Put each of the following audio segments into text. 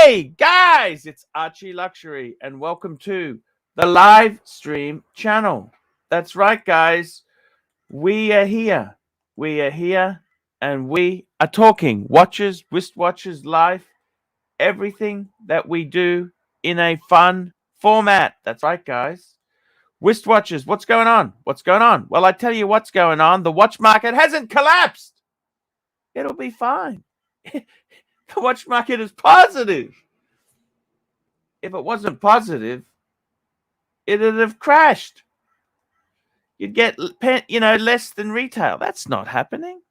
Hey guys, it's ArchieLuxury and welcome to the live stream channel. That's right, guys. We are here. We are here and we are talking watches, wristwatches, life, everything that we do in a fun format. That's right, guys. Wristwatches, what's going on? What's going on? Well, I tell you what's going on. The watch market hasn't collapsed. It'll be fine. The watch market is positive. If it wasn't positive, it'd have crashed. You'd get, less than retail. That's not happening.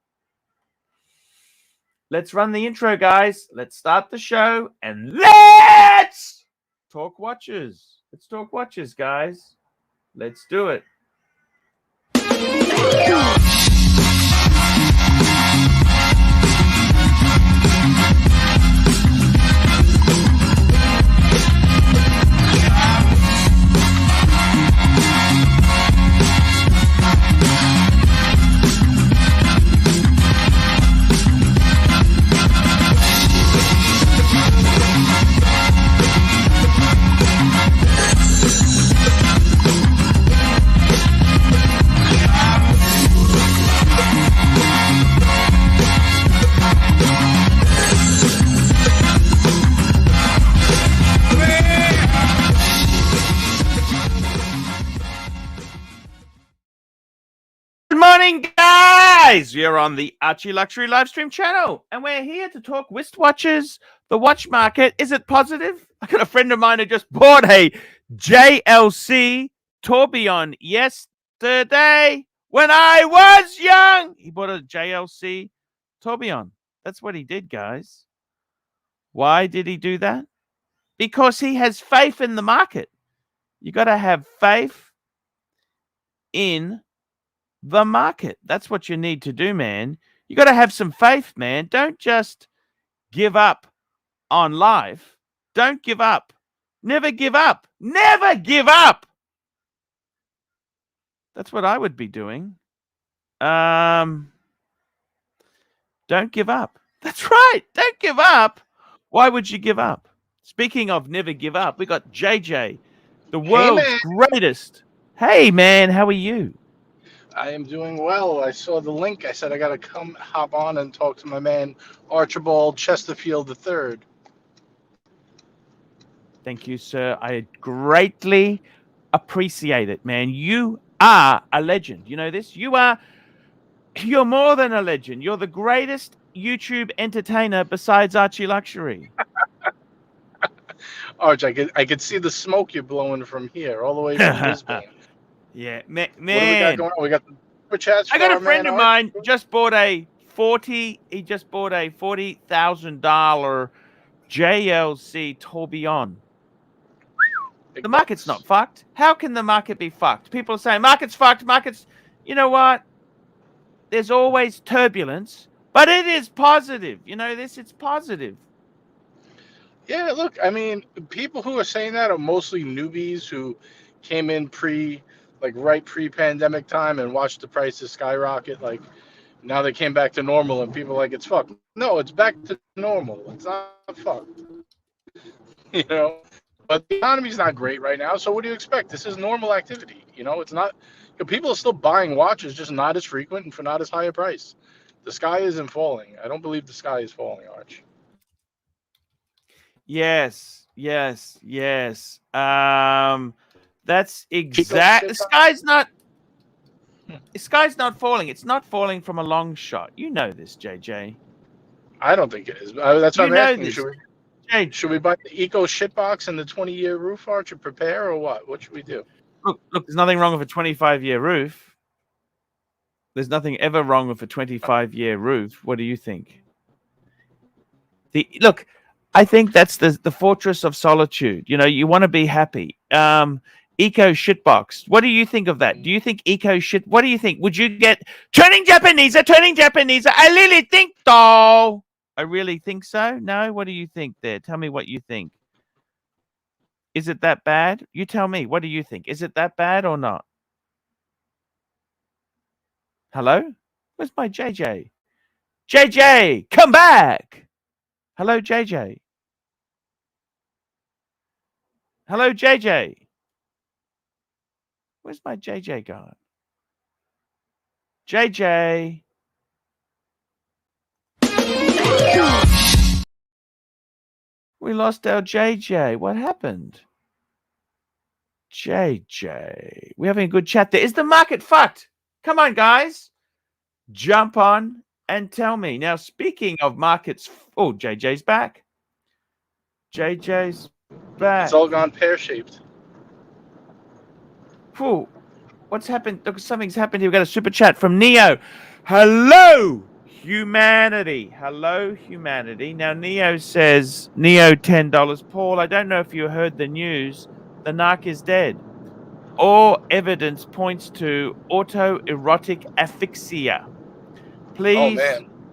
Let's run the intro, guys. Let's start the show and let's talk watches. Let's talk watches, guys. Let's do it. Morning, guys. We are on the ArchieLuxury live stream channel and we're here to talk wristwatches. The watch market, is it positive? I got a friend of mine who just bought a JLC Tourbillon yesterday when I was young. He bought a JLC Tourbillon. That's what he did, guys. Why did he do that? Because he has faith in the market. You got to have faith in the market. That's what you need to do, man. You got to have some faith, man. Don't just give up on life. Don't give up. Never give up. Never give up. That's what I would be doing. Don't give up. That's right. Don't give up. Why would you give up? Speaking of never give up, we got JJ, the world's greatest. Hey, man, how are you? I am doing well. I saw the link. I said I got to come hop on and talk to my man Archibald Chesterfield III. Thank you, sir. I greatly appreciate it, man. You are a legend. You know this? You're more than a legend. You're the greatest YouTube entertainer besides ArchieLuxury. Arch, I could see the smoke you're blowing from here, all the way from Brisbane. Yeah, man. What do we got going on? We got the super chats. I got a friend of mine just bought a $40,000 JLC Tourbillon. The market's not fucked. How can the market be fucked? People are saying market's fucked. You know what? There's always turbulence, but it is positive. You know this? It's positive. Yeah, look, I mean, people who are saying that are mostly newbies who came in right pre-pandemic time and watched the prices skyrocket. Like, now they came back to normal and people are like, it's fucked. No, it's back to normal. It's not fucked. You know? But the economy's not great right now, so what do you expect? This is normal activity. You know, it's not. People are still buying watches, just not as frequent and for not as high a price. The sky isn't falling. I don't believe the sky is falling, Arch. Yes. That's exact. The sky's not. The sky's not falling. It's not falling from a long shot. You know this, JJ. I don't think it is. That's what I'm asking. Should we buy the Eco shitbox and the 20-year roof, Arch, and prepare, or what? What should we do? Look, there's nothing wrong with a 25-year roof. There's nothing ever wrong with a 25-year roof. What do you think? Look, I think that's the fortress of solitude. You know, you want to be happy. Eco shitbox. What do you think of that? Do you think eco shit? What do you think? Would you get turning Japanese? I really think so. I really think so. No, what do you think there? Tell me what you think. Is it that bad? You tell me. What do you think? Is it that bad or not? Hello? Where's my JJ? JJ, come back. Hello, JJ. Hello, JJ. Where's my JJ gone? JJ. We lost our JJ. What happened? JJ. We're having a good chat there. Is the market fucked? Come on, guys. Jump on and tell me. Now, speaking of markets, oh, JJ's back. JJ's back. It's all gone pear-shaped. Whew. What's happened? Look, something's happened here. We've got a super chat from Neo. Hello, humanity. Hello, humanity. Now, Neo says, Neo, $10. Paul, I don't know if you heard the news. The narc is dead. All evidence points to autoerotic asphyxia. Please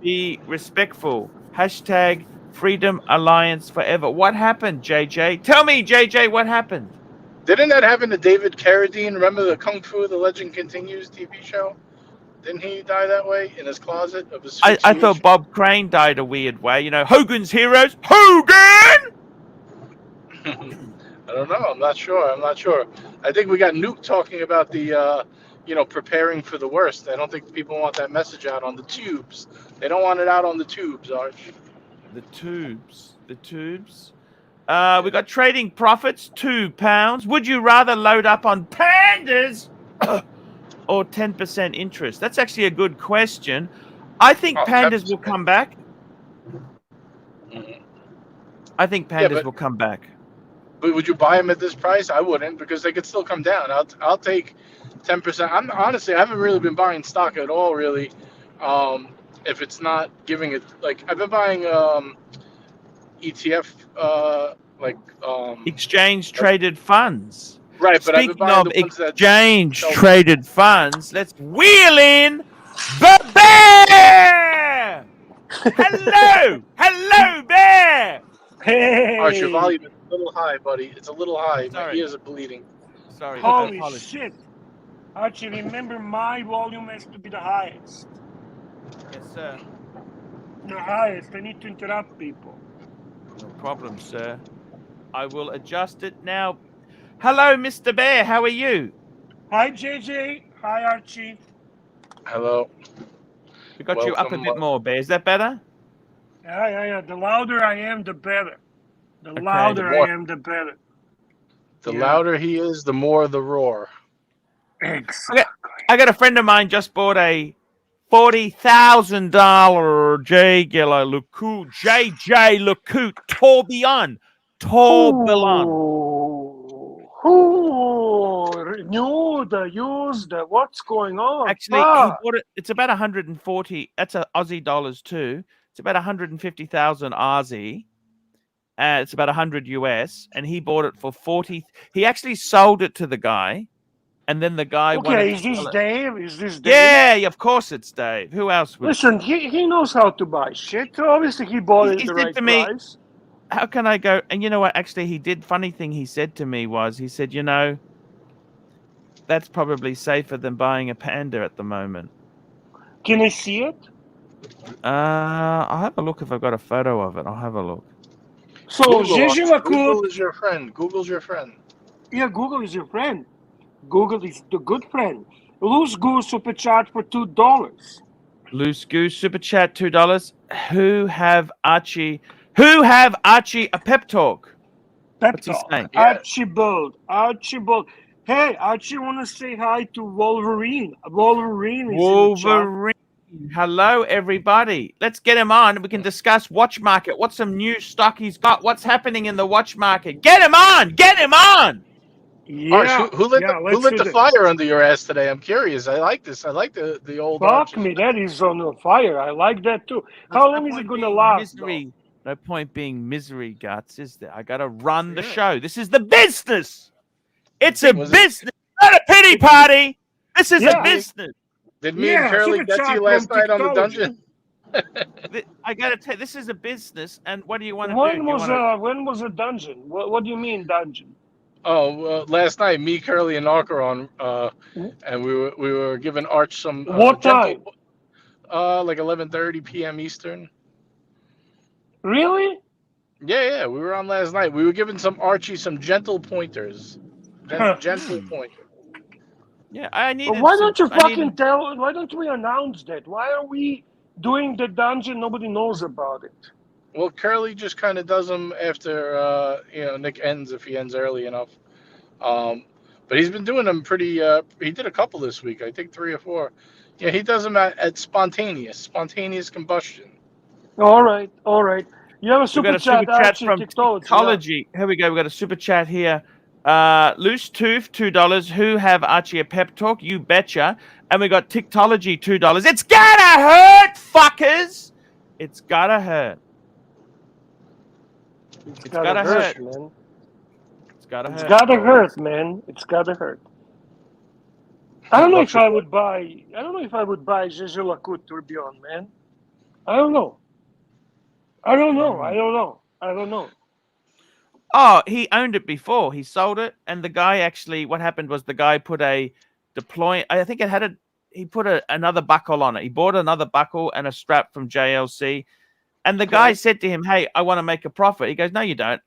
be respectful. Hashtag Freedom Alliance forever. What happened, JJ? Tell me, JJ, what happened? Didn't that happen to David Carradine? Remember the Kung Fu: The Legend Continues TV show? Didn't he die that way in his closet of his? I thought Bob Crane died a weird way. You know, Hogan's Heroes. Hogan! I don't know. I'm not sure. I think we got Nuke talking about the, preparing for the worst. I don't think people want that message out on the tubes. They don't want it out on the tubes, Arch. The tubes. We got trading profits, £2. Would you rather load up on pandas or 10% interest? That's actually a good question. I think pandas will come back. Mm-hmm. I think pandas will come back. But would you buy them at this price? I wouldn't, because they could still come down. I'll take 10%. I haven't really been buying stock at all, really. If it's not giving it, like I've been buying ETF, exchange traded funds. Right, but speaking of exchange traded funds, let's wheel in the bear. Hello, bear. Hey, Arch, your volume is a little high, buddy. It's a little high. Sorry. My ears are bleeding. Sorry. Holy shit! Archie, remember my volume has to be the highest. Yes, sir. The highest. I need to interrupt people. No problem, sir. I will adjust it now. Hello, Mr. Bear. How are you? Hi, JJ. Hi, Archie. Hello. We got you up a bit more, Bear. Is that better? Yeah. The louder I am, the better. The louder I am, the better. The louder he is, the more the roar. Exactly. I got a friend of mine just bought a $40,000 JJ LeCoute Tourbillon. Renewed, used, what's going on? Actually, he bought it. It's about 140. That's Aussie dollars too. It's about 150,000 Aussie. It's about 100 US, and he bought it for 40. He actually sold it to the guy, and then the guy. Okay, is this Dave? Is this Dave? Yeah, of course it's Dave. Who else would? Listen, he knows how to buy shit. Obviously, he bought it at the right price. How can I go? And you know what? Actually, he did. Funny thing he said to me was, he said, that's probably safer than buying a panda at the moment. Can I see it? I'll have a look if I've got a photo of it. I'll have a look. So, Google is your friend. Google's your friend. Yeah, Google is your friend. Google is the good friend. Loose Goose super chat for $2. Loose Goose super chat $2. Who have Archie a pep talk? Pep talk. Archibald. Hey, Archie, want to say hi to Wolverine. Wolverine. Hello, everybody. Let's get him on. We can discuss watch market. What's some new stock he's got? What's happening in the watch market? Get him on. Yeah. Arch, who lit the fire under your ass today? I'm curious. I like this. I like the old. Fuck me, that is on fire. I like that too. How long is it going to last? No point being misery, Guts, is there? I got to run the show. This is the business. It's a business, not a pity party. This is a business. Did me and Curly get to you last night on the dungeon? I got to tell you, this is a business, and what do you want to do? When was a dungeon? What do you mean dungeon? Oh, last night, me, Curly, and Ark were on, and we were giving Arch some. What time? Like 11:30 p.m. Eastern. Really? Yeah, we were on last night. We were giving Archie some gentle pointers. Gentle But pointers. Yeah, I needed why some. don't you I fucking needed. tell? Why don't we announce that? Why are we doing the dungeon? Nobody knows about it. Well, Curly just kind of does them after Nick ends, if he ends early enough. But he's been doing them pretty. He did a couple this week, I think 3 or 4. Yeah, he does them at spontaneous combustion. All right, all right. You have a We got super a super chat, chat Archie, from TikTok. Yeah. Tiktology. Here we go. We got a super chat here. Loose Tooth, $2. Who have Archie a pep talk? You betcha. And we got Tiktology, $2. It's gotta hurt, fuckers. It's gotta hurt. It's It's gotta gotta hurt, hurt. man. It's gotta It's hurt. gotta boys. hurt, man. It's gotta hurt. I don't know if I would buy. I don't know if I would buy Jeju-Lacoute Tourbillon, man. I don't know. I don't know. I don't know. I don't know. Oh, he owned it before. He sold it, and the guy actually. What happened was the guy put a deploy. I think it had a. He put another buckle on it. He bought another buckle and a strap from JLC, and the guy said to him, "Hey, I want to make a profit." He goes, "No, you don't.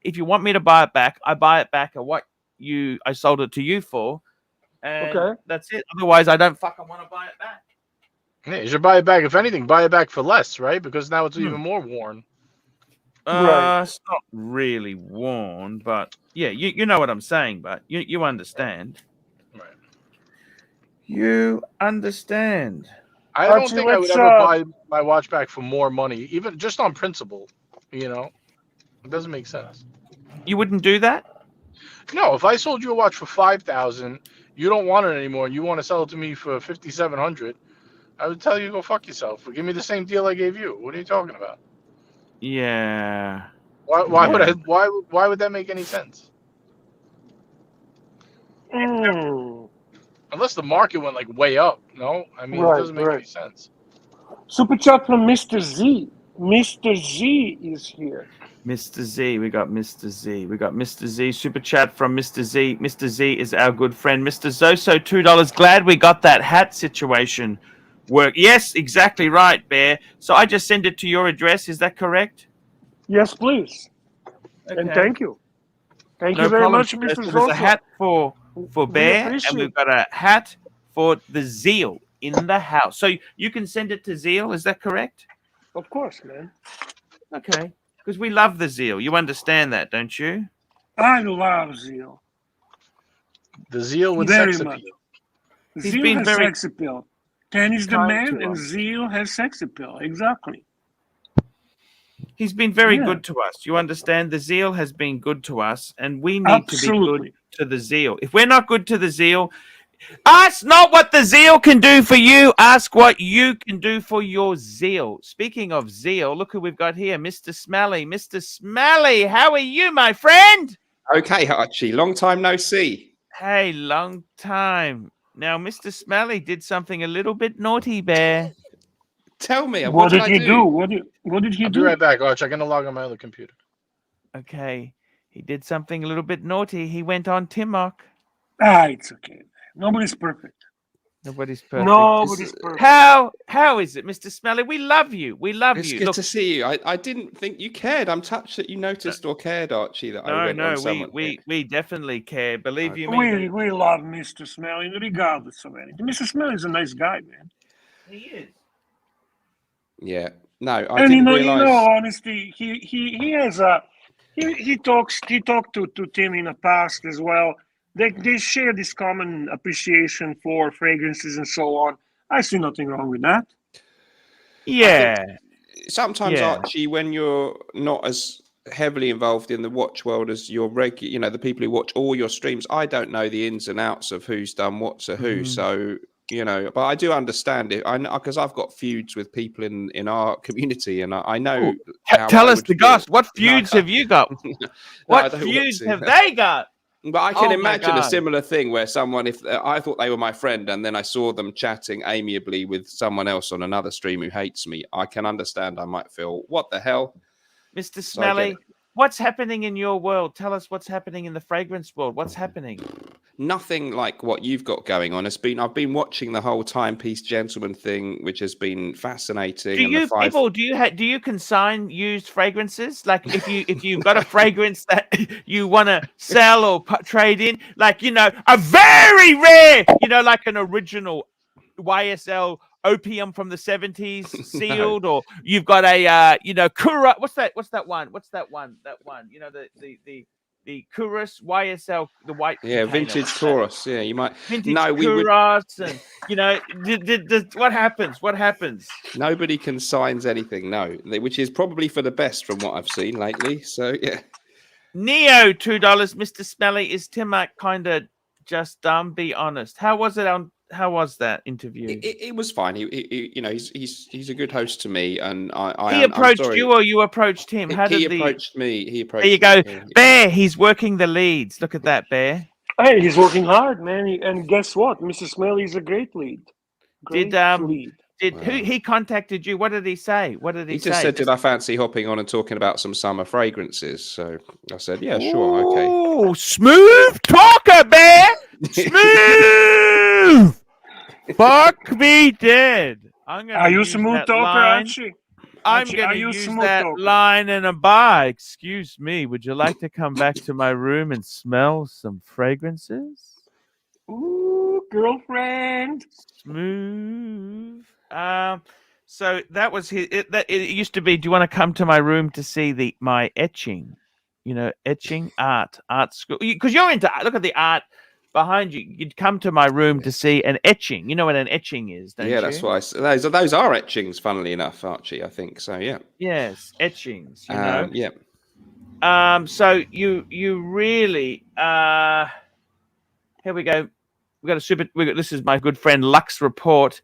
If you want me to buy it back, I buy it back at what I sold it to you for, and that's it. Otherwise, I don't fucking want to buy it back." Yeah, you should buy it back. If anything, buy it back for less, right? Because now it's even more worn. Right. It's not really worn, but yeah, you know what I'm saying, but you understand. Right. You understand. I don't think I would ever buy my watch back for more money, even just on principle. It doesn't make sense. You wouldn't do that? No, if I sold you a watch for 5,000, you don't want it anymore, and you want to sell it to me for 5,700, I would tell you go fuck yourself. Or give me the same deal I gave you. What are you talking about? Yeah. Why would I? Why would that make any sense? Unless the market went like way up. No, I mean it doesn't make any sense. Super chat from Mr. Z. Mr. Z is here. Mr. Z, we got Mr. Z. We got Mr. Z. Super chat from Mr. Z. Mr. Z is our good friend. Mr. Zoso, $2. Glad we got that hat situation work. Yes, exactly right, Bear. So I just send it to your address. Is that correct? Yes, please. Okay. And thank you. Thank you very much, Mr. Zoso. There's a hat for Bear, and we've got a hat for the Zeal in the house. So you can send it to Zeal. Is that correct? Of course, man. Okay. Because we love the Zeal. You understand that, don't you? I love Zeal. The Zeal with sex appeal. Zeal has sex appeal. Ken is the man, and Zeal has sex appeal. Exactly. He's been very good to us. You understand? The Zeal has been good to us, and we need to be good to the Zeal. If we're not good to the Zeal, ask not what the Zeal can do for you. Ask what you can do for your Zeal. Speaking of Zeal, look who we've got here, Mr. Smelly. Mr. Smelly, how are you, my friend? Okay, Archie. Long time no see. Hey, long time. Now, Mr. Smelly did something a little bit naughty, Bear. Tell me, what did he do? What did he do? I'll be right back, Arch. I'm going to log on my other computer. Okay. He did something a little bit naughty. He went on Timok. It's okay. Nobody's perfect. Nobody's perfect. Nobody's perfect. How is it, Mr. Smelly? We love you. We love it's you. It's good to see you. I didn't think you cared. I'm touched that you noticed or cared, Archie, that I went on someone. We definitely care. Believe you me. We love Mr. Smelly regardless of anything. Mr. Smelly is a nice guy, man. He is. Yeah. No, I didn't realize. In all honesty, he has a he talked to Tim in the past as well. They share this common appreciation for fragrances and so on. I see nothing wrong with that. Yeah. Sometimes, Archie, when you're not as heavily involved in the watch world as your regular, the people who watch all your streams, I don't know the ins and outs of who's done what to who. So, but I do understand it. I know because I've got feuds with people in our community, and I know. Tell us the gossip. What feuds have you got? What feuds have they got? But I can imagine a similar thing where someone, if I thought they were my friend and then I saw them chatting amiably with someone else on another stream who hates me, I can understand I might feel, what the hell? Mr. Smelly, what's happening in your world? Tell us what's happening in the fragrance world. What's happening? nothing like what you've got going on. I've been watching the whole Timepiece Gentleman thing, which has been fascinating. Do you consign used fragrances? Like if you've got a fragrance that you want to sell or trade in, like a very rare, like an original YSL opium from the 70s sealed, or you've got a Kura. What's that one? The Kuras YSL, the white vintage Chorus. Yeah, you might vintage Kuras, and what happens? Nobody consigns anything, no, which is probably for the best from what I've seen lately. So yeah. Neo $2, Mr. Smelly. Is Timac kind of just dumb? Be honest. How was that interview? It was fine. He's a good host to me, and he approached you, or you approached him? He approached me. There you go, Bear. He's working the leads. Look at that, Bear. Hey, he's working hard, man. And guess what? Mr. Smelly is a great lead. He contacted you? What did he say? He just said, "Did I fancy hopping on and talking about some summer fragrances?" So I said, "Yeah, sure, okay." Oh, smooth talker, Bear. Smooth. Fuck me dead. Are you smooth talker, Archie? I'm going to use that line in a bar. Excuse me, would you like to come back to my room and smell some fragrances? Ooh, girlfriend. Smooth. So that was it used to be, do you want to come to my room to see my etching? Etching art school. Because you're into, look at the art behind you. You'd come to my room to see an etching. You know what an etching is, don't you? Yeah, that's why those are etchings, funnily enough, Archie, I think. So yeah. Yes, etchings, Yeah. So you really here we go. This is my good friend Lux Report.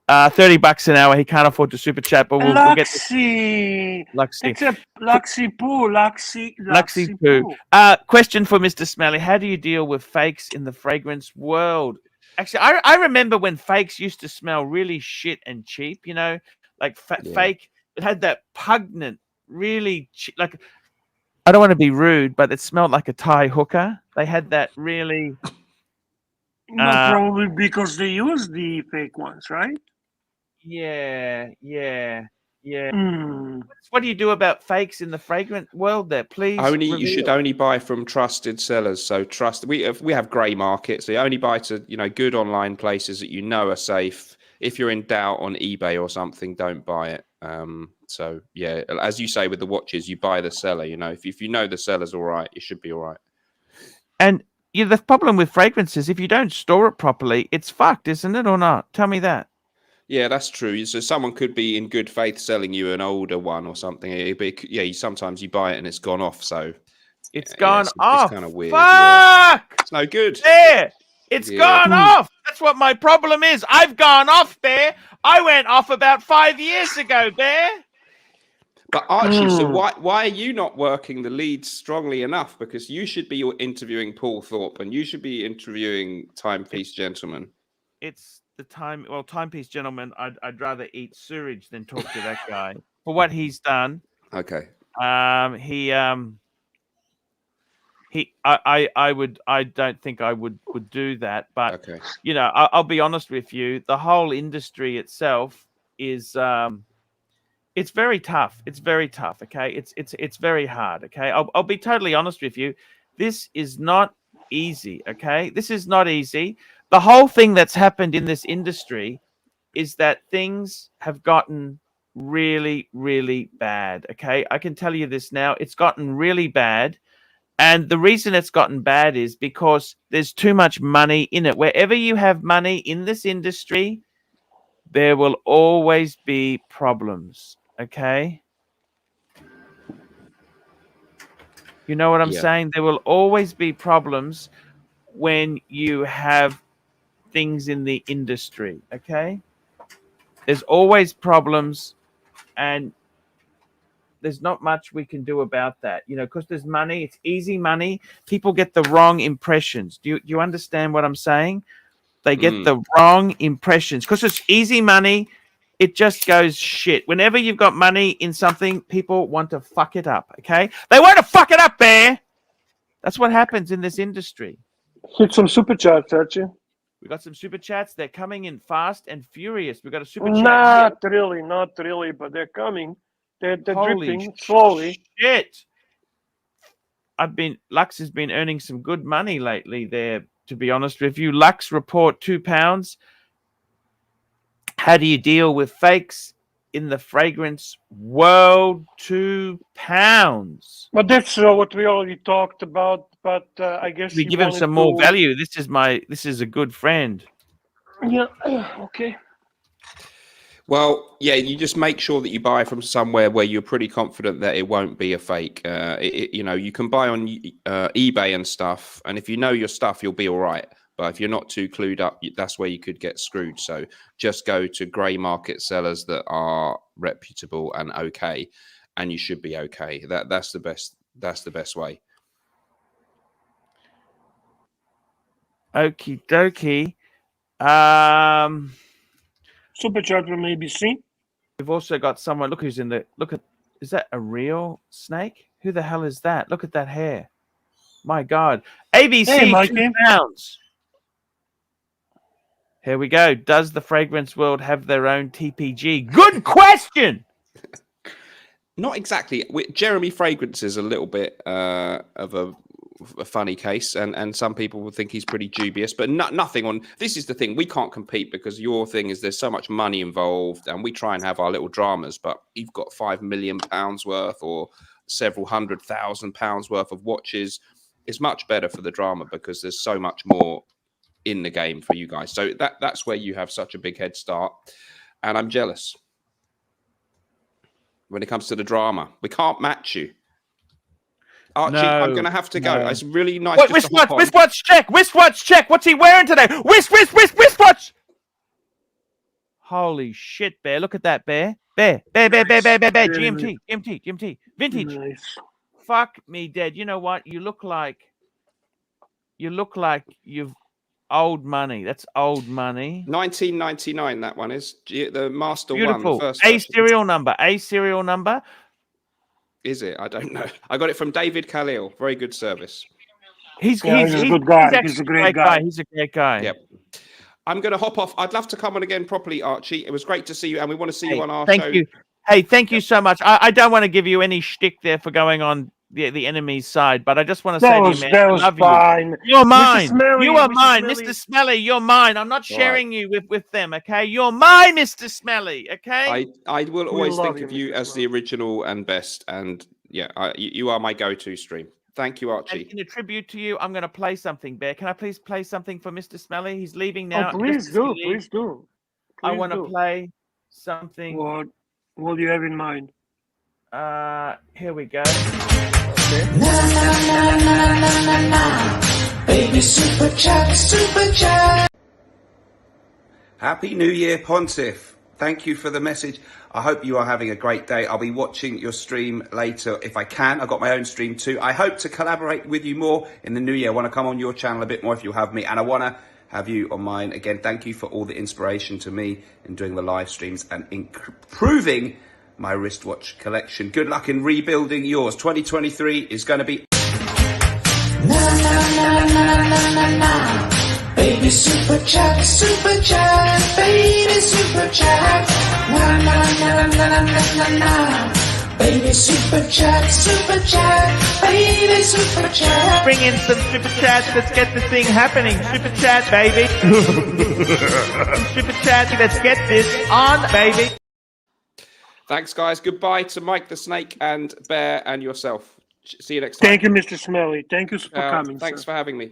$30 an hour. He can't afford to super chat, but we'll get Luxy. It's a Luxy poo. Luxy poo. Question for Mr. Smelly: how do you deal with fakes in the fragrance world? Actually, I remember when fakes used to smell really shit and cheap. Fake. It had that pungent, really like. I don't want to be rude, but it smelled like a Thai hooker. They had that really. Probably because they use the fake ones, right? Yeah. What do you do about fakes in the fragrant world there? Please you should only buy from trusted sellers. So we have grey markets. So you only buy to good online places that are safe. If you're in doubt on eBay or something, don't buy it. So yeah, as you say with the watches, you buy the seller. If you know the seller's all right, it should be all right. And the problem with fragrances, if you don't store it properly, it's fucked, isn't it, or not? Tell me that. Yeah, that's true. So someone could be in good faith selling you an older one or something. Sometimes you buy it and it's gone off. So it's gone off. It's kind of weird. Fuck! Yeah. It's no good. There, it's gone off. That's what my problem is. I've gone off, Bear. I went off about 5 years ago, Bear. But Archie, so why are you not working the leads strongly enough? Because you should be interviewing Paul Thorpe and you should be interviewing Timepiece Gentleman. It's the Timepiece Gentleman. I'd rather eat sewage than talk to that guy for what he's done. Okay. I don't think I would do that. But okay. I'll be honest with you. The whole industry itself is it's very tough. It's very tough. Okay. It's very hard. Okay. I'll be totally honest with you. This is not easy. Okay. This is not easy. The whole thing that's happened in this industry is that things have gotten really, really bad. Okay. I can tell you this now. It's gotten really bad. And the reason it's gotten bad is because there's too much money in it. Wherever you have money in this industry, there will always be problems. Okay. You know what I'm saying? There will always be problems when you have things in the industry. Okay. There's always problems, and there's not much we can do about that, because there's money. It's easy money. People get the wrong impressions. Do you understand what I'm saying? They get the wrong impressions because it's easy money. It just goes shit. Whenever you've got money in something, people want to fuck it up. Okay, they want to fuck it up, Bear. That's what happens in this industry. Hit some super chats, Archie. We got some super chats. They're coming in fast and furious. We got a super chat. Not really, but they're coming. They're dripping slowly. Shit. Lux has been earning some good money lately there, to be honest with you. Lux report £2. How do you deal with fakes in the fragrance world? £2. But that's what we already talked about. But I guess we give him some more value. This is a good friend. Yeah. Okay. Well, yeah, you just make sure that you buy from somewhere where you're pretty confident that it won't be a fake. You know, you can buy on eBay and stuff, and if you know your stuff, you'll be all right. But if you're not too clued up, that's where you could get screwed. So just go to grey market sellers that are reputable and okay, and you should be okay. That's the best. That's the best way. Okie dokie. Super chat from ABC. We've also got someone. Look who's in the. Is that a real snake? Who the hell is that? Look at that hair. My God. ABC, hey, £2. Here we go. Does the fragrance world have their own TPG? Good question. Not exactly. Jeremy Fragrance is a little bit of a funny case, and some people would think he's pretty dubious, but nothing on. This is the thing, we can't compete because your thing is there's so much money involved, and we try and have our little dramas, but you've got £5 million worth or several £100,000 worth of watches. It's much better for the drama because there's so much more in the game for you guys. So that's where you have such a big head start, and I'm jealous when it comes to the drama. We can't match you. Archie, I'm going to have to go. It's really nice. Wait, wristwatch check. Wristwatch check. What's he wearing today? Wristwatch. Holy shit, Bear. Look at that, Bear. Bear. GMT. Vintage. Nice. Fuck me dead. You know what? You look like you've old money. That's old money. 1999, that one is. The Master Beautiful. One. The first A serial number. Is it? I don't know. I got it from David Khalil. Very good service. He's a good guy. He's a great guy. He's a great guy. Yep. I'm going to hop off. I'd love to come on again properly, Archie. It was great to see you, and we want to see you on our show. Thank you. Hey, thank you so much. I don't want to give you any shtick there for going on the enemy's side, but I just want to say to you, man, I love you. You're mine. You are mine, Mr. Smelly. You're mine. I'm not sharing you with them, okay? You're mine, Mr. Smelly, okay? I will always think of you as the original and best, and yeah, you are my go-to stream. Thank you, Archie. And in a tribute to you, I'm going to play something, Bear. Can I please play something for Mr. Smelly? He's leaving now. Oh, please do. I want to play something. What do you have in mind? Here we go. Na na na na na na na. Baby super chat. Happy New Year, Pontiff. Thank you for the message. I hope you are having a great day. I'll be watching your stream later if I can. I've got my own stream too. I hope to collaborate with you more in the new year. I want to come on your channel a bit more if you'll have me, and I want to have you on mine again. Thank you for all the inspiration to me in doing the live streams and improving my wristwatch collection. Good luck in rebuilding yours. 2023 is going to be... Na na na na na na na. Baby super chat, baby super chat. Na na na na na na na. Baby super chat, baby super chat. Bring in some super chats. Let's get the thing happening. Super chat, baby. Super chat. Let's get this on, baby. Thanks, guys. Goodbye to Mike the Snake and Bear and yourself. See you next time. Thank you, Mr. Smelly. Thank you for coming. Thanks for having me.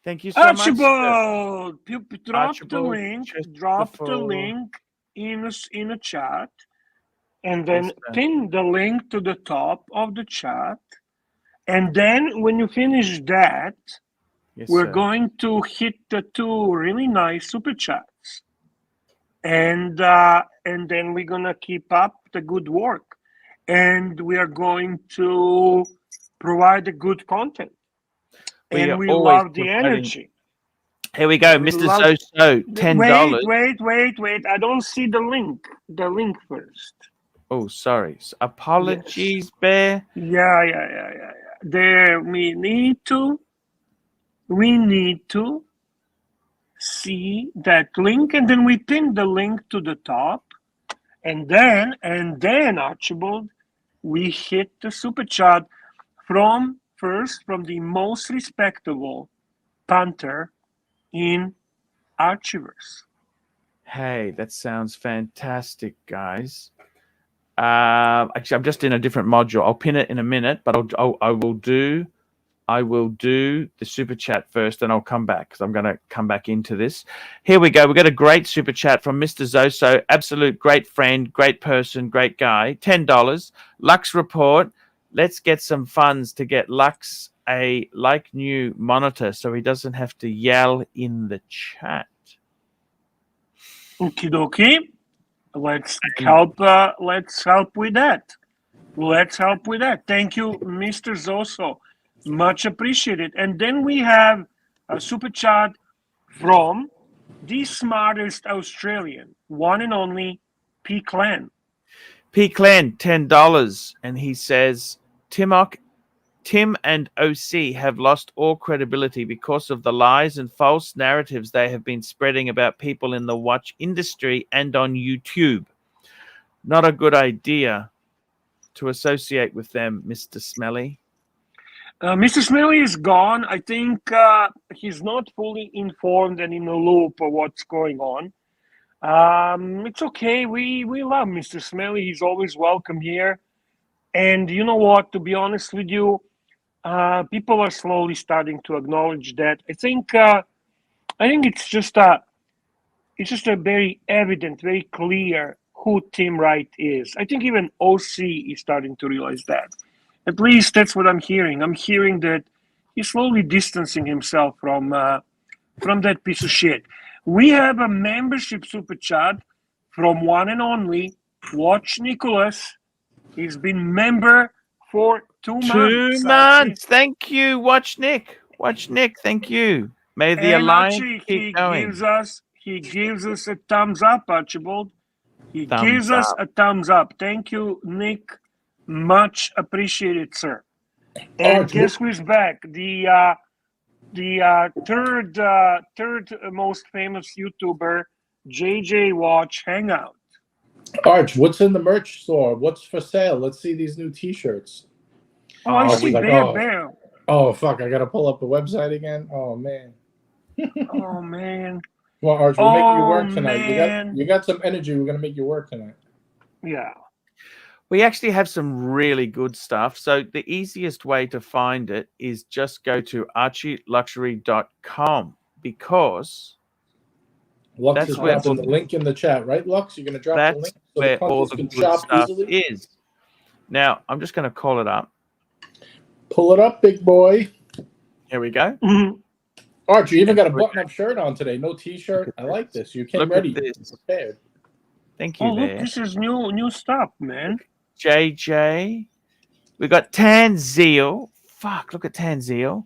Thank you so much. Archibald, drop the Archibald, link in a chat, and then pin the link to the top of the chat. And then when you finish that, we're going to hit the 2 really nice super chats. And then we're gonna keep up the good work, and we are going to provide the good content, and we love the energy. Here we go, Mr. So $10. Wait! I don't see the link. The link first. Oh, sorry. Apologies, Bear. Yeah. There we need to we need to see that link, and then we pin the link to the top, and then Archibald, we hit the super chat from the most respectable punter in Archieverse. Hey, that sounds fantastic, guys. Actually, I'm just in a different module. I'll pin it in a minute, but I will do the super chat first, and I'll come back because I'm going to come back into this. Here we go. We got a great super chat from Mr. Zoso. Absolute great friend, great person, great guy. $10. Lux report. Let's get some funds to get Lux a new monitor so he doesn't have to yell in the chat. Okie dokie. Let's help with that. Thank you, Mr. Zoso. Much appreciated. And then we have a super chat from the smartest Australian, one and only P. Clan. P. Clan, $10. And he says, Tim and OC have lost all credibility because of the lies and false narratives they have been spreading about people in the watch industry and on YouTube. Not a good idea to associate with them, Mr. Smelly. Mr. Smelly is gone. I think he's not fully informed and in the loop of what's going on. It's okay. We love Mr. Smelly. He's always welcome here. And you know what? To be honest with you, people are slowly starting to acknowledge that. I think it's just a very evident, very clear who Tim Wright is. I think even OC is starting to realize that. At least that's what I'm hearing. I'm hearing that he's slowly distancing himself from that piece of shit. We have a membership super chat from one and only Watch Nicholas. He's been member for 2 months. 2 months. Thank you, Watch Nick. Watch Nick. Thank you. May the alliance keep going. He gives us a thumbs up, Archibald. He Thumbs gives us up. a thumbs up. Thank you, Nick. Much appreciated, sir. And guess who's back? The third most famous YouTuber, JJ Watch Hangout. Arch, what's in the merch store? What's for sale? Let's see these new T-shirts. Oh, I see Bear. Oh, fuck. I got to pull up the website again. Oh, man. Oh, man. Well, Arch, we'll make you work tonight. Man. You got some energy. We're going to make you work tonight. Yeah. We actually have some really good stuff. So the easiest way to find it is just go to ArchieLuxury.com because Lux that's is where dropping the link in the chat, right, Lux? You're going to drop the that's link so where the all punters the can good shop stuff easily? is. Now, I'm just going to call it up. Pull it up, big boy. Here we go. Mhm. Arch, you even got a button-up shirt on today. No T-shirt. I like this. You came Look at ready. this. Prepared. Thank you, Oh, look, there. this is new stuff, man. JJ. We got Tanzeel. Fuck, look at Tanzeel.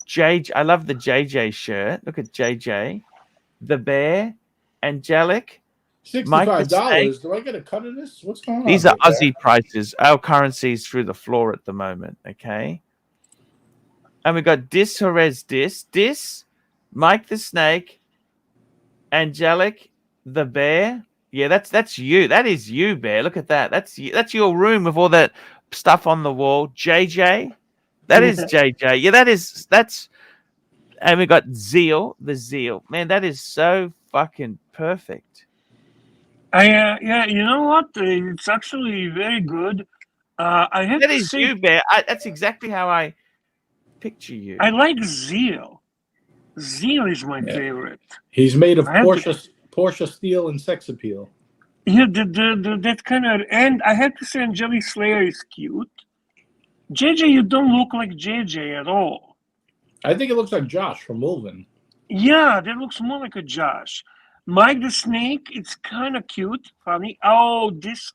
JJ. I love the JJ shirt. Look at JJ. The Bear. Angelic. Mike the Snake. $65. Do I get a cut of this? What's going on? These are here, Aussie prices. Our currency is through the floor at the moment. Okay. And we got Dis Jerez Dis, Mike the Snake, Angelic, the Bear. Yeah, that's you. That is you, Bear. Look at that. That's you. That's your room with all that stuff on the wall. JJ. That is JJ. Yeah, that's and we got Zeal, the Zeal. Man, that is so fucking perfect. Yeah, you know what? It's actually very good. I have That to is say, you, Bear. That's exactly how I picture you. I like Zeal. Zeal is my favorite. He's made of I have Porsche steel and sex appeal. Yeah, that kind of, and I have to say, Angelic Slayer is cute. JJ, you don't look like JJ at all. I think it looks like Josh from Wolven. Yeah, that looks more like a Josh. Mike the Snake, it's kind of cute, funny. Oh, this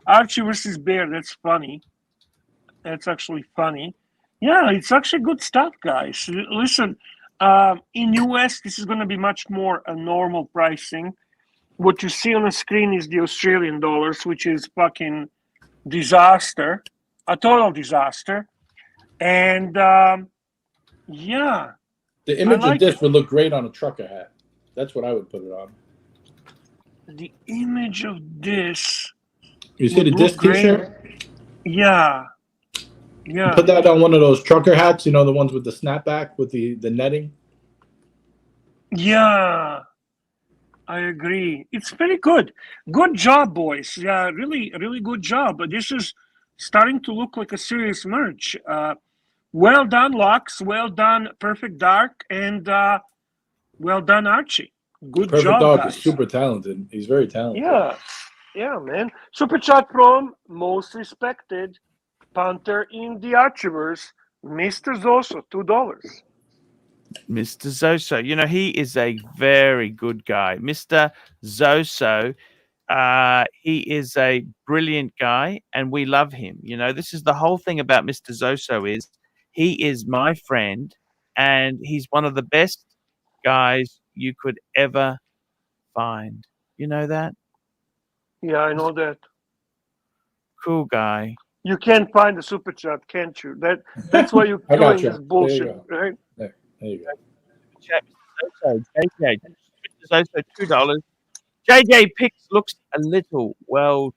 Archie versus Bear, that's funny. That's actually funny. Yeah, it's actually good stuff, guys. Listen, in US, this is going to be much more a normal pricing. What you see on the screen is the Australian dollars, which is fucking disaster, a total disaster. And Yeah. The image like of this would look great on a trucker hat. That's what I would put it on. The image of this. You see the would disc look great. T-shirt? Yeah. Yeah. Put that on one of those trucker hats, you know, the ones with the snapback with the netting. Yeah. I agree. It's pretty good. Good job, boys. Yeah, really, really good job. But this is starting to look like a serious merch. Well done, Lux. Well done, Perfect Dark, and well done, Archie. Good Perfect job, Dark guys. is super talented. He's very talented. Yeah, yeah, man. Super chat from most respected punter in the Archieverse, Mr. Zoso, $2. Mr. Zoso. You know, he is a very good guy. Mr. Zoso, he is a brilliant guy, and we love him. You know, this is the whole thing about Mr. Zoso is he is my friend, and he's one of the best guys you could ever find. You know that? Yeah, I know that. Cool guy. You can't find the super chat, can't you? That's why you're I got doing you. this bullshit, There you right? There you go. Chat, Mr. Zoso, JJ, Mr. Zoso, $2. JJ Picks looks a little, well,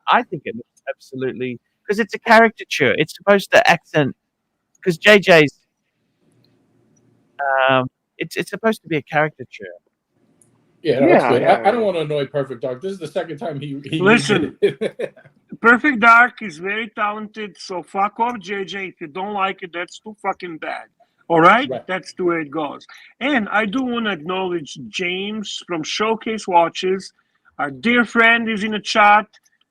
I think it looks absolutely, because it's a caricature. It's supposed to accent, because JJ's, it's supposed to be a caricature. Yeah, no, that's Yeah, good. yeah, I don't want to annoy Perfect Dark. This is the second time he Listen. did it. Perfect Dark is very talented, so fuck off, JJ. If you don't like it, that's too fucking bad. All right? Right. That's the way it goes. And I do want to acknowledge James from Showcase Watches. Our dear friend is in the chat.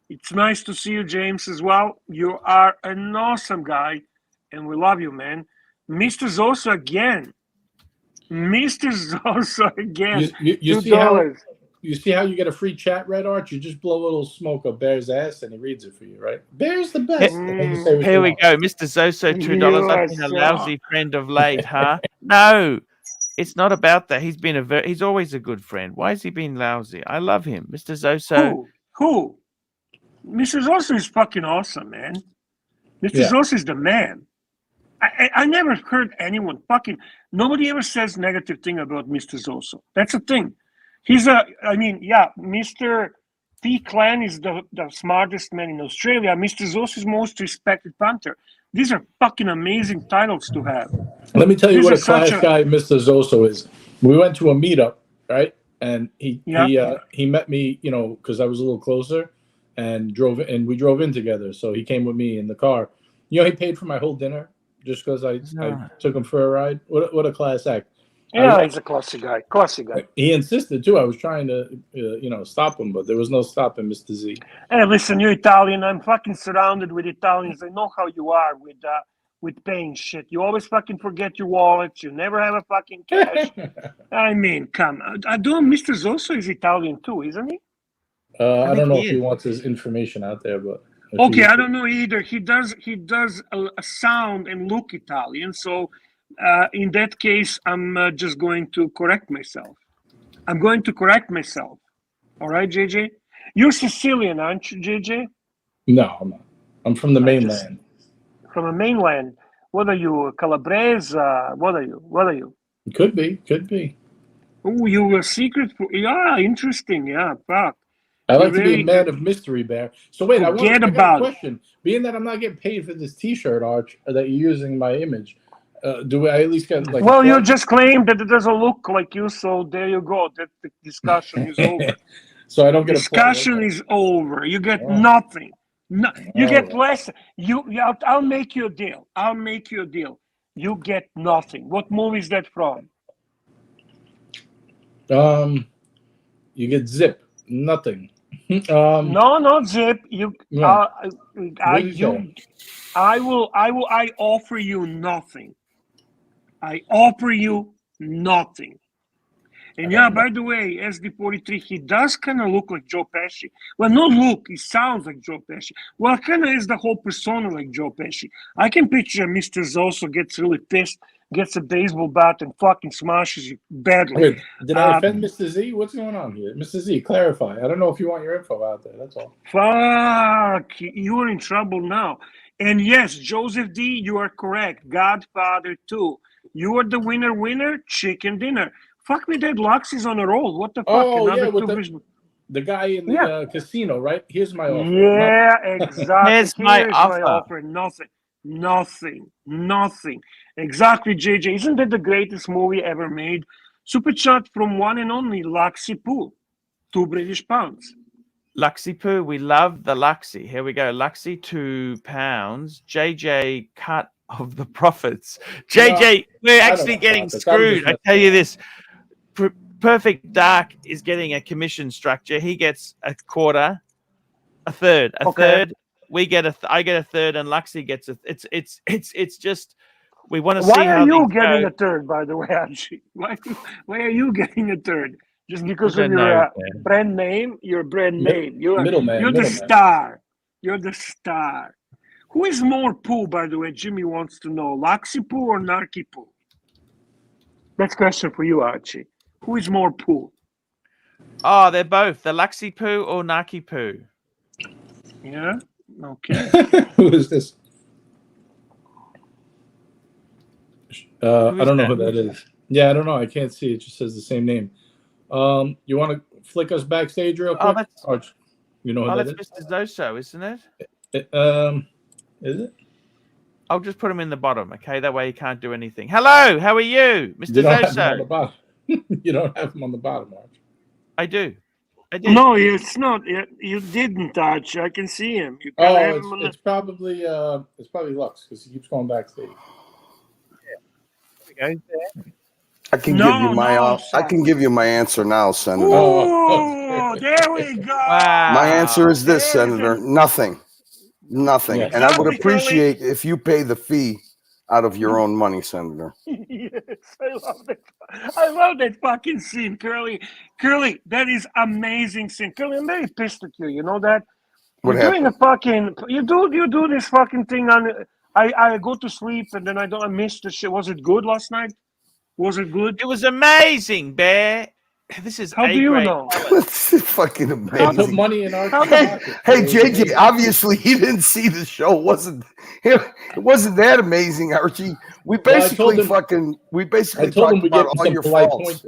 It's nice to see you, James, as well. You are an awesome guy, and we love you, man. Mr. Zosa again. Mr. Zosa again. You see $2. you see how you get a free chat, Red Arch? You just blow a little smoke up Bear's ass, and he reads it for you, right? Bear's the best. And then you say what Here you we want. go. Mr. Zoso, $2. You I've been a are lousy friend of late, huh? No, it's not about that. He's been he's always a good friend. Why has he been lousy? I love him. Mr. Zoso. Who? Mr. Zosa is fucking awesome, man. Mr. Yeah. Zosa is the man. I never heard anyone fucking, nobody ever says negative thing about Mr. Zoso. That's the thing. Mr. T. Clan is the smartest man in Australia. Mr. Zosa is most respected punter. These are fucking amazing titles to have. Let me tell you This what a is such class guy Mr. Zoso is. We went to a meetup, right? And he met me, you know, because I was a little closer, and we drove in together. So he came with me in the car. You know, he paid for my whole dinner just because I took him for a ride. What a class act. Yeah, he's a classy guy. Classy guy. He insisted too. I was trying to, stop him, but there was no stopping Mr. Z. Hey, listen, you're Italian. I'm fucking surrounded with Italians. I know how you are with paying shit. You always fucking forget your wallet. You never have a fucking cash. I mean, come on. Mr. Zoso is Italian too, isn't he? I don't know if he wants his information out there, but okay, I don't know either. He does a sound and look Italian, so in that case, I'm just going to correct myself. I'm going to correct myself. All right, JJ? You're Sicilian, aren't you, JJ? No, I'm not. I'm from the mainland. From the mainland. What are you, Calabrese? What are you? Could be. Oh, you a secret? Yeah, interesting. Yeah, fuck. I like to be a man of mystery, Bear. So wait, I got a question. Being that I'm not getting paid for this T-shirt, Arch, that you're using my image, do I at least get like? Well, you just claimed that it doesn't look like you, so there you go. That the discussion is over. So I don't get discussion is over. You get nothing. No, you get less. I'll make you a deal. You get nothing. What movie is that from? You get Zip. Nothing. No, not Zip. I offer you nothing. I offer you nothing. And by the way, SD43, he does kind of look like Joe Pesci. Well, not look, he sounds like Joe Pesci. Well, kind of is the whole persona like Joe Pesci. I can picture Mr. Zoso gets really pissed, gets a baseball bat, and fucking smashes you badly. Wait, did I offend Mr. Z? What's going on here? Mr. Z, clarify. I don't know if you want your info out there, that's all. Fuck, you're in trouble now. And yes, Joseph D., you are correct. Godfather 2. You are the winner, chicken dinner. Fuck me, that Lux is on a roll. What the fuck? Oh, Another yeah, with two fish. the guy in the casino, right? Here's my offer. Yeah, exactly. Here's my my offer. Nothing. Exactly, JJ. Isn't that the greatest movie ever made? Super chat from one and only Luxy Poo, £2 British. Luxy Poo, we love the Luxy. Here we go. Luxy, £2. JJ, cut of the profits. JJ, we're actually getting screwed. I tell you this. Perfect Dark is getting a commission structure. He gets a quarter, a third, a third. We get I get a third, and Luxy gets a. It's just we want to see Why how are you these getting go. a third, by the way, Archie? Why are you getting a third? Just because I of don't your know, brand name? Your brand name. You're Middleman. the star. You're the star. Who is more poo, by the way? Jimmy wants to know. Luxy Poo or Narky Poo? That's a question for you, Archie. Who is more poo? Oh, they're both. The Luxy Poo or Narky Poo. Yeah? Okay. Who is this? I don't know who that is. Yeah, I don't know. I can't see. It just says the same name. You want to flick us backstage real quick? That's, you know who that that's Mr. Zoso, isn't it? Is it? I'll just put him in the bottom, okay? That way he can't do anything. Hello, how are you, Mr. You don't have him Zoso? on the bottom. You don't have him on the bottom, Arch. I do. No, it's not. You didn't, Archie. I can see him. You have him it's probably Lux because he keeps going backstage. I can give you my I can give you my answer now, Senator. Oh, there we go. Wow. My answer is this, Senator. Nothing. Yes. And I would appreciate if you pay the fee out of your own money, Senator. Yes, I love that. I love that fucking scene, Curly. Curly, that is amazing scene. Curly, I'm very pissed at you. You know that? What You're doing a fucking. You do this fucking thing on. I go to sleep and then I miss the shit. Was it good last night? Was it good? It was amazing, Bear. This is How do you know? It's fucking Put amazing. money in our Hey, JJ, obviously he didn't see the show. It wasn't that amazing, Archie. We basically talked about all your faults.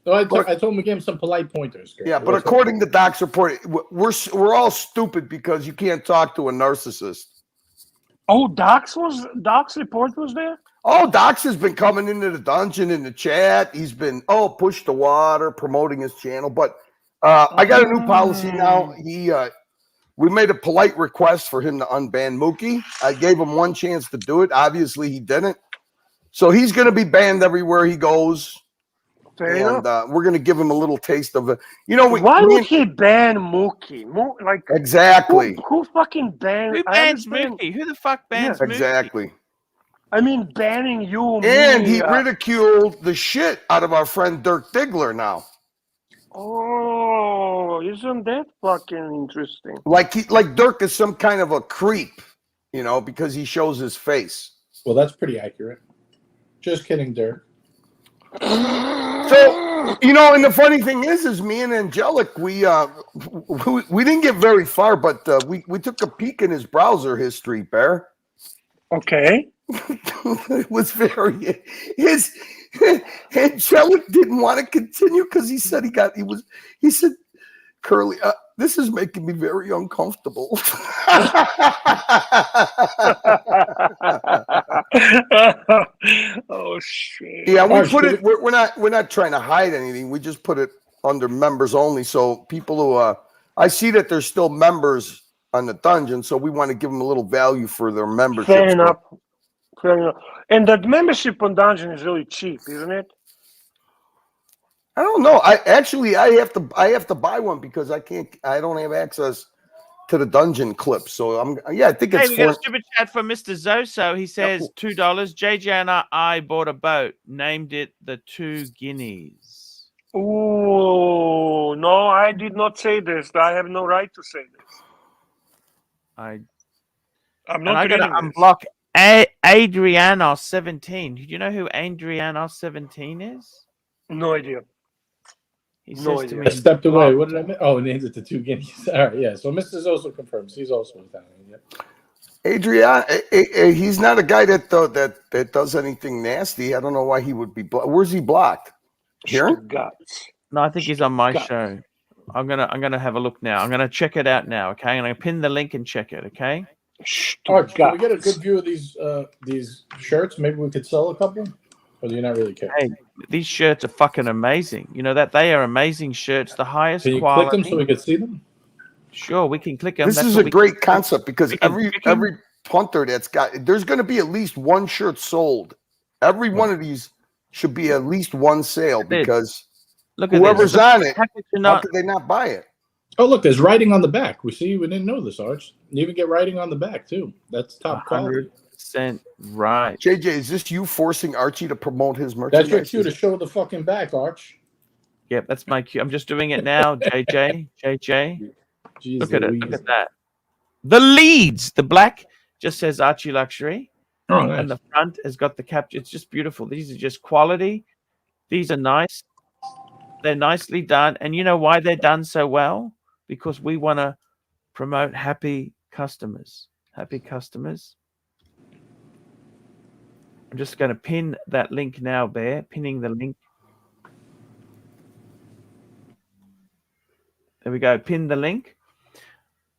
So I told him we gave him some polite pointers. Yeah, but according to Doc's report, we're all stupid because you can't talk to a narcissist. Oh, Doc's report was there? Oh, Docs has been coming into the dungeon in the chat. He's been push the water, promoting his channel. But I got a new policy now. We made a polite request for him to unban Mookie. I gave him one chance to do it. Obviously, he didn't. So he's going to be banned everywhere he goes. We're going to give him a little taste of it. Why would he ban Mookie? Exactly. Who fucking bans? Who bans Mookie? Who the fuck bans Mookie? Exactly. I mean, banning you. And he ridiculed the shit out of our friend Dirk Diggler now. Oh, isn't that fucking interesting? Like Dirk is some kind of a creep, because he shows his face. Well, that's pretty accurate. Just kidding, Dirk. So, and the funny thing is me and Angelic, we didn't get very far, but we took a peek in his browser history, Bear. Okay. It was Angelic didn't want to continue because he said he said, Curly, this is making me very uncomfortable. Oh shit. Yeah, we put it. We're not trying to hide anything. We just put it under members only. So people who I see that there's still members on the dungeon, so we want to give them a little value for their membership. Fair enough. And that membership on dungeon is really cheap, isn't it? I don't know. I have to buy one because I don't have access to the dungeon clips. So I think it's. Hey, we got a super chat from Mr. Zoso. He says $2. JJ and I bought a boat, named it the 2 Guineas. Oh no, I did not say this. I have no right to say this. I'm not going to unblock Adrianos 17. Do you know who Adrianos 17 is? No idea. He says to me, I stepped away. What did I mean? Oh, he named it the 2 Guineas. All right, yeah. So Mr. Zoso confirms he's also Italian. Yeah. Adrian, he's not a guy that that does anything nasty. I don't know why he would be blocked. Where's he blocked? Here? Guts. No, I think he's on my Got- show. I'm gonna have a look now. I'm gonna check it out now. Okay, I'm gonna pin the link and check it. Okay. Arch, can we get a good view of these shirts? Maybe we could sell a couple. Or do you not really care? Hey, these shirts are fucking amazing. You know that they are amazing shirts, the highest Can you quality. click them so we can see them? Sure, we can click them. This That's is what a we great can- concept because we can pick 'em. every punter that's got there's going to be at least one shirt sold. Every one of these should be at least one sale because Look at whoever's this. on it, How could you how not? could they not buy it? Oh, look, there's writing on the back. We didn't know this, Arch. You even get writing on the back too. That's top quality. 100% right. JJ, is this you forcing Archie to promote his That's merchandise? your cue to show the fucking back, Arch. Yep, that's my cue. I'm just doing it now, JJ. Jeez, Look at it. Look Louise. at that. The leads. The black just says ArchieLuxury. Oh, nice. And the front has got the capture. It's just beautiful. These are just quality. These are nice. They're nicely done. And you know why they're done so well? Because we want to promote happy customers. Happy customers. I'm just going to pin that link now, Bear. Pinning the link. There we go. Pin the link.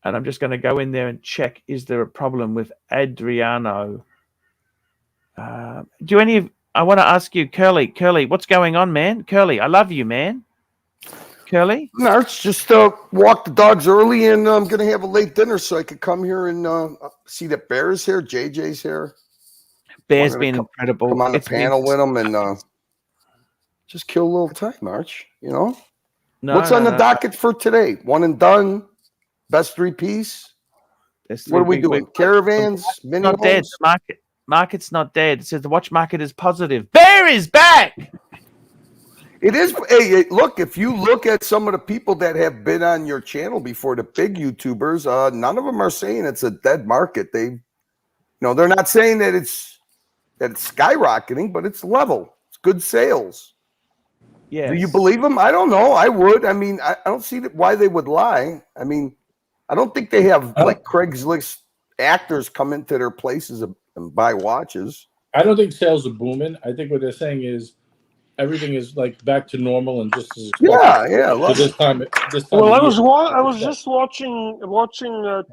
And I'm just going to go in there and check, is there a problem with Adriano? I want to ask you, Curly, what's going on, man? Curly, I love you, man. Curly? No, it's just walk the dogs early, and I'm going to have a late dinner so I could come here and see that Bear's here, JJ's here. Bear's Wanted to been incredible. Come on the It's been- panel with him and just kill a little time, Arch, you know? No, What's on the docket for today? One and done? Best three-piece? What are we doing? Caravans? Mini Not dead. homes? The market's not dead. It says the watch market is positive. Bear is back. It is. Hey, look, if you look at some of the people that have been on your channel before, the big YouTubers, none of them are saying it's a dead market. They're not saying that it's skyrocketing, but it's level. It's good sales. Yeah. Do you believe them? I don't know. I would. I mean, I don't see why they would lie. I mean, I don't think they have like Craigslist actors come into their places and buy watches. I don't think sales are booming. I think what they're saying is everything is like back to normal and just as expected. Yeah. So this time Well, of I year. was just watching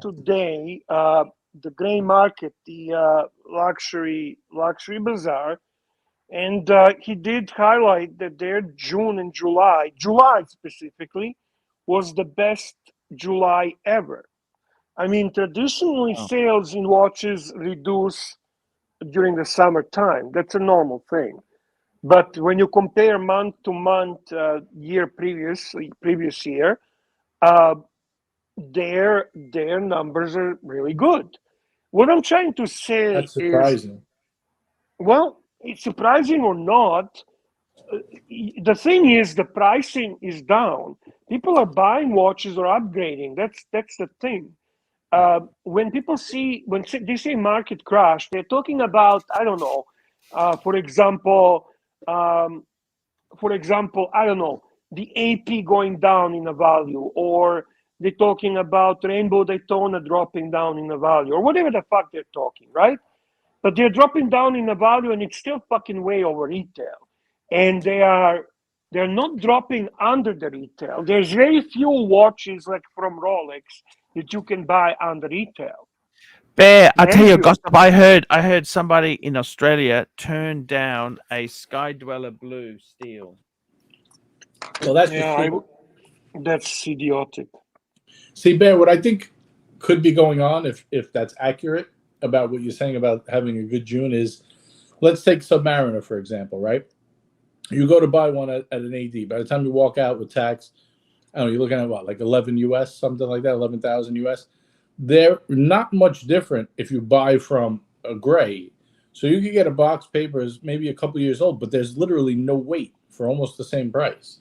today the gray market, the luxury bazaar, and he did highlight that their June and July specifically, was the best July ever. I mean, traditionally sales in watches reduce during the summertime. That's a normal thing. But when you compare month to month, previous year, their numbers are really good. What I'm trying to say That's surprising. Well, it's surprising or not. The thing is, the pricing is down. People are buying watches or upgrading. That's the thing. When people they say market crash, they're talking about, I don't know. For example, I don't know, the AP going down in a value, or they're talking about Rainbow Daytona dropping down in a value, or whatever the fuck they're talking, right? But they're dropping down in a value, and it's still fucking way over retail. And they're not dropping under the retail. There's very few watches like from Rolex that you can buy under retail. Bear, I tell you, Thank you. gossip. I heard somebody in Australia turn down a Sky Dweller Blue steel. Well, that's That's idiotic. See, Bear, what I think could be going on, if that's accurate about what you're saying about having a good June, is let's take Submariner, for example, right? You go to buy one at an AD. By the time you walk out with tax, I don't know, you're looking at what, like 11 US, something like that, 11,000 US. They're not much different if you buy from a gray. So you could get a box papers maybe a couple years old, but there's literally no weight for almost the same price.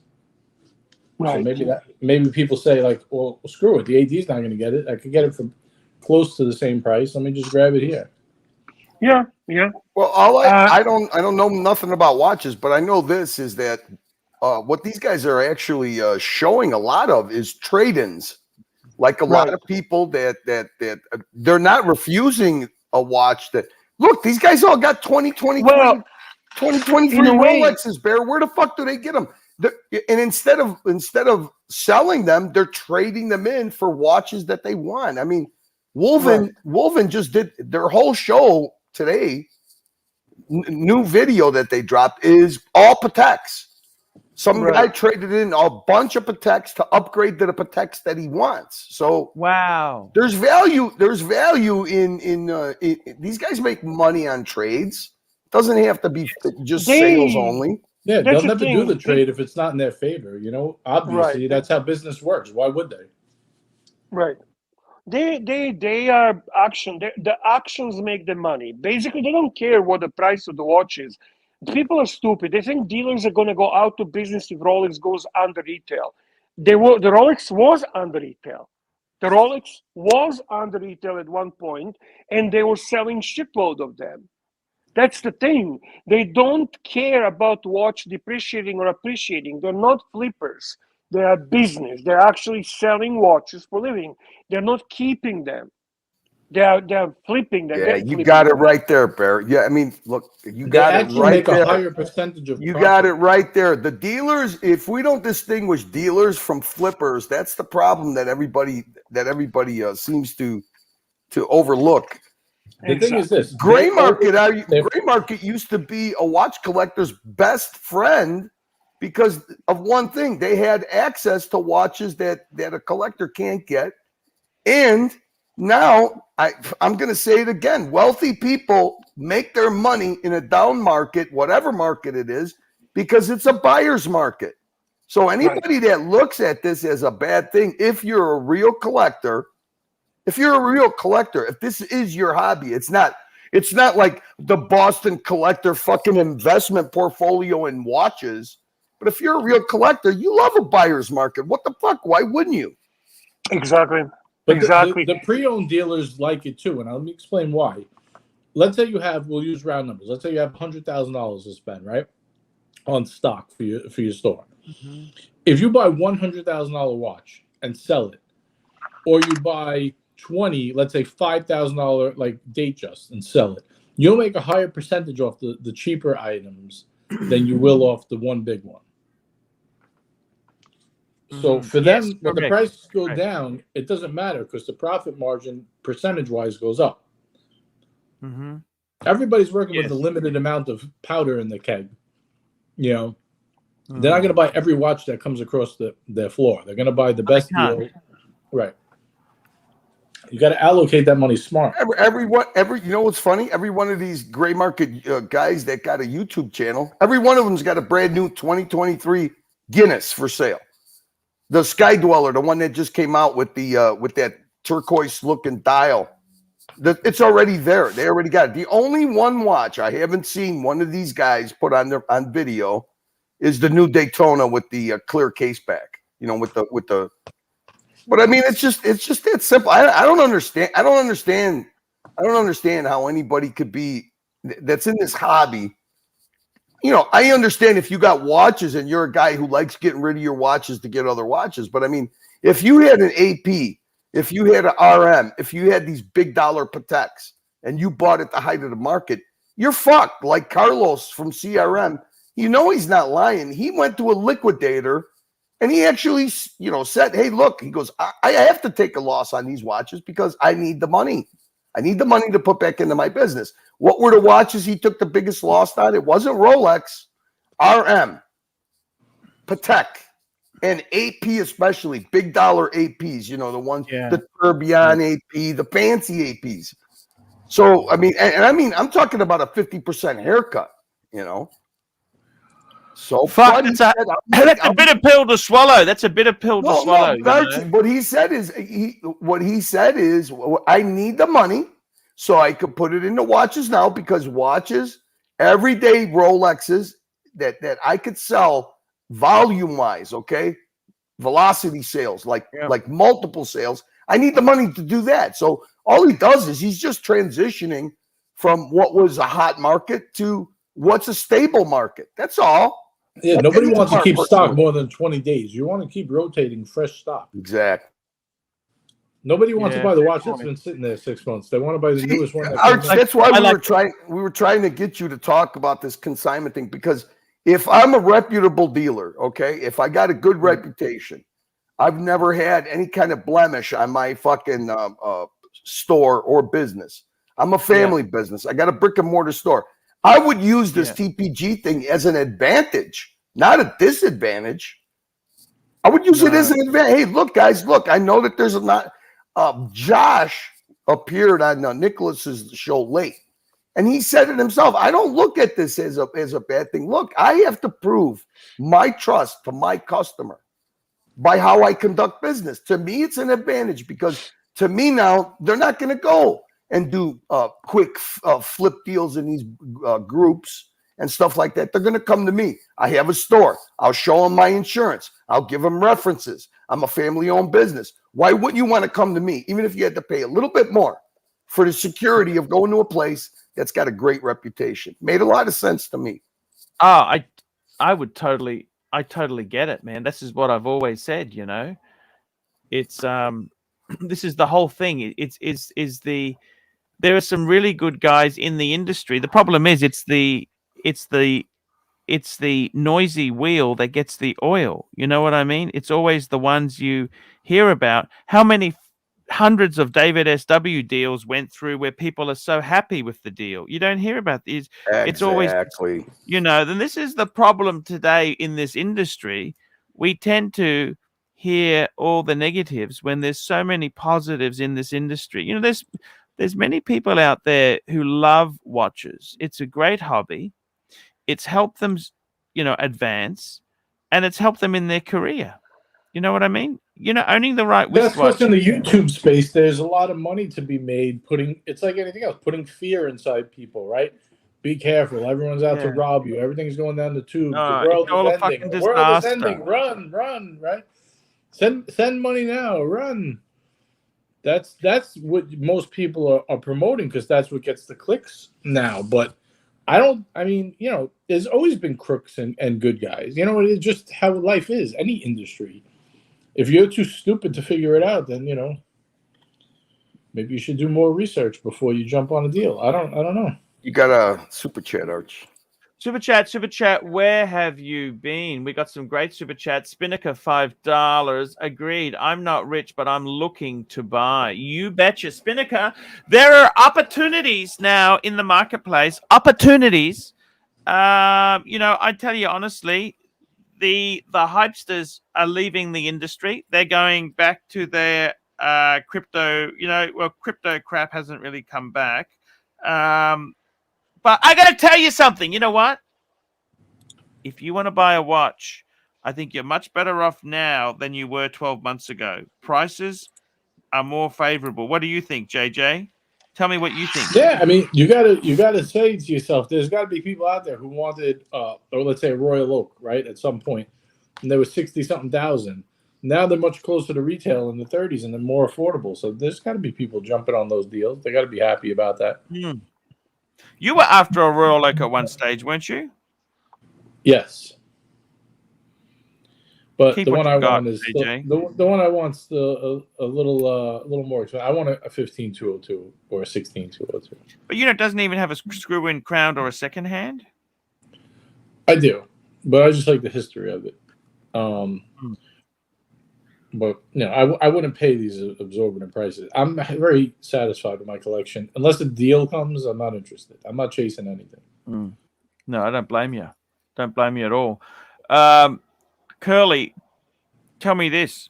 Right. So maybe people say like, well, screw it. The AD's not going to get it. I could get it for close to the same price. Let me just grab it here. Yeah. Well, I don't know nothing about watches, but I know this is that what these guys are actually showing a lot of is trade-ins. like a lot of people that they're not refusing a watch. That look, these guys all got 2023 Rolexes. Bear, where the fuck do they get them? And instead of selling them, they're trading them in for watches that they want. I mean, Wolven just did their whole show today. New video that they dropped is all Pateks. Some guy traded in a bunch of Pateks to upgrade to the Pateks that he wants. So wow, there's value. There's value in these guys make money on trades. It doesn't have to be just sales only. Yeah, they'll never do the trade if it's not in their favor. You know, obviously that's how business works. Why would they? Right. They are action. The actions make the money. Basically, they don't care what the price of the watch is. People are stupid. They think dealers are going to go out of business if Rolex goes under retail. The Rolex was under retail. The Rolex was under retail at one point, and they were selling shipload of them. That's the thing. They don't care about watch depreciating or appreciating. They're not flippers. They are business. They're actually selling watches for living. They're not keeping them. They're flipping them. Yeah, you got it right there, Bear. Yeah, I mean, look, you got it right there. A higher percentage of you got it right there. The dealers, if we don't distinguish dealers from flippers, that's the problem that everybody seems to overlook. The thing is this: gray market used to be a watch collector's best friend because of one thing. They had access to watches that a collector can't get. And now I'm going to say it again. Wealthy people make their money in a down market, whatever market it is, because it's a buyer's market. So anybody that looks at this as a bad thing, if you're a real collector, if this is your hobby, it's not like the Boston collector fucking investment portfolio in watches. But if you're a real collector, you love a buyer's market. What the fuck? Why wouldn't you? Exactly. But the pre-owned dealers like it too, and let me explain why. Let's say we'll use round numbers. Let's say you have $100,000 to spend, right, on stock for your store. Mm-hmm. If you buy $100,000 watch and sell it, or you buy 20, let's say $5,000 like date just and sell it, you'll make a higher percentage off the cheaper items than you will off the one big one. So for them, when the prices go down, it doesn't matter because the profit margin percentage-wise goes up. Mm-hmm. Everybody's working with a limited amount of powder in the keg. You know, they're not going to buy every watch that comes across their floor. They're going to buy the best deal. Right. You got to allocate that money smart. You know what's funny? Every one of these gray market guys that got a YouTube channel, every one of them's got a brand new 2023 Guinness for sale. The Sky Dweller, the one that just came out with with that turquoise looking dial, it's already there. They already got it. The only one watch I haven't seen one of these guys put on video is the new Daytona with the clear case back. You know, with the. But I mean, it's just that simple. I don't understand. I don't understand how anybody could be that's in this hobby. You know, I understand if you got watches and you're a guy who likes getting rid of your watches to get other watches. But I mean, if you had an AP, if you had an RM, if you had these big dollar Pateks and you bought at the height of the market, you're fucked. Like Carlos from CRM, you know he's not lying. He went to a liquidator and he actually, you know, said, hey, look, he goes, I have to take a loss on these watches because I need the money. I need the money to put back into my business. What were the watches he took the biggest loss on? It wasn't Rolex, RM, Patek, and AP especially, big dollar APs, you know, the ones, the Tourbillon AP, the fancy APs. So, I mean, I'm talking about a 50% haircut, you know. So that's a bitter pill to swallow. That's a bitter pill to swallow. What he said is, I need the money so I could put it into watches now because watches, everyday Rolexes that I could sell volume wise, okay, velocity sales, like multiple sales. I need the money to do that. So all he does is he's just transitioning from what was a hot market to what's a stable market. That's all. Yeah, nobody wants to keep stock more than 20 days. You want to keep rotating fresh stock. Exactly. Nobody wants to buy the watch fair that's point. been sitting there 6 months. They want to buy the newest one. That Arch, comes out. that's why I we like- were trying to get you to talk about this consignment thing, because if I'm a reputable dealer, okay, if I got a good reputation, I've never had any kind of blemish on my fucking store or business. I'm a family business. I got a brick and mortar store. I would use this TPG thing as an advantage, not a disadvantage. I would use it as an advantage. Hey, look, guys, look, I know that there's not. Josh appeared on Nicholas's show late, and he said it himself. I don't look at this as a bad thing. Look, I have to prove my trust to my customer by how I conduct business. To me, it's an advantage, because to me now, they're not going to go and do quick flip deals in these groups and stuff like that. They're going to come to me. I have a store. I'll show them my insurance. I'll give them references. I'm a family-owned business. Why wouldn't you want to come to me, even if you had to pay a little bit more for the security of going to a place that's got a great reputation? Made a lot of sense to me. Oh, I totally get it, man. This is what I've always said, you know. It's this is the whole thing. There are some really good guys in the industry. The problem is it's the noisy wheel that gets the oil. You know what I mean? It's always the ones you hear about. How many hundreds of David SW deals went through where people are so happy with the deal? You don't hear about these. It's always, you know, then this is the problem today in this industry. We tend to hear all the negatives when there's so many positives in this industry. You know, there's many people out there who love watches. It's a great hobby. It's helped them, you know, advance, and it's helped them in their career. You know what I mean? You know, owning the right wristwatch. That's in the YouTube space. There's a lot of money to be made. It's like anything else, putting fear inside people, right? Be careful. Everyone's out to rob you. Everything's going down the tube. The world is ending. The world is ending. Run, right? Send money now. Run. That's what most people are promoting, because that's what gets the clicks now. But I mean, you know, there's always been crooks and good guys. You know, it's just how life is, any industry. If you're too stupid to figure it out, then, you know, maybe you should do more research before you jump on a deal. I don't know. You got a super chat, Arch. Super chat. Where have you been? We got some great super chats. Spinnaker, $5. Agreed. I'm not rich, but I'm looking to buy. You betcha, Spinnaker. There are opportunities now in the marketplace. Opportunities. You know, I tell you honestly, the hypesters are leaving the industry. They're going back to their crypto. You know, well, crypto crap hasn't really come back. But I got to tell you something. You know what? If you want to buy a watch, I think you're much better off now than you were 12 months ago. Prices are more favorable. What do you think, JJ? Tell me what you think. Yeah, I mean, you gotta say to yourself, there's got to be people out there who wanted, or let's say, a Royal Oak, right, at some point, and there was 60-something thousand. Now they're much closer to retail in the 30s, and they're more affordable. So there's got to be people jumping on those deals. They got to be happy about that. You were after a Royal Oak at one stage, weren't you? Yes. But Keep the what one you I got, want is AJ. the one I want's a little more expensive. I want a 15202 or a 16202. But you know, it doesn't even have a screw-in crown or a second hand. I do, but I just like the history of it. But you know, I wouldn't pay these exorbitant prices. I'm very satisfied with my collection. Unless a deal comes, I'm not interested. I'm not chasing anything. No, I don't blame you. Don't blame you at all. Curly, tell me this.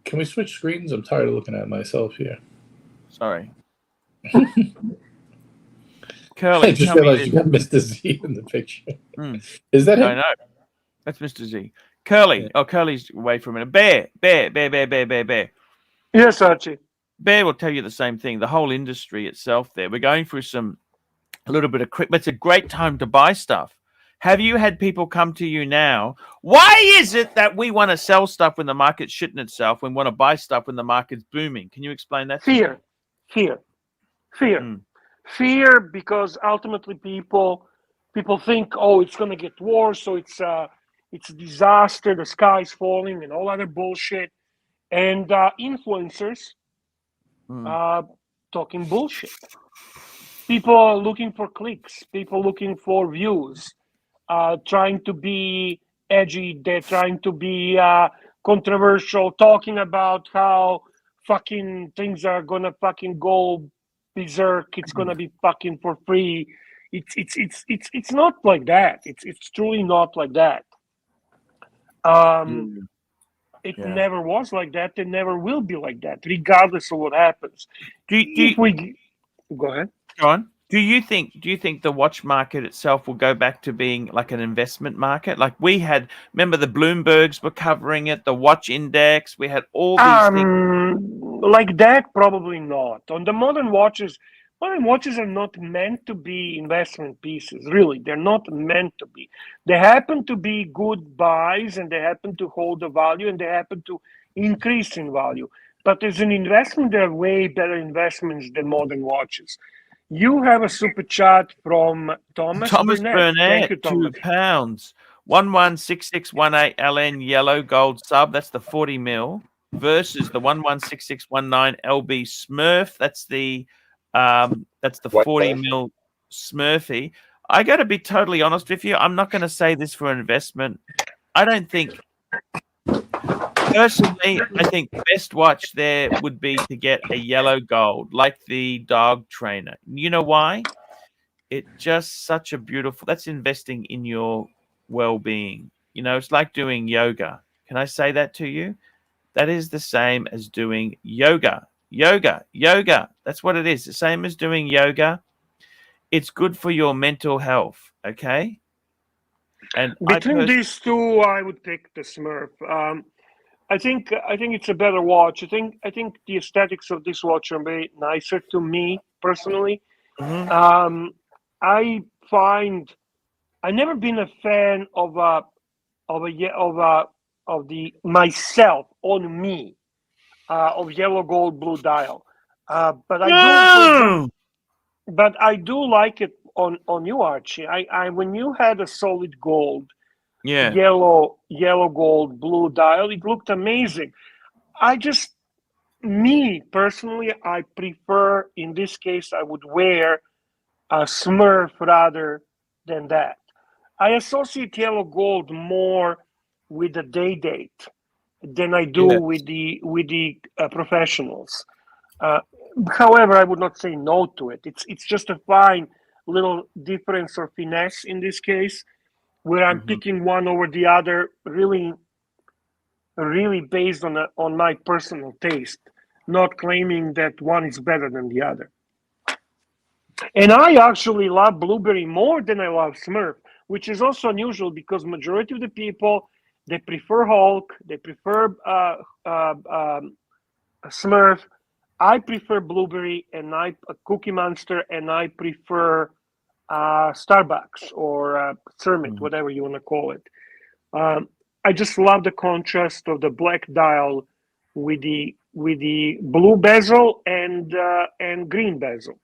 Can we switch screens? I'm tired of looking at myself here. Sorry. Curly, I just tell me realized this. you got Mr. Z in the picture. Is that him? I know. That's Mr. Z. Curly. Yeah. Oh, Curly's away for a minute. Bear. Yes, Archie. Bear will tell you the same thing. The whole industry itself there. We're going through a little bit of quick, but it's a great time to buy stuff. Have you had people come to you now? Why is it that we want to sell stuff when the market's shitting itself, when we want to buy stuff when the market's booming? Can you explain that? Fear, because ultimately people think, oh, it's going to get worse, so it's a disaster, the sky's falling, and all other bullshit. And influencers talking bullshit. People are looking for clicks. People looking for views. Trying to be edgy. They're trying to be controversial. Talking about how fucking things are gonna fucking go berserk. It's gonna be fucking for free. It's not like that. It's truly not like that. It never was like that. It never will be like that, regardless of what happens. Go ahead. Go on. Do you think the watch market itself will go back to being like an investment market? Like we had, remember the Bloombergs were covering it, the watch index, we had all these things. Like that, probably not. On the modern watches are not meant to be investment pieces. Really, they're not meant to be. They happen to be good buys, and they happen to hold the value, and they happen to increase in value. But as an investment, they're way better investments than modern watches. You have a super chat from Thomas Burnett. Thank you, Thomas. £2. 116618 LN yellow gold sub. That's the 40 mil versus the 116619 LB Smurf. That's the 40 mil Smurfy. I got to be totally honest with you. I'm not going to say this for an investment. I don't think. Personally, I think best watch there would be to get a yellow gold, like the dog trainer. You know why? It's just such a beautiful. That's investing in your well-being. You know, it's like doing yoga. Can I say that to you? That is the same as doing yoga. Yoga. That's what it is. The same as doing yoga. It's good for your mental health. Okay. And between these two, I would pick the Smurf. I think it's a better watch. I think the aesthetics of this watch are very nicer to me personally. Mm-hmm. I find I've never been a fan of the myself on me of yellow gold blue dial, but I do like it on you, Archie. I when you had a solid gold. Yeah. Yellow gold, blue dial. It looked amazing. Me personally, I prefer, in this case, I would wear a Smurf rather than that. I associate yellow gold more with the day date than I do with the professionals. However, I would not say no to it. It's just a fine little difference or finesse in this case, where I'm picking one over the other, really based on my personal taste, not claiming that one is better than the other. And I actually love Blueberry more than I love Smurf, which is also unusual because majority of the people, they prefer Hulk, they prefer Smurf. I prefer Blueberry and Cookie Monster, and I prefer Starbucks or Thermit, whatever you want to call it. I just love the contrast of the black dial with the blue bezel and green bezel.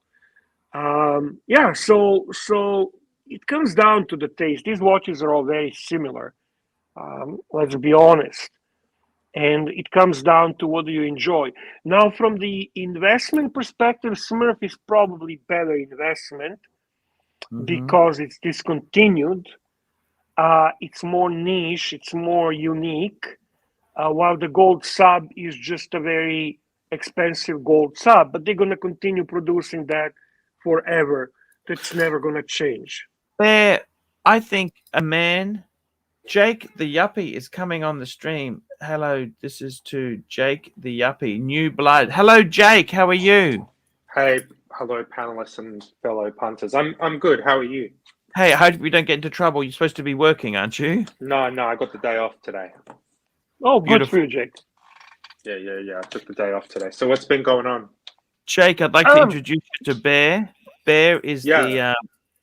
So it comes down to the taste. These watches are all very similar. Let's be honest. And it comes down to what do you enjoy. Now, from the investment perspective, Smurf is probably better investment because it's discontinued. It's more niche, it's more unique, while the gold sub is just a very expensive gold sub, but they're going to continue producing that forever. That's never going to change. I think a man, Jake the Yuppie, is coming on the stream. Hello, this is to Jake the Yuppie, new blood. Hello, Jake, how are you? Hey, hello, panelists and fellow punters. I'm good. How are you? Hey, I hope we don't get into trouble. You're supposed to be working, aren't you? No, I got the day off today. Oh, good for you, Jake. Yeah. I took the day off today. So what's been going on? Jake, I'd like to introduce you to Bear. Bear is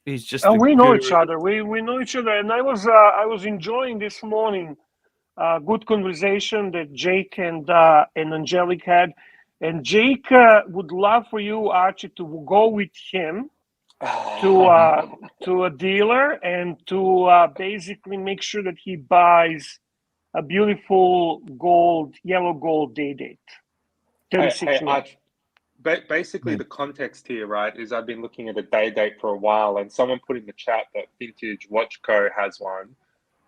he's just. We know each other. We know each other, and I was enjoying this morning. Good conversation that Jake and Angelic had, and Jake would love for you, Archie, to go with him to a dealer and to basically make sure that he buys a beautiful yellow gold day date. 36 hey, basically the context here, right, is I've been looking at a day date for a while, and someone put in the chat that Vintage Watch Co has one,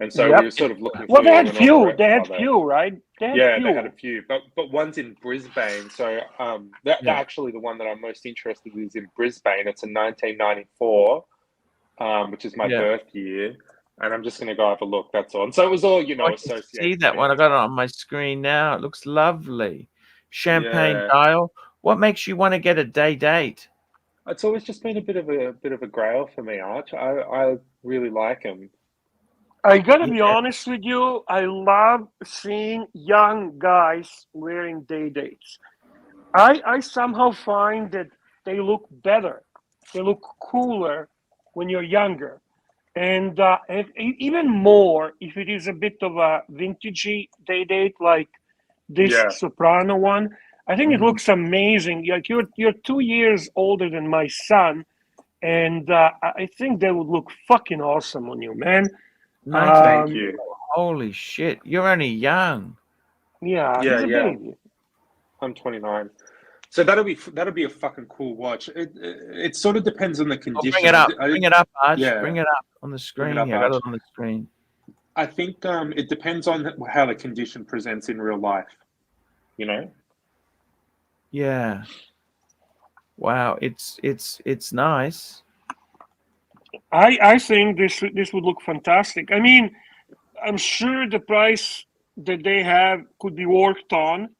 and so we were sort of looking. Well, through they had and all few. the They had rest of it. few, right? They Had a few, but one's in Brisbane. So actually the one that I'm most interested in is in Brisbane. It's a 1994, which is my birth year, and I'm just going to go have a look. That's all. And so it was all, associated. See that one? I got it on my screen now. It looks lovely. Champagne dial. What makes you want to get a day date? It's always just been a bit of a grail for me, Arch. I really like them. I gotta be honest with you. I love seeing young guys wearing day dates. I somehow find that they look better. They look cooler when you're younger, and even more if it is a bit of a vintagey day date like this Soprano one. I think it looks amazing. Like you're 2 years older than my son, and I think they would look fucking awesome on you, man. Thank you. Holy shit! You're only young. Yeah, he's a baby. I'm 29. So that'll be a fucking cool watch. It sort of depends on the condition. Bring it up. Bring it up, Arch. Bring it up on the screen. Up, I got it on the screen. I think it depends on how the condition presents in real life. Yeah. Wow. It's nice. I think this would look fantastic. I mean, I'm sure the price that they have could be worked on.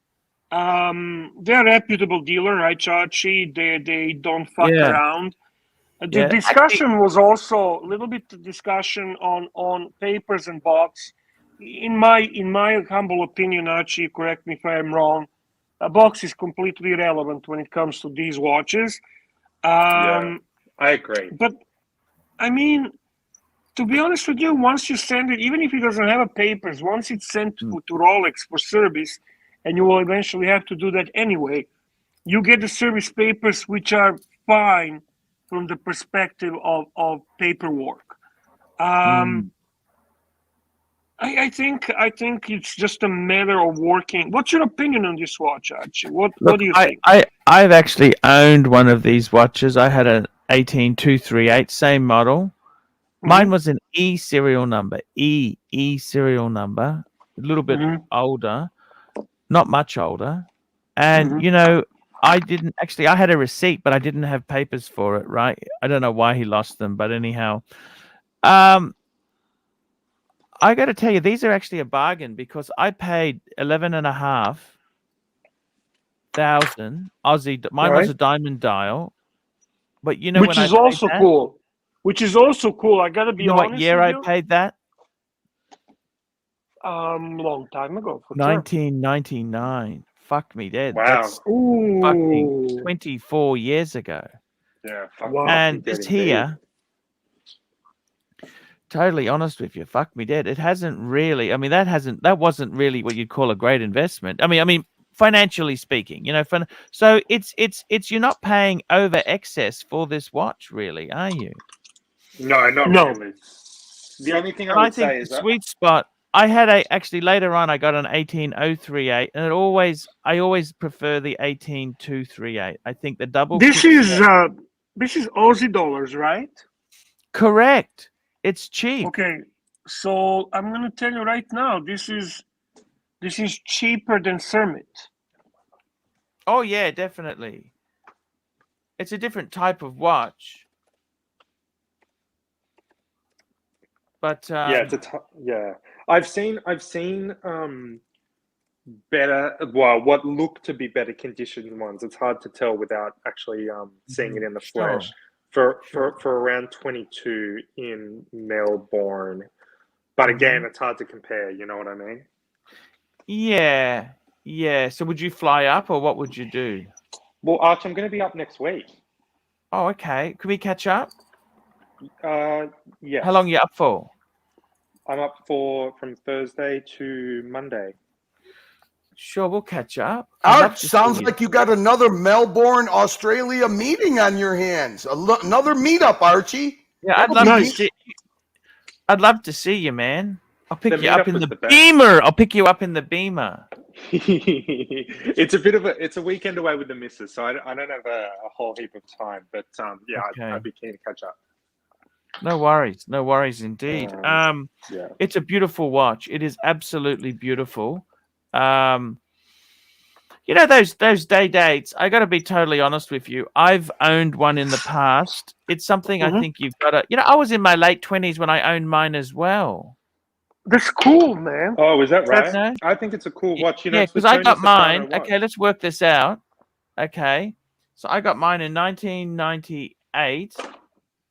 They're a reputable dealer, right, Archie? They don't fuck around. The discussion was also a little bit discussion on papers and box. In my humble opinion, Archie, correct me if I'm wrong, a box is completely irrelevant when it comes to these watches. I agree. But I mean, to be honest with you, once you send it, even if it doesn't have a papers, once it's sent to Rolex for service, and you will eventually have to do that anyway, you get the service papers, which are fine from the perspective of paperwork. I think it's just a matter of working. What's your opinion on this watch, Archie? What do you think? I've actually owned one of these watches. I had an 18238, same model. Mine was an E serial number. E serial number. A little bit older, not much older. And I didn't actually. I had a receipt, but I didn't have papers for it. Right? I don't know why he lost them, but anyhow, I got to tell you, these are actually a bargain because I paid 11,500 Aussie. Mine was a diamond dial, but which is also cool. Which is also cool. I got to be honest. What year I paid that? Long time ago. 1999. Fuck me dead. Wow. That's fucking 24 years ago. Yeah. Wow. And this here. Totally honest with you, fuck me dead. It hasn't really. I mean, that wasn't really what you'd call a great investment. I mean, financially speaking, so it's you're not paying over excess for this watch, really, are you? No, not really. The only thing I would say is the sweet spot. I had actually later on. I got an 18038, and I always prefer the 18238. I think the double. This is Aussie dollars, right? Correct. It's cheap. Okay, so I'm gonna tell you right now, this is cheaper than Summit. Oh yeah, definitely. It's a different type of watch. But I've seen better, well, what look to be better conditioned ones. It's hard to tell without actually seeing it in the flesh. For around 22 in Melbourne, but again, it's hard to compare. You know what I mean? Yeah. So would you fly up, or what would you do? Well, Arch, I'm going to be up next week. Oh, okay. Can we catch up? Yeah. How long are you up for? I'm up from Thursday to Monday. Sure, we'll catch up. Sounds like you got another Melbourne, Australia meeting on your hands. Another meetup, Archie. Yeah, I'd love to see you, man. I'll pick The you up meetup in was the the best. Beamer. I'll pick you up in the Beamer. It's a weekend away with the missus, so I don't have a whole heap of time. But yeah, Okay. I'd be keen to catch up. No worries indeed. Yeah. It's a beautiful watch. It is absolutely beautiful. You know, those day dates, I got to be totally honest with you. I've owned one in the past. It's something I think you've got to, you know, I was in my late 20s when I owned mine as well. That's cool, man. Oh, is that right? No? I think it's a cool watch. You know, Yeah, it's the because I Tony got Soprano mine. watch. Okay, let's work this out. Okay. So I got mine in 1998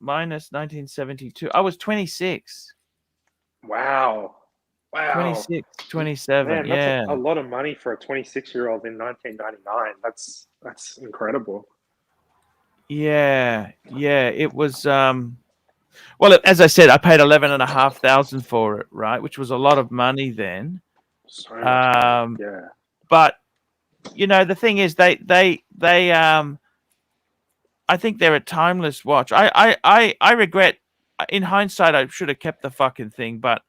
minus 1972. I was 26. Wow. 26, 27. Man, yeah. that's a lot of money for a 26-year-old in 1999. That's incredible. Yeah. It was well, as I said, I paid 11,500 for it, right? Which was a lot of money then. So much money. Yeah. But you know, the thing is they I think they're a timeless watch. I regret, in hindsight, I should have kept the fucking thing, but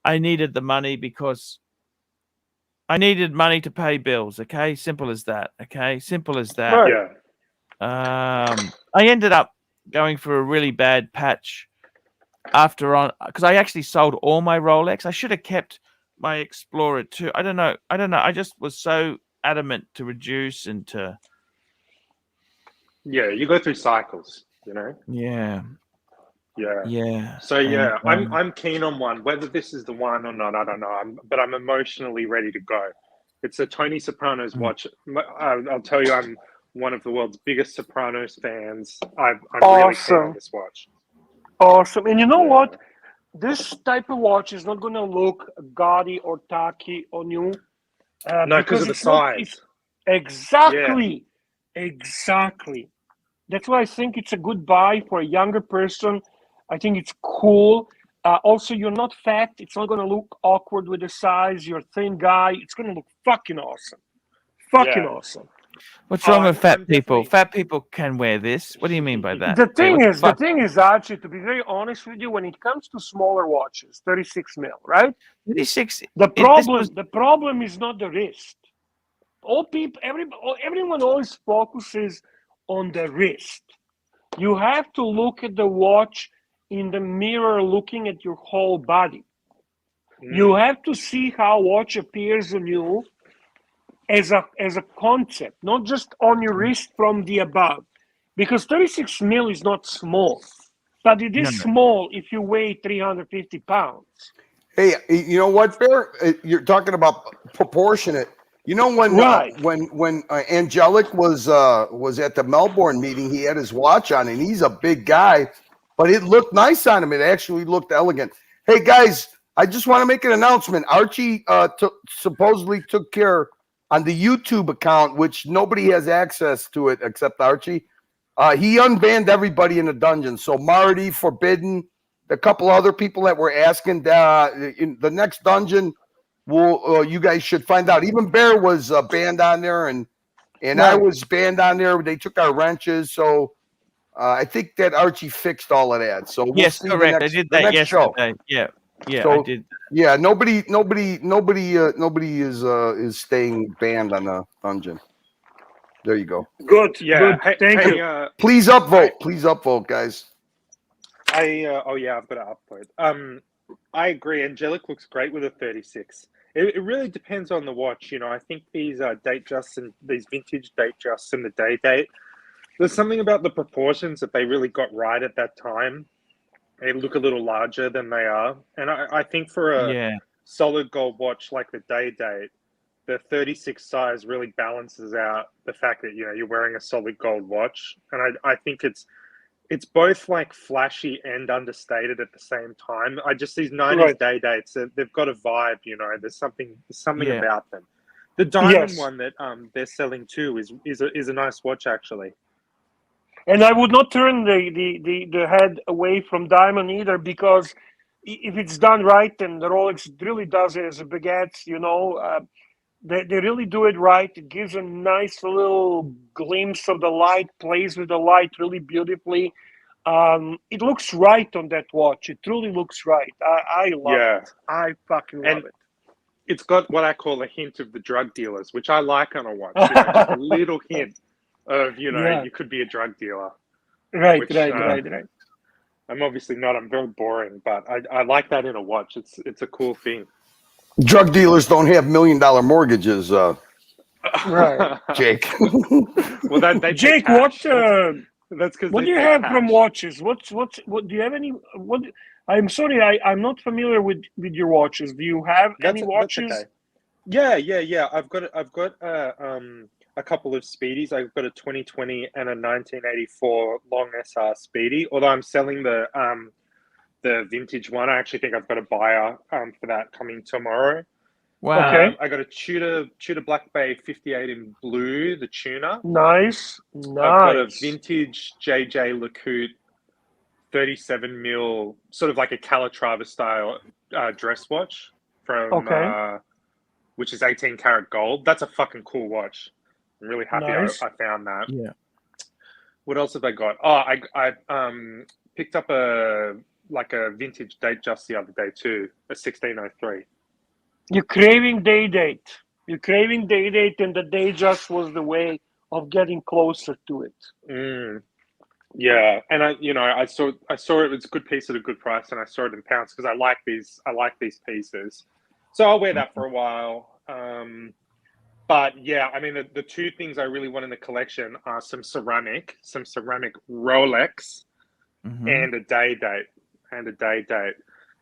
I needed the money because I needed money to pay bills. Okay, simple as that. Okay, simple as that. Right. Yeah. I ended up going for a really bad patch after on because I actually sold all my Rolex. I should have kept my Explorer too. I don't know. I just was so adamant to reduce and to. Yeah, you go through cycles, you know. Yeah. So yeah, And, I'm keen on one. Whether this is the one or not, I don't know. But I'm emotionally ready to go. It's a Tony Soprano's watch. I'll tell you, I'm one of the world's biggest Sopranos fans. I'm really keen on this watch. Awesome. And you know what? This type of watch is not going to look gaudy or tacky on you. No, because of the size. Exactly. That's why I think it's a good buy for a younger person. I think it's cool. Also, you're not fat. It's not going to look awkward with the size. You're a thin guy. It's going to look fucking awesome. Awesome. what's wrong with fat people? Fat people can wear this. What do you mean by that? The thing is, Archie, to be very honest with you, when it comes to smaller watches, 36 mil, right? 36. The problem is not the wrist. Everyone always focuses on the wrist. You have to look at the watch in the mirror, looking at your whole body. You have to see how watch appears on you as a concept, not just on your wrist from the above. Because 36 mil is not small, but it is small if you weigh 350 pounds. Hey, you know what, Bear? You're talking about proportionate. You know when Angelic was at the Melbourne meeting, he had his watch on, and he's a big guy, but it looked nice on him. It actually looked elegant. Hey guys, I just want to make an announcement. Archie supposedly took care on the YouTube account, which nobody has access to it except Archie. He unbanned everybody in the dungeon. So Marty, Forbidden, a couple other people that were asking in the next dungeon. Well, you guys should find out. Even Bear was banned on there, and I was banned on there. They took our wrenches, so I think that Archie fixed all of that. So we'll see correct. I did that yesterday. Show. Yeah, so, I did. Yeah, nobody is staying banned on the dungeon. There you go. Good. Yeah. Good. Thank you. Please upvote. Please upvote, guys. I've got to upvote. I agree. Angelic looks great with a 36. It really depends on the watch. You know, I think these date justs and these vintage date justs and the day date, there's something about the proportions that they really got right at that time. They look a little larger than they are. And I think for a solid gold watch like the day date, the 36 size really balances out the fact that, you know, you're wearing a solid gold watch. And I think it's both like flashy and understated at the same time. These 90s day dates, they've got a vibe, you know. There's something about them. The diamond one that they're selling too is a nice watch actually. And I would not turn the head away from diamond either, because if it's done right, and the Rolex really does it as a baguette, you know, they really do it right. It gives a nice little glimpse of the light, plays with the light really beautifully. It looks right on that watch. It truly looks right. I love Yeah. it. I fucking love And it's got what I call a hint of the drug dealers, which I like on a watch. You know, just a little hint of, you know, Yeah. you could be a drug dealer. Right, Which, right. I'm obviously not. I'm very boring, but I like that in a watch. It's a cool thing. Drug dealers don't have $1 million mortgages, Right. Jake. Well, they Jake, pay cash. what That's because do you have from watches? What do you have any? What? I'm sorry, I'm not familiar with your watches. Do you have any watches? That's okay. Yeah. I've got a couple of Speedies. I've got a 2020 and a 1984 long SR Speedy. Although I'm selling the vintage one. I actually think I've got a buyer for that coming tomorrow. Wow. Okay. I got a Tudor Black Bay 58 in blue, the tuner. Nice. I've got a vintage JJ LeCoultre 37 mil, sort of like a Calatrava style dress watch from which is 18 karat gold. That's a fucking cool watch. I'm really happy I found that. Yeah. What else have I got? Oh, I picked up a vintage date just the other day too, a 1603. You're craving day date. You're craving day date, and the day just was the way of getting closer to it. Yeah, and I saw it was a good piece at a good price, and I saw it in pounds because I like these pieces. So I'll wear that for a while. But yeah, I mean the two things I really want in the collection are some ceramic Rolex, and a day date.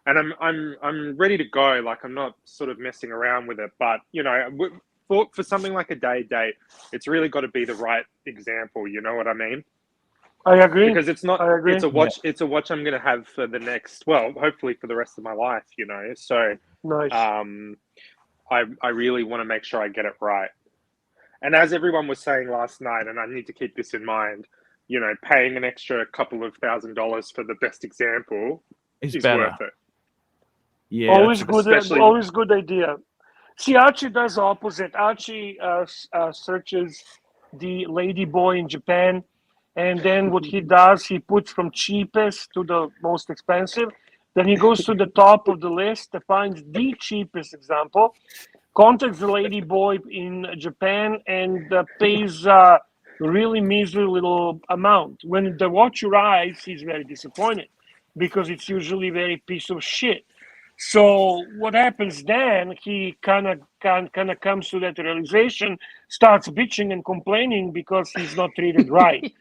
And I'm ready to go. Like, I'm not sort of messing around with it, but you know, for something like a day date, it's really got to be the right example. You know what I mean? I agree. Because it's not. I agree. It's a watch. Yeah. It's a watch I'm going to have for the next. Well, hopefully for the rest of my life. You know. So nice. I really want to make sure I get it right. And as everyone was saying last night, and I need to keep this in mind, you know, paying an extra couple of $1,000s for the best example is worth it. Yeah, always good idea. See, Archie does the opposite. Archie searches the lady boy in Japan, and then what he does, he puts from cheapest to the most expensive. Then he goes to the top of the list to find the cheapest example, contacts the lady boy in Japan, and pays a really measly little amount. When the watch arrives, he's very disappointed because it's usually very piece of shit. So what happens then? He kind of comes to that realization, starts bitching and complaining because he's not treated right,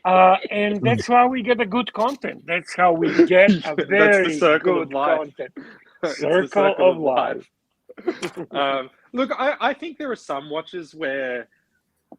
and that's how we get a good content. That's how we get a very good content. Circle of life. Look, I think there are some watches where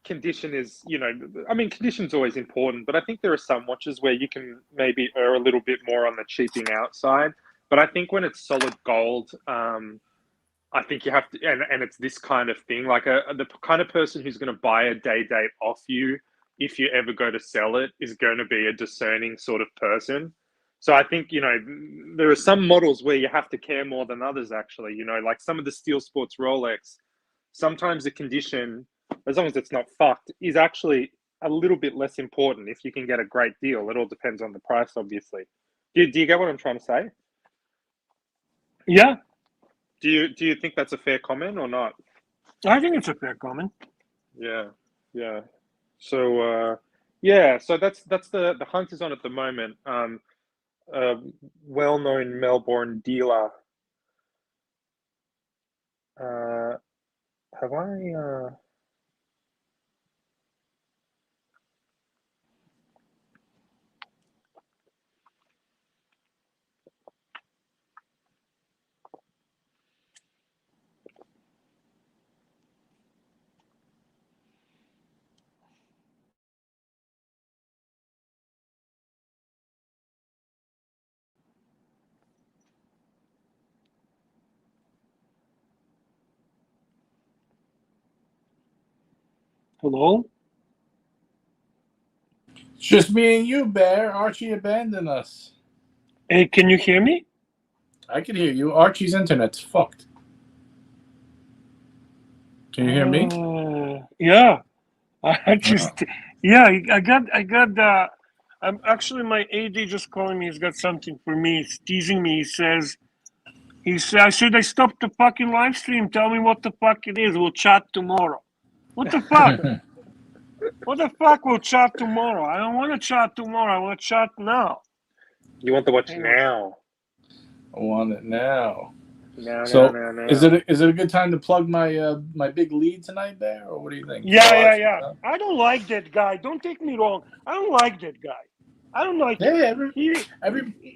condition is, you know, I mean, condition's always important, but I think there are some watches where you can maybe err a little bit more on the cheaping out side. But I think when it's solid gold, I think you have to, and it's this kind of thing, like the kind of person who's going to buy a day date off you, if you ever go to sell it, is going to be a discerning sort of person. So I think, you know, there are some models where you have to care more than others, actually, you know, like some of the Steel Sports Rolex, sometimes the condition, as long as it's not fucked, is actually a little bit less important if you can get a great deal. It all depends on the price, obviously. Do you get what I'm trying to say? Yeah. Do you think that's a fair comment or not? I think it's a fair comment. Yeah. So so that's the hunt is on at the moment. A well-known Melbourne dealer. Have I? Hello? It's just me and you, Bear. Archie abandoned us. Hey, can you hear me? I can hear you. Archie's internet's fucked. Can you hear me? Yeah. I just, yeah, I got I'm actually, my AD just calling me. He's got something for me. He's teasing me. He said, I said, I stopped the fucking live stream. Tell me what the fuck it is. We'll chat tomorrow. What the fuck? What the fuck? We'll chat tomorrow. I don't want to chat tomorrow. I want to chat now. You want the watch now? I want it now. No. Is it a good time to plug my my big lead tonight there, or what do you think? Yeah. I don't like that guy. Don't take me wrong. I don't like that guy. I don't like him.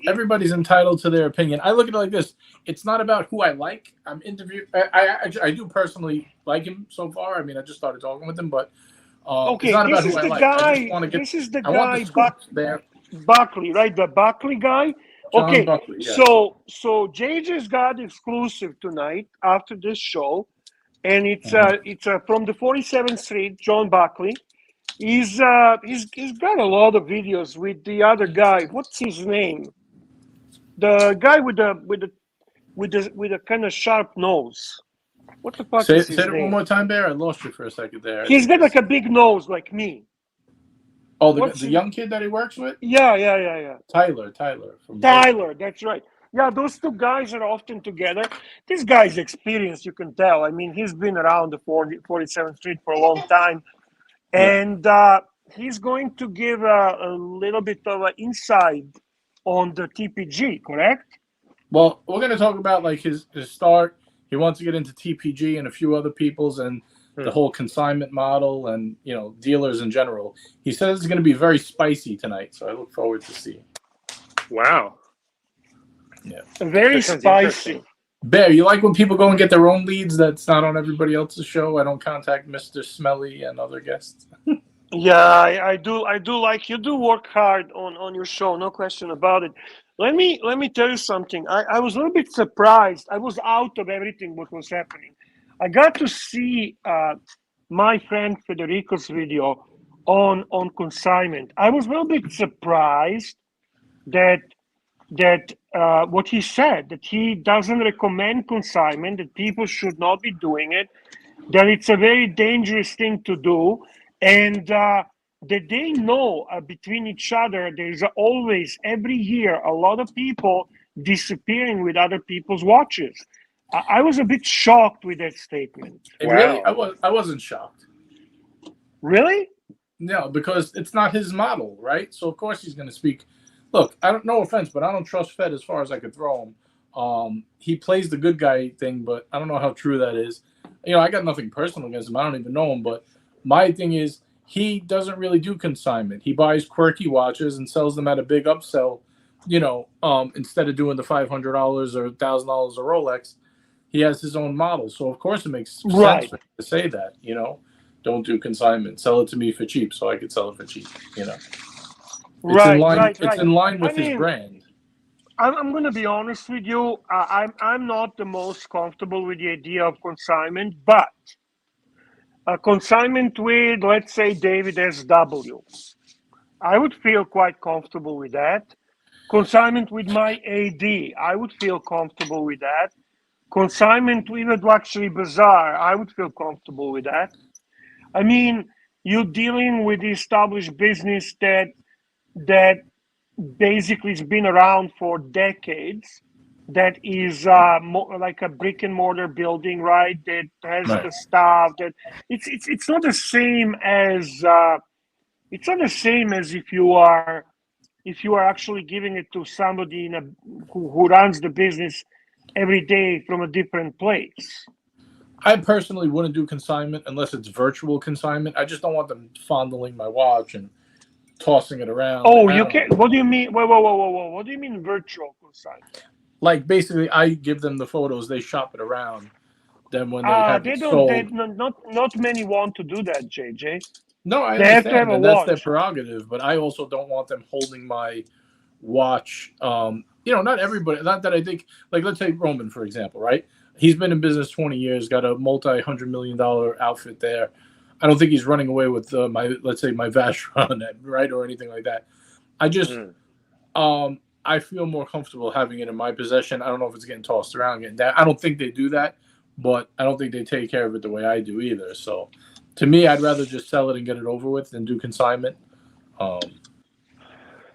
Everybody's entitled to their opinion. I look at it like this: it's not about who I like. I'm interviewing. I do personally like him so far. I mean, I just started talking with him, but okay, it's not about this who is I the like. guy. This is the guy there. Buckley, right? The Buckley guy. John Okay, Buckley, yeah. so JJ's got exclusive tonight after this show, and it's from the 47th Street, John Buckley. He's got a lot of videos with the other guy. What's his name? The guy with the kind of sharp nose. What the fuck is his name? Say it one more time, Bear. I lost you for a second there. He's got like a big nose, like me. Oh, the young kid that he works with? Yeah. Tyler. Tyler, that's right. Yeah, those two guys are often together. This guy's experienced, you can tell. I mean, he's been around the 47th Street for a long time. And he's going to give a little bit of an insight on the TPG, correct? Well, we're going to talk about like his start. He wants to get into TPG and a few other people's and the whole consignment model and, you know, dealers in general. He says it's going to be very spicy tonight, so I look forward to seeing. Wow. Yeah. Very spicy. Bear, you like when people go and get their own leads that's not on everybody else's show? I don't contact Mr. Smelly and other guests. Yeah, I do like you do work hard on your show, no question about it. Let me tell you something. I was a little bit surprised. I was out of everything what was happening. I got to see my friend Federico's video on consignment. I was a little bit surprised that what he said, that he doesn't recommend consignment, that people should not be doing it, that it's a very dangerous thing to do, and that they know between each other there's always every year a lot of people disappearing with other people's watches. I was a bit shocked with that statement. Really? I wasn't shocked. Really? No, because it's not his model, right? So of course he's going to speak. Look, no offense, but I don't trust Fed as far as I could throw him. He plays the good guy thing, but I don't know how true that is. You know, I got nothing personal against him. I don't even know him, but my thing is he doesn't really do consignment. He buys quirky watches and sells them at a big upsell, you know, instead of doing the $500 or $1,000 a Rolex. He has his own model. So, of course, it makes sense for him to say that, you know, don't do consignment. Sell it to me for cheap so I could sell it for cheap, you know. It's in line with his brand. I'm going to be honest with you. I'm not the most comfortable with the idea of consignment, but a consignment with, let's say, David SW, I would feel quite comfortable with that. Consignment with my AD, I would feel comfortable with that. Consignment with Luxury Bazaar, I would feel comfortable with that. I mean, you're dealing with the established business that basically has been around for decades, that is like a brick and mortar building, right? That has the staff. That it's not the same as if you are actually giving it to somebody who runs the business every day from a different place. I personally wouldn't do consignment unless it's virtual consignment. I just don't want them fondling my watch and tossing it around. Oh, you can't. What do you mean? Whoa. What do you mean virtual consignment? Like basically, I give them the photos, they shop it around. Then when they have it sold, not many want to do that, JJ. No, I they understand, have to have and a that's watch. their prerogative. But I also don't want them holding my watch. You know, not everybody. Not that I think. Like, let's take Roman for example, right? He's been in business 20 years, got a multi-$100 million outfit there. I don't think he's running away with my Vacheron, right, or anything like that. I just, I feel more comfortable having it in my possession. I don't know if it's getting tossed around, getting that. I don't think they do that, but I don't think they take care of it the way I do either. So, to me, I'd rather just sell it and get it over with than do consignment.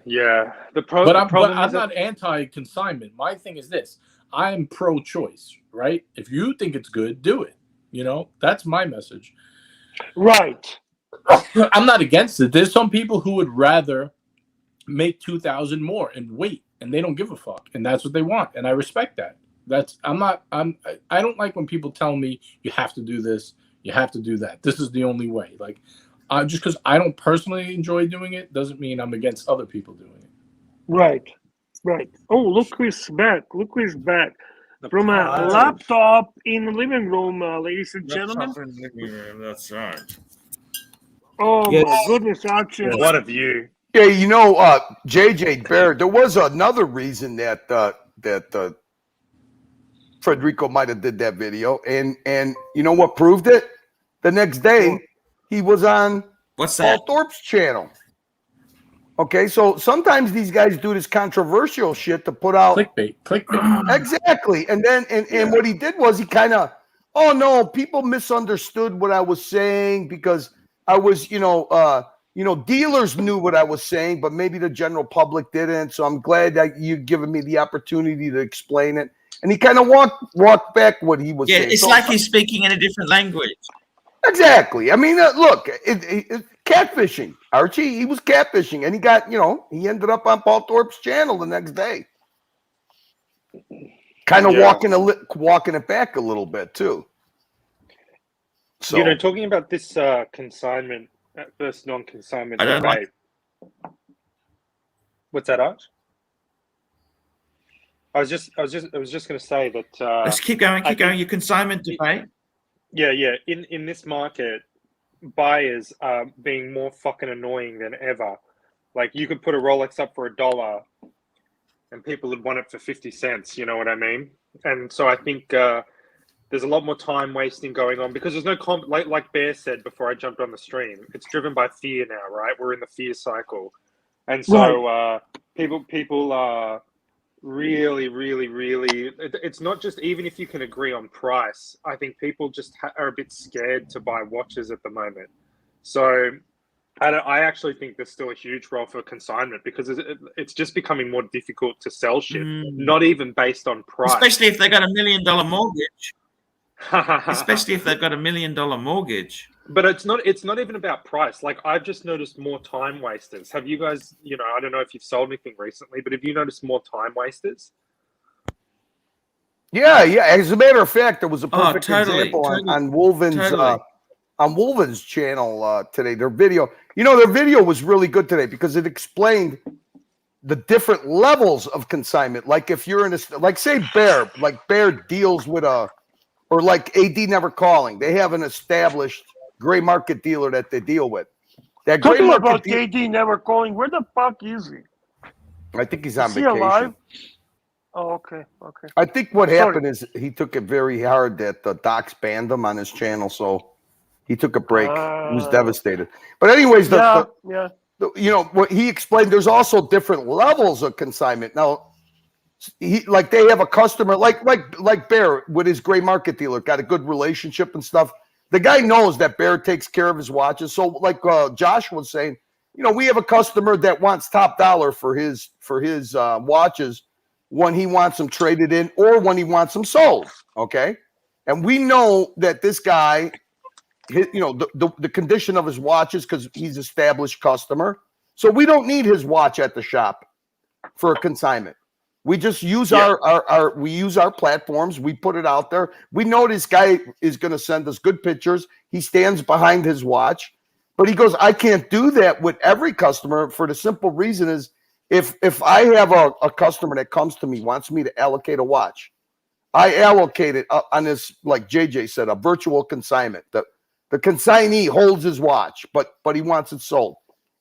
Yeah. But I'm problem is not anti-consignment. My thing is this: I'm pro-choice, right? If you think it's good, do it. You know, that's my message. Right. I'm not against it. There's some people who would rather make 2,000 more and wait, and they don't give a fuck, and that's what they want, and I respect that. I don't like when people tell me you have to do this, you have to do that. This is the only way. Like, just because I don't personally enjoy doing it doesn't mean I'm against other people doing it. Right. Oh, look who's back. From a laptop in the living room, ladies and gentlemen. That's right. Oh Yes. my goodness, Archie. Yes. What a view. Yeah, you know, JJ Bear, there was another reason that Federico might have did that video, and you know what proved it? The next day, he was on What's that? Paul Thorpe's channel. Okay, so sometimes these guys do this controversial shit to put out Clickbait. Exactly, and then and what he did was he kind of, oh no, people misunderstood what I was saying because I was, dealers knew what I was saying, but maybe the general public didn't. So I'm glad that you've given me the opportunity to explain it. And he kind of walked back what he was saying. It's like he's speaking in a different language. Exactly. I mean, look, catfishing. Archie, he was catfishing, and he got, he ended up on Paul Thorpe's channel the next day. Kind of walking it back a little bit too. So talking about this consignment versus non-consignment I don't debate. What's that, Arch? I was just going to say that. Let's keep going. Your consignment debate. Yeah. In this market, buyers are being more fucking annoying than ever. Like, you could put a Rolex up for $1, and people would want it for 50 cents. You know what I mean? And so I think there's a lot more time wasting going on because there's no like Bear said before I jumped on the stream. It's driven by fear now, right? We're in the fear cycle, and so people are really. It's not just even if you can agree on price. I think people just are a bit scared to buy watches at the moment. So I actually think there's still a huge role for consignment because it's just becoming more difficult to sell shit, not even based on price. Especially if they got $1 million mortgage. Especially if they've got $1 million mortgage. But it's not even about price. Like, I've just noticed more time wasters. Have you guys, I don't know if you've sold anything recently, but have you noticed more time wasters? Yeah. As a matter of fact, there was a perfect example on Wolven's channel today. Their video, their video was really good today because it explained the different levels of consignment. Like if you're in say Bear deals with or like AD Never Calling, they have an established gray market dealer that they deal with. That gray Talking market about AD Never Calling, where the fuck is he? I think he's on Is he vacation. alive? Oh, okay. I think what happened is he took it very hard that the docs banned him on his channel, so he took a break. He was devastated. But anyways, what he explained, there's also different levels of consignment. Now, they have a customer like Bear with his gray market dealer, got a good relationship and stuff. The guy knows that Bear takes care of his watches. So like Josh was saying, we have a customer that wants top dollar for his watches when he wants them traded in or when he wants them sold. Okay. And we know that this guy, the condition of his watches, because he's established customer. So we don't need his watch at the shop for a consignment. We just use our platforms. We put it out there. We know this guy is going to send us good pictures. He stands behind his watch, but he goes, I can't do that with every customer for the simple reason is if I have a customer that comes to me, wants me to allocate a watch, I allocate it on this, like JJ said, a virtual consignment. The consignee holds his watch, but he wants it sold.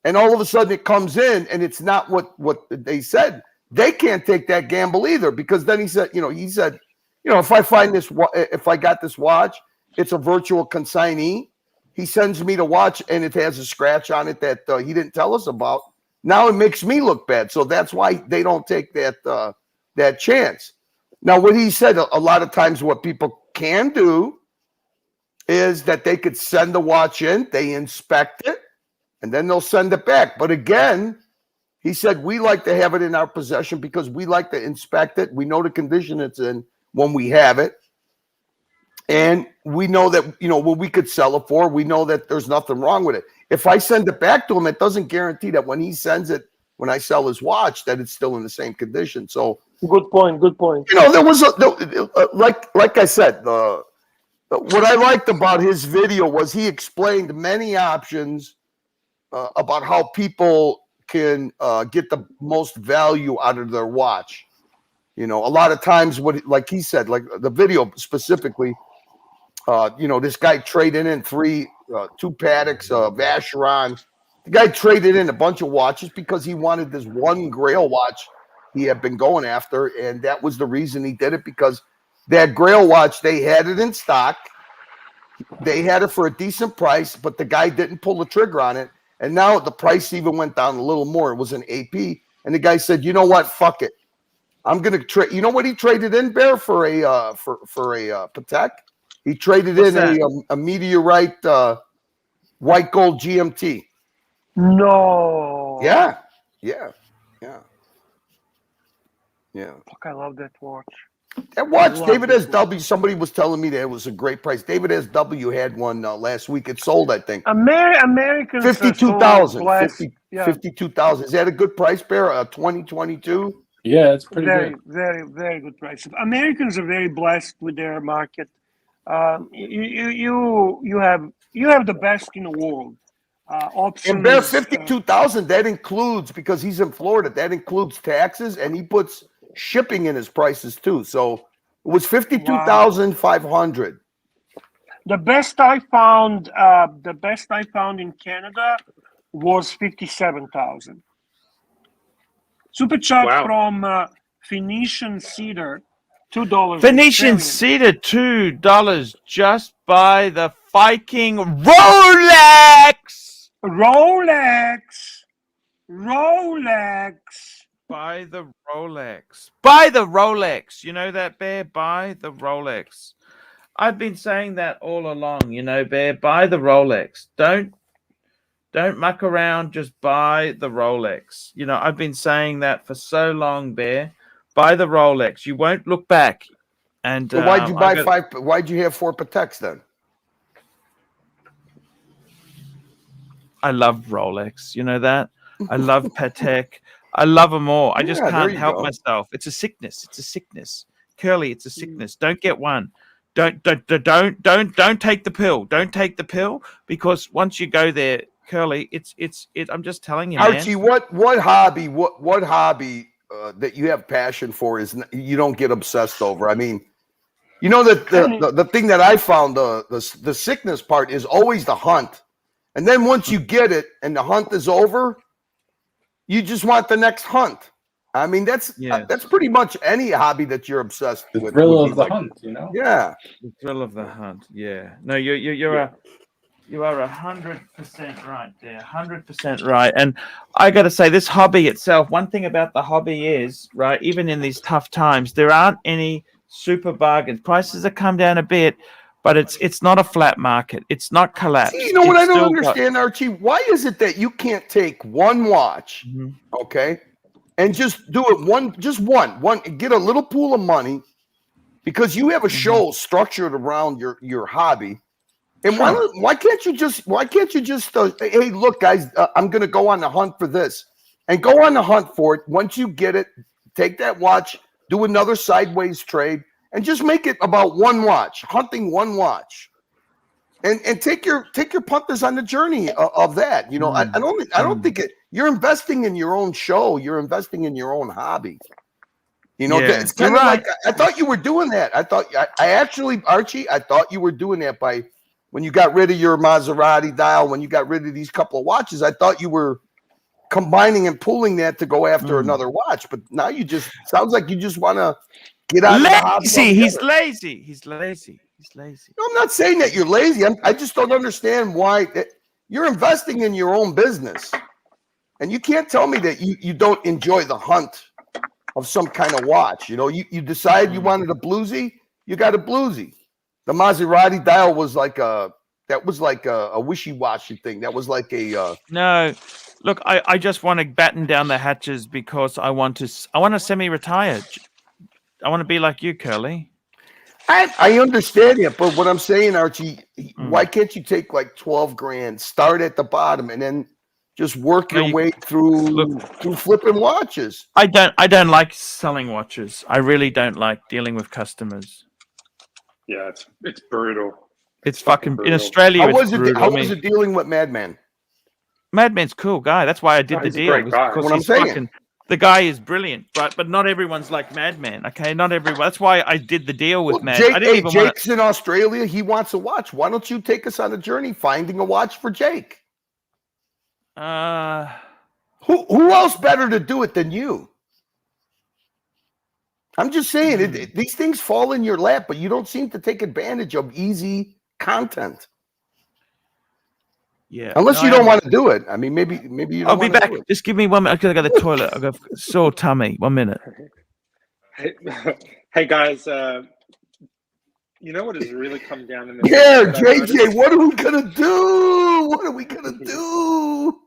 And all of a sudden it comes in and it's not what they said. They can't take that gamble either because then he said, if I find if I got this watch, it's a virtual consignee. He sends me the watch and it has a scratch on it that he didn't tell us about. Now it makes me look bad. So that's why they don't take that chance. Now, what he said, a lot of times what people can do is that they could send the watch in, they inspect it, and then they'll send it back. But again, He said, we like to have it in our possession because we like to inspect it. We know the condition it's in when we have it. And we know that, what we could sell it for. We know that there's nothing wrong with it. If I send it back to him, it doesn't guarantee that when he sends it, when I sell his watch, that it's still in the same condition. So Good point. Good point. there was like I said, what I liked about his video was he explained many options about how people can get the most value out of their watch. A lot of times, like he said, like the video specifically, this guy traded in two Paddocks, Vacheron. The guy traded in a bunch of watches because he wanted this one Grail watch he had been going after, and that was the reason he did it, because that Grail watch, they had it in stock. They had it for a decent price, but the guy didn't pull the trigger on it. And now the price even went down a little more. It was an AP. And the guy said, you know what? Fuck it. I'm going to trade. You know what he traded in, Bear, for a Patek? He traded a Meteorite white gold GMT. No. Yeah. Fuck, I love that watch. That watch, David SW, somebody was telling me that it was a great price. David SW had one last week. It sold, I think. Americans 52,000. So 52,000. Is that a good price, Bear? 2022? Yeah, it's pretty very, good. very, very good price. Americans are very blessed with their market. You have the best in the world. Options. And Bear, 52,000. That includes, because he's in Florida, that includes taxes, and he puts shipping in his prices too. So it was 52,500. The best I found in Canada was 57,000. Supercharged from Phoenician Cedar, $2. Phoenician Cedar, $2. Just buy the Viking Rolex. Buy the Rolex. Buy the Rolex. You know that, Bear? Buy the Rolex. I've been saying that all along, Bear. Buy the Rolex. Don't muck around. Just buy the Rolex. I've been saying that for so long, Bear. Buy the Rolex. You won't look back. And so why'd you buy five? Why'd you have 4 Pateks then? I love Rolex. You know that? I love Patek. I love them all. I just can't help myself. It's a sickness. Curly, it's a sickness. Don't get one. Don't take the pill. Don't take the pill, because once you go there, Curly, it's I'm just telling you, Archie, man. what hobby that you have passion for is you don't get obsessed over? I mean, that the thing that I found, the sickness part is always the hunt. And then once you get it and the hunt is over, you just want the next hunt. I mean, that's pretty much any hobby that you're obsessed with. The thrill of the hunt, Yeah. The thrill of the hunt. Yeah. No, you are 100% right there. 100% right. And I got to say, this hobby itself, one thing about the hobby is, right, even in these tough times, there aren't any super bargains. Prices have come down a bit, but it's not a flat market. It's not collapsed. See, what I don't understand, Archie? Why is it that you can't take one watch, okay, and just do it just one, get a little pool of money, because you have a show structured around your hobby, and why can't you just hey, look, guys, I'm going to go on the hunt for this, and go on the hunt for it. Once you get it, take that watch, do another sideways trade, and just make it about one watch, hunting one watch, and take your punters on the journey of that. I don't think you're investing in your own show. You're investing in your own hobby. It's kind of like, I thought you were doing that. Archie, I thought you were doing that by when you got rid of your Maserati dial, when you got rid of these couple of watches. I thought you were combining and pooling that to go after another watch. But now sounds like you just want to get out of the hobby. He's lazy. No, I'm not saying that you're lazy. I just don't understand why you're investing in your own business. And you can't tell me that you don't enjoy the hunt of some kind of watch. You decide you wanted a bluesy, you got a bluesy. The Maserati dial was like a wishy-washy thing. That was like a no. Look, I just want to batten down the hatches because I want to semi-retire. I want to be like you, Curly. I understand it, but what I'm saying, Archie, why can't you take like 12 grand, start at the bottom, and then just work your way through flipping watches? I don't like selling watches. I really don't like dealing with customers. Yeah, it's brutal. It's fucking brutal. In Australia. How was it dealing with Madman? Madman's a cool guy. That's why I did the deal. What I'm saying. The guy is brilliant, but not everyone's like Madman. Okay, not everyone. That's why I did the deal with Madman. Jake's in Australia. He wants a watch. Why don't you take us on a journey finding a watch for Jake? Who else better to do it than you? I'm just saying, these things fall in your lap, but you don't seem to take advantage of easy content. Yeah. Unless you don't want to do it. I mean, maybe you don't. I'll be back. Just give me 1 minute. I gotta go to the toilet. I've got sore tummy. 1 minute. Hey guys, you know what has really come down in this? Yeah, JJ, what are we gonna do? What are we gonna do?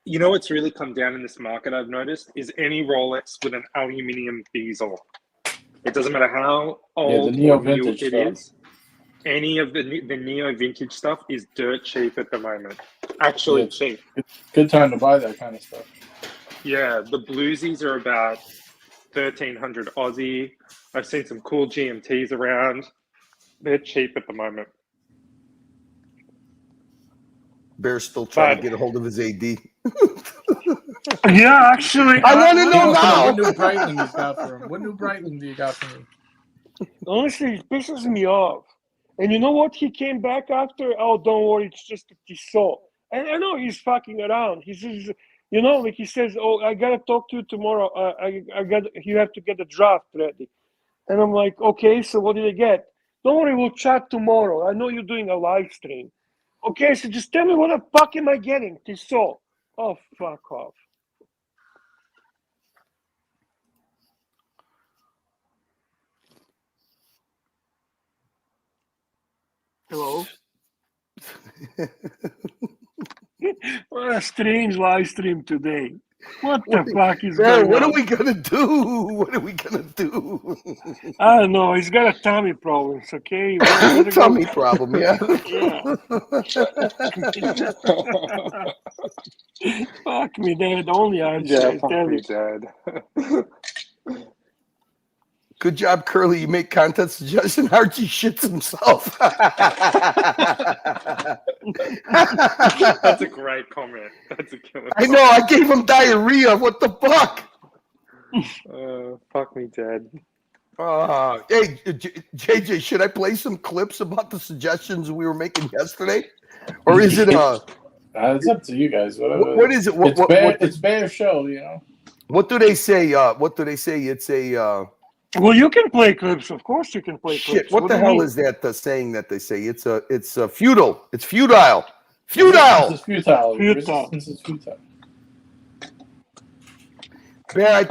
You know what's really come down in this market, I've noticed, is any Rolex with an aluminium bezel. It doesn't matter how old or new it is. Any of the neo vintage stuff is dirt cheap at the moment. Actually cheap. Good time to buy that kind of stuff. Yeah, the bluesies are about 1,300 Aussie. I've seen some cool GMTs around. They're cheap at the moment. Bear's still trying to get a hold of his AD. Yeah, actually. I want to know now. What new Breitling you got for him? What new Breitling do you got for him? Honestly, it pisses me off. And you know what? He came back after. Oh, don't worry, it's just a Tissot. And I know he's fucking around. He says, you know, like he says, "Oh, I gotta talk to you tomorrow. You have to get the draft ready." And I'm like, "Okay, so what did I get?" "Don't worry, we'll chat tomorrow. I know you're doing a live stream." "Okay, so just tell me what the fuck am I getting?" Tissot. Oh, fuck off. Hello? What a strange live stream today. What the fuck is going on? What are we gonna do? What are we gonna do? I don't know. He's got a tummy problems, okay? Tummy problem, yeah. Fuck me, Dad. Only Archie. Yeah, fuck me, Dad. Good job, Curly. You make content suggestion. Archie shits himself. That's a great comment. That's a killer. I know. I gave him diarrhea. What the fuck? Fuck me, Dad. Hey, JJ, should I play some clips about the suggestions we were making yesterday, or is it it's up to you guys. What is it? It's Bear's show, you know. What do they say? What do they say? It's a. Well, you can play clips. Of course, you can play clips. What the hell is that saying that they say? It's futile. It's futile. Futile. It's futile. Resistance is futile. Bear,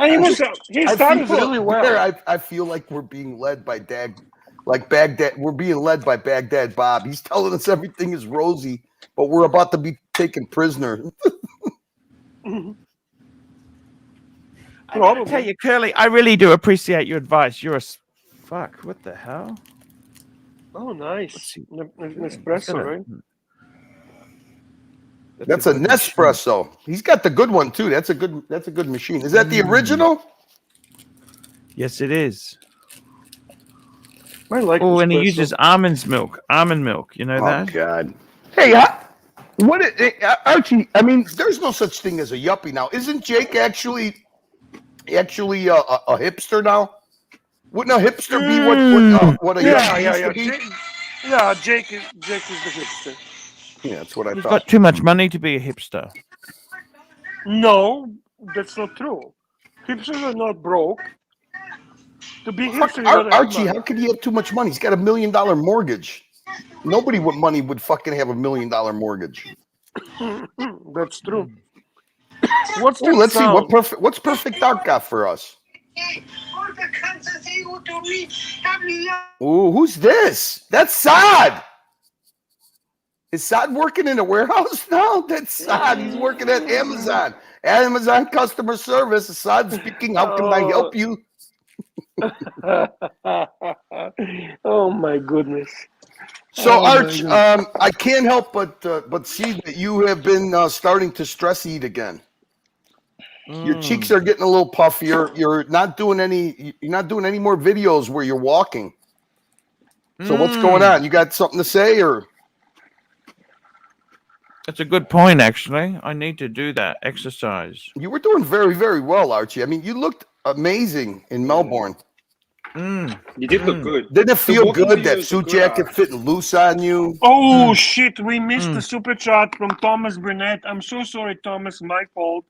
he started really well. Bear, I feel like we're being led by Baghdad. We're being led by Baghdad Bob. He's telling us everything is rosy, but we're about to be taken prisoner. I tell you, Curly, I really do appreciate your advice. You're a fuck. What the hell? Oh, nice. Nespresso, right? That's a Nespresso. He's got the good one too. That's a good machine. Is that the original? Yes, it is. I like. Oh, and he uses almond milk. You know that? Oh God. Hey, Archie? I mean, there's no such thing as a yuppie now. Isn't Jake actually a hipster now? Wouldn't a hipster be what a yuppie used to be? Jake is the hipster. Yeah, that's what I He's thought. got too much money to be a hipster. No, that's not true. Hipsters are not broke. To be hipster, Archie, how could he have too much money? He's got $1 million mortgage. Nobody with money would fucking have $1 million mortgage. That's true. Let's see what's Perfect Dark got for us. Ooh, who's this? That's Saad. Is Saad working in a warehouse now? That's Saad. He's working at Amazon. Amazon customer service. Saad speaking. How can I help you? Oh my goodness. So, Oh, Arch, my goodness. I can't help but see that you have been starting to stress eat again. Your cheeks are getting a little puffier. You're not doing any more videos where you're walking. So what's going on? You got something to say, or? That's a good point, actually. I need to do that exercise. You were doing very, very well, Archie. I mean, you looked amazing in Melbourne. You did look good. Didn't it feel walking good that videos suit are good, jacket Arch. fitting loose on you? Oh shit, we missed the super chat from Thomas Burnett. I'm so sorry, Thomas, my fault.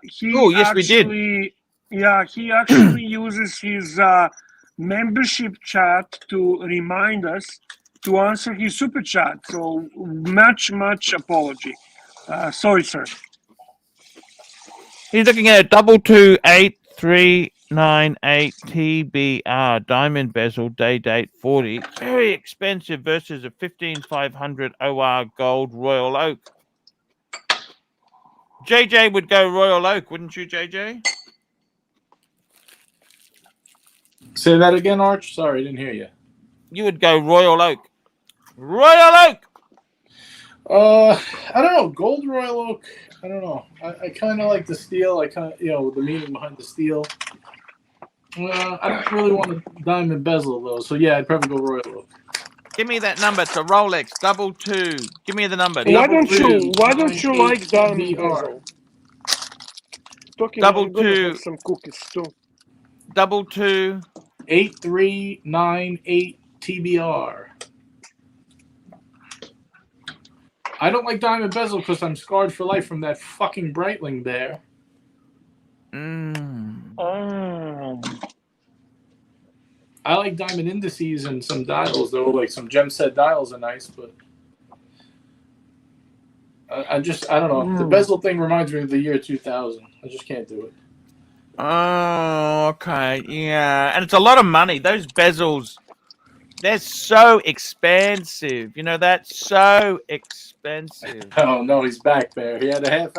He Oh, yes, we did. actually, yeah, he actually uses his membership chat to remind us to answer his super chat. So much apology. Sorry, sir. He's looking at 228,398 TBR diamond bezel day date 40. Very expensive versus a 15,500 OR gold Royal Oak. JJ would go Royal Oak, wouldn't you, JJ? Say that again, Arch. Sorry, I didn't hear you. You would go Royal Oak. Royal Oak. I don't know. Gold Royal Oak. I don't know. I kind of like the steel. I kind of, the meaning behind the steel. I don't really want a diamond bezel though. So yeah, I'd probably go Royal Oak. Give me that number. It's a Rolex 22. Give me the number. Why don't you like diamond bezel? Talking Double I'm gonna two. have some cookies too. 22 8398 TBR. I don't like diamond bezel because I'm scarred for life from that fucking Breitling there. I like diamond indices and some dials though, like some gem set dials are nice, but I don't know. The bezel thing reminds me of the year 2000. I just can't do it. Oh, okay. Yeah. And it's a lot of money. Those bezels, they're so expensive. You know, that's so expensive. Oh no, he's back there. He had an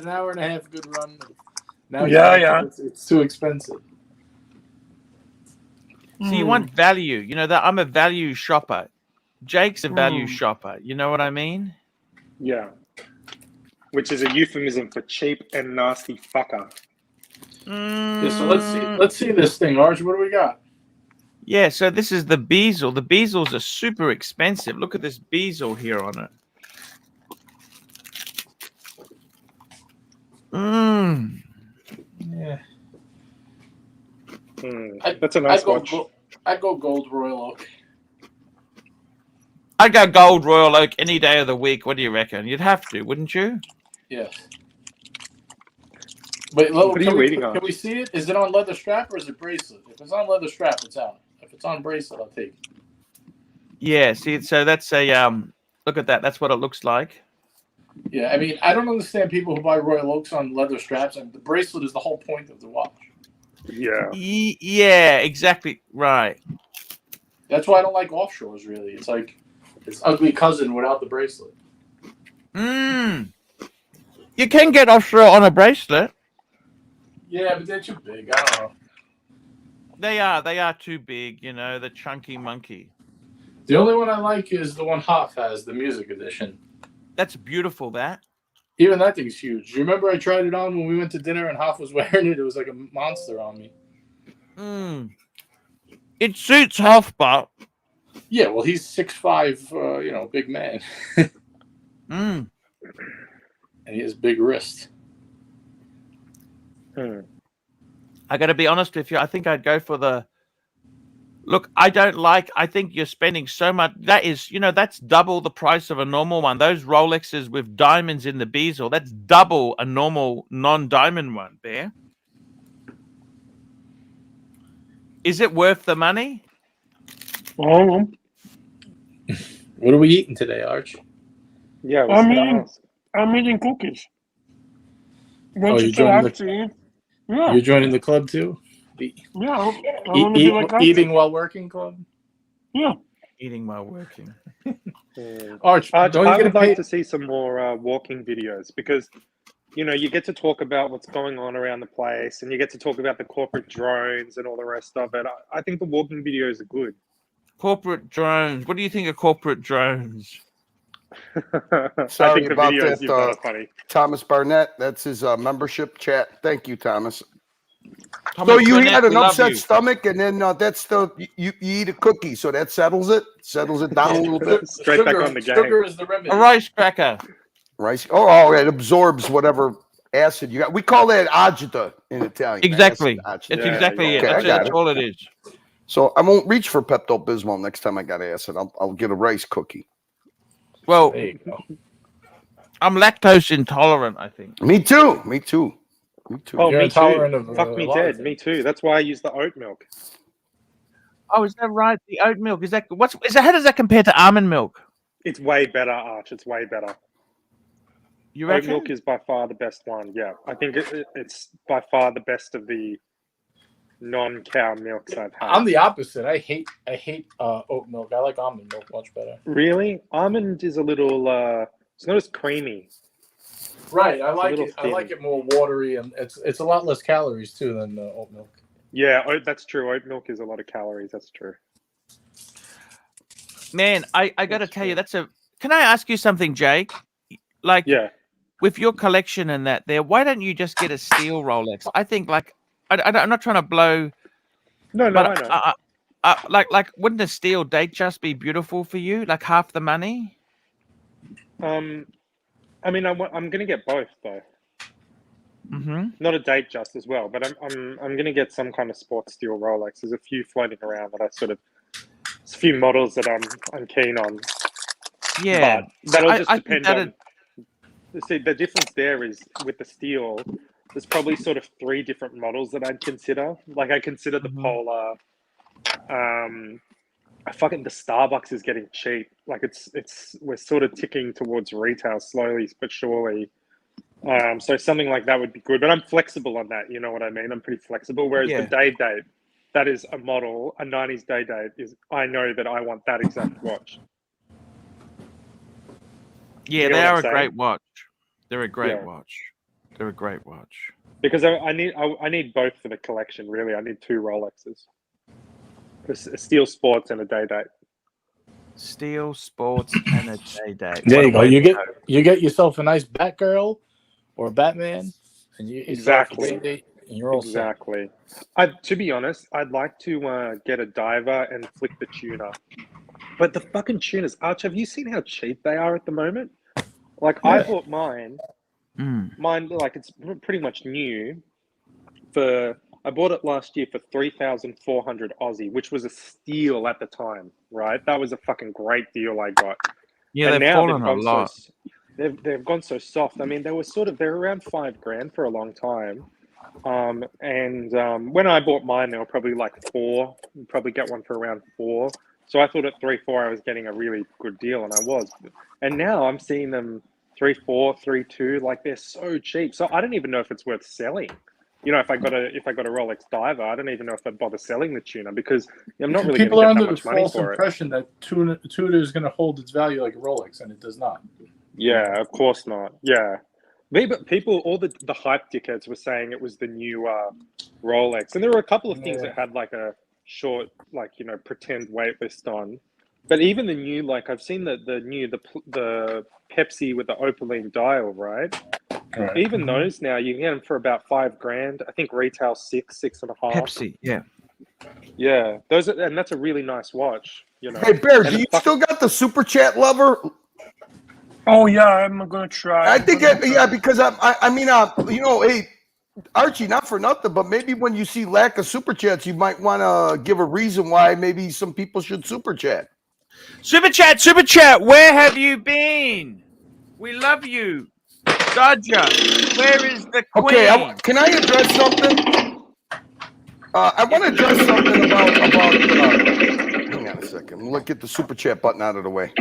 hour and a half good run. Now it's too expensive. So you want value. You know, that I'm a value shopper. Jake's a value shopper. You know what I mean? Yeah. Which is a euphemism for cheap and nasty fucker. Yeah, so let's see this thing, Arch. What do we got? Yeah, so this is the bezel. The bezels are super expensive. Look at this bezel here on it. Yeah. That's a nice watch. I'd go gold Royal Oak. I'd go gold Royal Oak any day of the week. What do you reckon? You'd have to, wouldn't you? Yes. Wait, what are you reading on? Can we see it? Is it on leather strap or is it bracelet? If it's on leather strap, it's out. If it's on bracelet, I'll take it. Yeah, see, so that's a look at that. That's what it looks like. Yeah, I mean, I don't understand people who buy Royal Oaks on leather straps, and the bracelet is the whole point of the watch. Yeah. Yeah, exactly right. That's why I don't like offshores, really. It's like its ugly cousin without the bracelet. You can get offshore on a bracelet. Yeah, but they're too big. I don't know. They are too big, you know, the chunky monkey. The only one I like is the one Hoff has, the music edition. That's beautiful, that. Even that thing's huge. You remember I tried it on when we went to dinner and Hoff was wearing it? It was like a monster on me. It suits Hoff, but... Yeah, well, he's 6'5", big man. And he has big wrists. I got to be honest with you. I think I'd go for the... Look, I think you're spending so much. That is, that's double the price of a normal one. Those Rolexes with diamonds in the bezel, that's double a normal non-diamond one, Bear. Is it worth the money? What are we eating today, Arch? Yeah, I'm eating cookies. You're joining the club too? Yeah, I want to be like eating while working club? Yeah. Eating while working. Arch, I don't you get would like paid? to see some more walking videos because, you get to talk about what's going on around the place and you get to talk about the corporate drones and all the rest of it. I think the walking videos are good. Corporate drones. What do you think of corporate drones? I Sorry think the about videos that, you've got are funny. Thomas Barnett. That's his membership chat. Thank you, Thomas. So Thomas you Burnett, had an we love upset you. stomach, and then that's the you eat a cookie, so that settles it down a little bit. Straight back on the game. Sugar is the remedy. A rice cracker. Rice. Oh, it absorbs whatever acid you got. We call that agita in Italian. Exactly. Acid, agita. That's exactly it. Okay, That's all it is. So I won't reach for Pepto-Bismol next time I got acid. I'll get a rice cookie. Well, There you go. I'm lactose intolerant, I think. Me too. Me too. Me too. Oh, You're me intolerant too. of, Fuck me a lot of dead. things. Me too. That's why I use the oat milk. Oh, is that right? The oat milk. Is that how does that compare to almond milk? It's way better, Arch. It's way better. You Oat reckon? milk is by far the best one. Yeah, I think it's by far the best of the non-cow milks I've had. I'm the opposite. I hate oat milk. I like almond milk much better. Really? Almond is a little. It's not as creamy. Right. I It's a like little it. I like it more watery, and it's a lot less calories too than oat milk. Yeah, that's true. Oat milk is a lot of calories. That's true. Man, I got to tell you, Can I ask you something, Jake? Like, Yeah. with your collection and that there, why don't you just get a steel Rolex? I think, like, I'm not trying to blow. No, but I know. like, wouldn't a steel date just be beautiful for you? Like half the money? I mean, I'm going to get both though. Mm-hmm. Not a date just as well, but I'm going to get some kind of sports steel Rolex. There's a few floating around that there's a few models that I'm keen on. Yeah, but that'll just I think depend on. See, the difference there is with the steel. There's probably sort of 3 different models that I'd consider. Like I consider the Polar. The Starbucks is getting cheap. Like we're sort of ticking towards retail slowly but surely. So something like that would be good, but I'm flexible on that. You know what I mean? I'm pretty flexible. Whereas the day date, that is a model, a 90s day date I know that I want that exact watch. Yeah, You know they what are I'm a saying? great watch. They're a great Yeah. watch. They're a great watch. Because I need both for the collection. Really, I need 2 Rolexes, a Steel Sports and a day date. Steel Sports and a day date. There What you a go. way to You get yourself a nice Batgirl or a Batman, and you Exactly. start the date, and you're all set. Exactly. To be honest, I'd like to get a diver and flick the tuner. But the fucking tuners, Arch, have you seen how cheap they are at the moment? Like I bought mine. Mine, like it's pretty much new. I bought it last year for 3,400 Aussie, which was a steal at the time, right? That was a fucking great deal I got. Yeah, And they've now fallen a lot. They've gone so soft. I mean, they're around $5,000 for a long time. When I bought mine, they were probably like 4. You'd probably get one for around 4. So I thought at 3,400 I was getting a really good deal, and I was. And now I'm seeing them 3,400, 3,200, like they're so cheap. So I don't even know if it's worth selling. You know, if I got a Rolex diver, I don't even know if I'd bother selling the tuner because I'm not really People are going to under get the that much money false for it. impression that tuner is going to hold its value like a Rolex, and it does not. Yeah, of course not. Yeah. But people, all the hype dickheads were saying it was the new Rolex. And there were a couple of things that had like a short, like, you know, pretend wait list on. But even the new, like I've seen the Pepsi with the opaline dial, right? Even those now, you can get them for about $5,000. I think retail 6.5. Pepsi, yeah. Yeah, and that's a really nice watch. You know. Hey Bear, And do you still got the super chat lever? Oh yeah, I'm gonna try. I think because I mean you know, hey Archie, not for nothing, but maybe when you see lack of super chats, you might want to give a reason why maybe some people should super chat. Super chat. Where have you been? We love you, Dodger. Where is the queen? Okay, can I address something? I want to address something about. Hang on a second. Let's get the super chat button out of the way.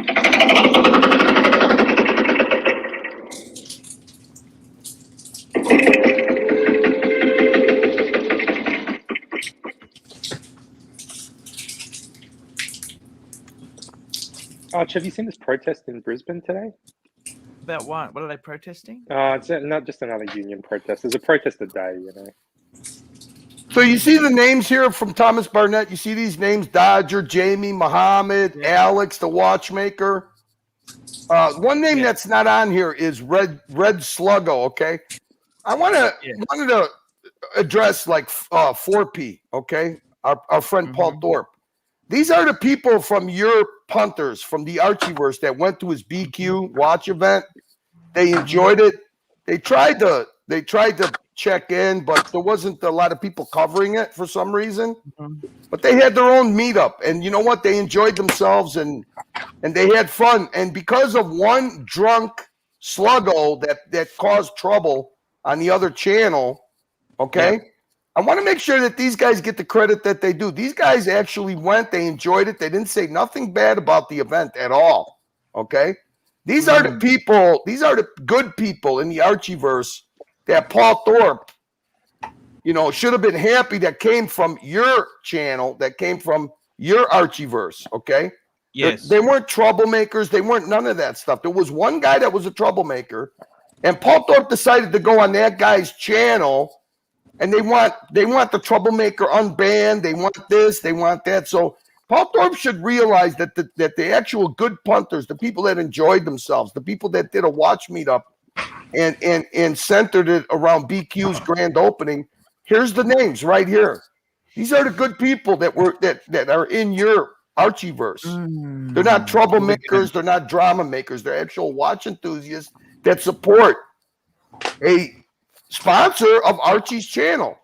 Arch, have you seen this protest in Brisbane today? About what? What are they protesting? It's not just another union protest. There's a protest a day, you know. So you see the names here from Thomas Barnett. You see these names: Dodger, Jamie, Muhammad, Alex, the watchmaker. One name that's not on here is Red Sluggo. Okay, I wanted to address like 4P. Okay, our friend Paul Thorpe. These are the people from your punters from the Archieverse that went to his BQ watch event. They enjoyed it. They tried to check in, but there wasn't a lot of people covering it for some reason. But they had their own meetup, and you know what? They enjoyed themselves and they had fun. And because of one drunk sluggo that caused trouble on the other channel, okay. I want to make sure that these guys get the credit that they do. These guys actually went, they enjoyed it. They didn't say nothing bad about the event at all. Okay? These are the people, these are the good people in the Archieverse that Paul Thorpe, you know, should have been happy that came from your channel, that came from your Archieverse. Okay? Yes. They weren't troublemakers. They weren't none of that stuff. There was one guy that was a troublemaker, and Paul Thorpe decided to go on that guy's channel. And they want the troublemaker unbanned. They want this. They want that. So Paul Thorpe should realize that the actual good punters, the people that enjoyed themselves, the people that did a watch meetup, and centered it around BQ's grand opening. Here's the names right here. These are the good people that are in your Archieverse. They're not troublemakers. They're not drama makers. They're actual watch enthusiasts that support a sponsor of Archie's channel.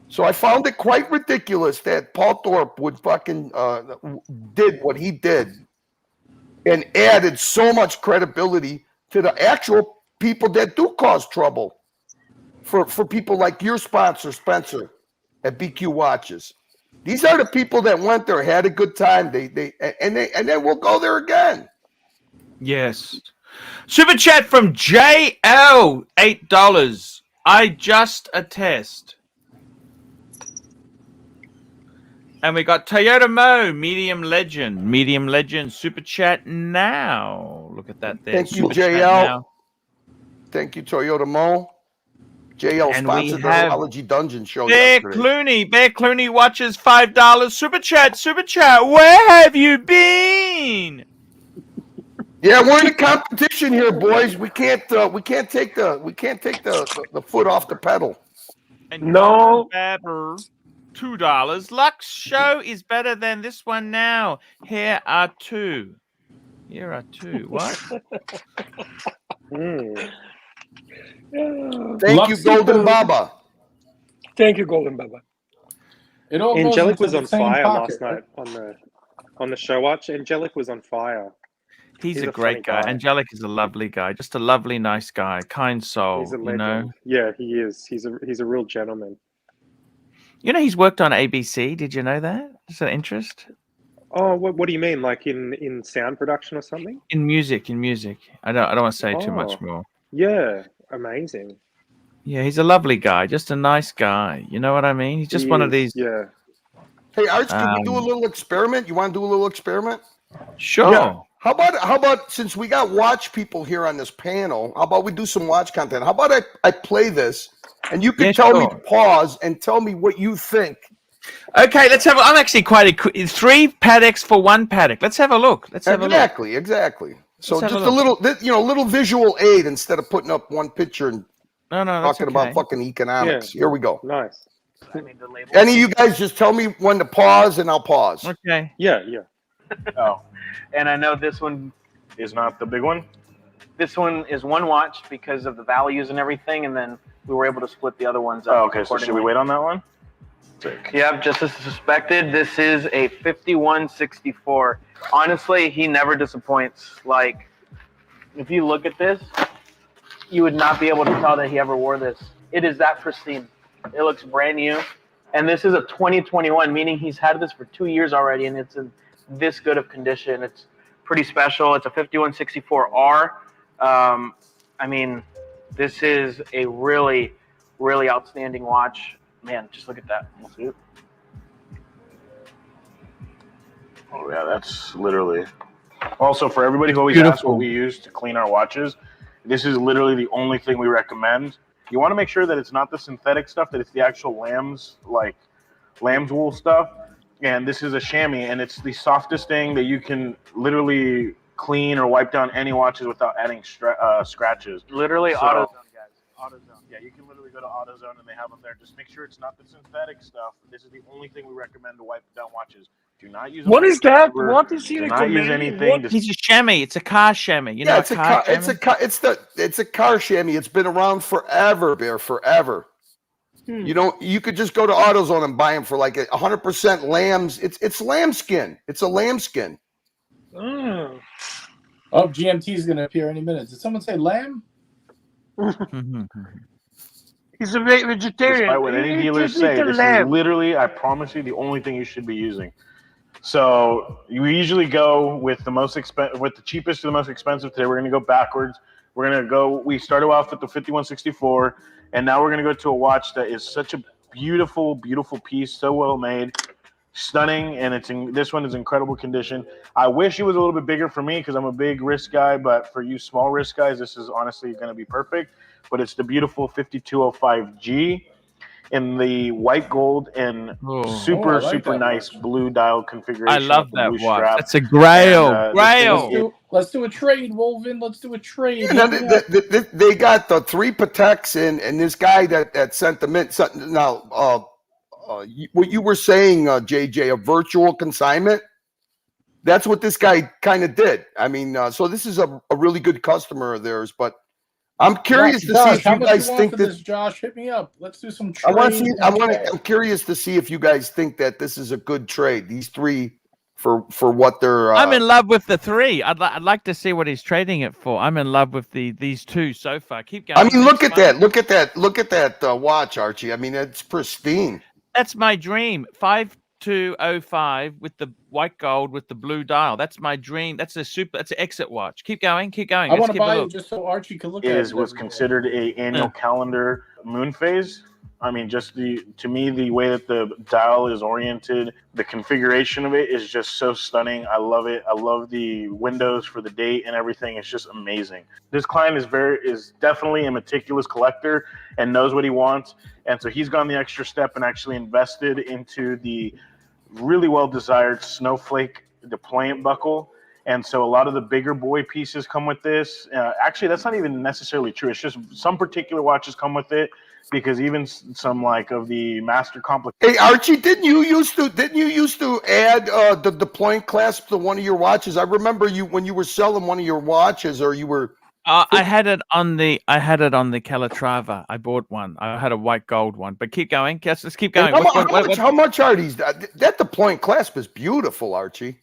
So I found it quite ridiculous that Paul Thorpe would fucking did what he did and added so much credibility to the actual people that do cause trouble for people like your sponsor, Spencer, at BQ Watches. These are the people that went there, had a good time. They will go there again. Yes. Super chat from JL, $8. I just attest. And we got Toyota Mo, medium legend, super chat now. Look at that there. Thank you, Super chat JL. now. Thank you, Toyota Mo. JL And sponsored we the have Apology Dungeon show Bear yesterday. Clooney watches $5. Super chat. Where have you been? Yeah, we're in a competition here, boys. We can't take the foot off the pedal. And no, Babber, $2. Lux show is better than this one now. Here are two. What? Thank you, Golden Baba. Thank you, Golden Baba. It all goes Angelic into was the on same fire pocket, last night on the show watch. Angelic was on fire. He's a great guy. Angelic is a lovely guy, just a lovely, nice guy, kind soul. He's a you legend. know. Yeah, he is. He's a real gentleman. You know, he's worked on ABC. Did you know that? Is that interest? Oh, what do you mean? Like in sound production or something? In music. I don't want to say too much more. Yeah, amazing. Yeah, he's a lovely guy, just a nice guy. You know what I mean? He's just one of these. Yeah. Hey, Arch, can we do a little experiment? You want to do a little experiment? Sure. Yeah. How about since we got watch people here on this panel, how about we do some watch content? How about I play this and you can tell me to pause and tell me what you think. Okay, let's have. I'm actually quite 3 paddocks for 1 paddock. Let's have a look. Exactly. So just a little visual aid instead of putting up one picture and talking about fucking economics. Yeah. Here we go. Nice. Any of you guys just tell me when to pause and I'll pause. Okay. Yeah. Oh, and I know this one is not the big one. This one is one watch because of the values and everything, and then we were able to split the other ones up. Oh, okay. So should we wait on that one? Yep, just as suspected. This is a 5164. Honestly, he never disappoints. Like, if you look at this, you would not be able to tell that he ever wore this. It is that pristine. It looks brand new. And this is a 2021, meaning he's had this for 2 years already, and it's in this good of condition. It's pretty special. It's a 5164R. I mean, this is a really, really outstanding watch. Man, just look at that. We'll see it. Oh yeah, that's literally Also, for everybody who always asks what we use to clean our watches, this is literally the only thing we recommend. You want to make sure that it's not the synthetic stuff, that it's the actual lamb's wool stuff. And this is a chamois, and it's the softest thing that you can literally clean or wipe down any watches without adding scratches. Literally AutoZone, guys. AutoZone. Yeah, you can literally go to AutoZone and they have them there. Just make sure it's not the synthetic stuff. This is the only thing we recommend to wipe down watches. Do not use. What is that? What is he recommending? Do not use anything. It's a chamois. It's a car chamois. You know, it's a car chamois. It's been around forever, Bear, forever. You could just go to AutoZone and buy them for like 100% lambs. It's lambskin. It's a lambskin. Oh, GMT is going to appear any minute. Did someone say lamb? He's a vegetarian. Despite what any dealers say, this is literally, I promise you, the only thing you should be using. So you usually go with the most with the cheapest to the most expensive. Today we're going to go backwards. We're going to go. We started off with the 5164, and now we're going to go to a watch that is such a beautiful, beautiful piece, so well made, stunning, and this one is incredible condition. I wish it was a little bit bigger for me because I'm a big wrist guy, but for you small wrist guys, this is honestly going to be perfect. But it's the beautiful 5205G in the white gold and super nice blue dial configuration. I love that watch. Strap. That's a grail. Let's do a trade, Wolven. Let's do a trade. Yeah, they got the 3 Pateks and this guy that sent them in. Now, what you were saying, JJ, a virtual consignment. That's what this guy kind of did. I mean, so this is a really good customer of theirs, but I'm curious to see if you guys think this. Josh, hit me up. Let's do some trade. I'm curious to see if you guys think that this is a good trade. These 3 for what they're. I'm in love with the 3. I'd like to see what he's trading it for. I'm in love with these 2 so far. Keep going. I mean, look at that. Look at that watch, Archie. I mean, it's pristine. That's my dream. 5205 with the white gold with the blue dial. That's my dream. That's an exit watch. Keep going. I want to buy it just so Archie can look at it. It was considered a annual calendar moon phase. I mean, to me, the way that the dial is oriented, the configuration of it is just so stunning. I love it. I love the windows for the date and everything. It's just amazing. This client is definitely a meticulous collector and knows what he wants. And so he's gone the extra step and actually invested into the really well-desired snowflake deployant buckle. And so a lot of the bigger boy pieces come with this. Actually, that's not even necessarily true. It's just some particular watches come with it because even some of the master complications. Hey, Archie, didn't you used to add the deployant clasp to one of your watches? I remember you when you were selling one of your watches, or you were. I had it on the Calatrava. I bought one. I had a white gold one. But keep going. Let's keep going. How much are these? That deployant clasp is beautiful, Archie.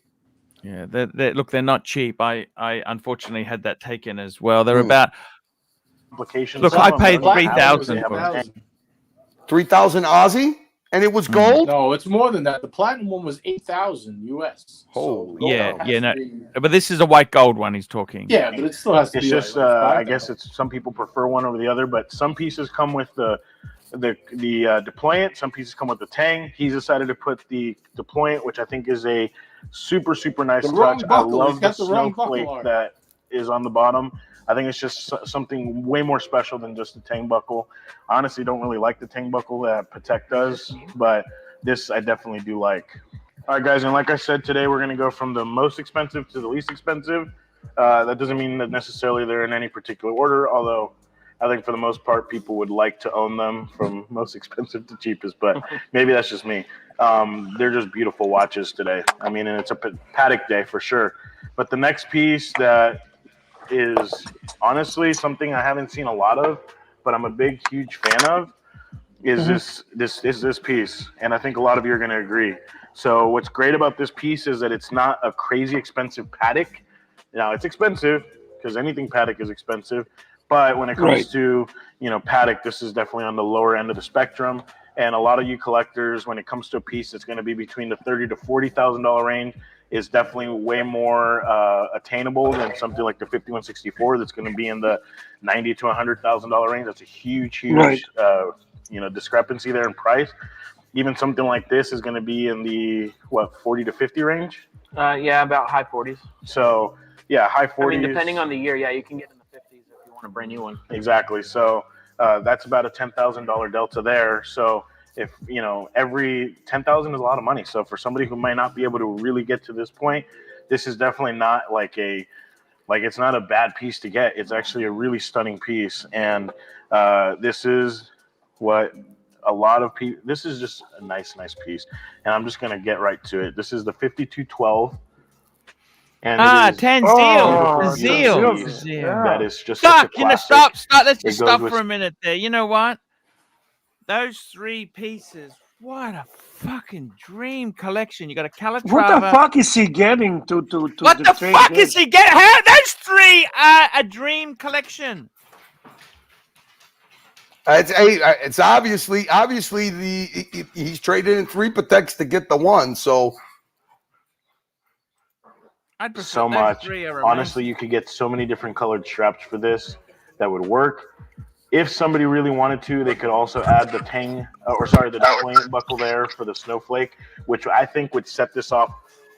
Yeah, they're not cheap. I unfortunately had that taken as well. They're about. Look, I paid 3,000 for it. 3,000 Aussie, and it was gold. No, it's more than that. The platinum one was 8,000 US. Oh, but this is a white gold one he's talking. Yeah, but it still has to be. It's just, I guess it's some people prefer one over the other, but some pieces come with the deployant. Some pieces come with the tang. He's decided to put the deployant, which I think is a super nice touch. I love the snowflake that is on the bottom. I think it's just something way more special than just the tang buckle. I honestly don't really like the tang buckle that Patek does, but this I definitely do like. All right, guys, and like I said, today we're going to go from the most expensive to the least expensive. That doesn't mean that necessarily they're in any particular order, although I think for the most part people would like to own them from most expensive to cheapest, but maybe that's just me. They're just beautiful watches today. I mean, and it's a Patek day for sure. But the next piece that is honestly something I haven't seen a lot of, but I'm a huge fan of, is this piece. And I think a lot of you are going to agree. So what's great about this piece is that it's not a crazy expensive Patek. Now, it's expensive because anything Patek is expensive. But when it comes to, Patek, this is definitely on the lower end of the spectrum. And a lot of you collectors, when it comes to a piece that's going to be between the $30,000 to $40,000 range, is definitely way more attainable than something like the 5164 that's going to be in the $90,000 to $100,000 range. That's a huge discrepancy there in price. even something like this is going to be in the 40 to 50 range. Yeah, about high 40s. So yeah, high 40s. I mean, depending on the year, yeah, you can get in the 50s if you want a brand new one. Exactly. So that's about a $10,000 delta there. So if every $10,000 is a lot of money. So for somebody who might not be able to really get to this point, this is definitely not it's not a bad piece to get. It's actually a really stunning piece, and this is what a lot of people. This is just a nice piece, and I'm just gonna get right to it. This is the 5212. And 10 Zeal. That is just such a classic. Stop. Let's just stop for a minute there. You know what? Those 3 pieces. What a fucking dream collection. You got a Calatrava. What the fuck is he getting to What the fuck is he getting? How those 3 are a dream collection? It's obviously he's traded in 3 Pateks to get the 1. So I'd prefer so much. Honestly, you could get so many different colored straps for this that would work. If somebody really wanted to, they could also add the the deployment buckle there for the snowflake, which I think would set this off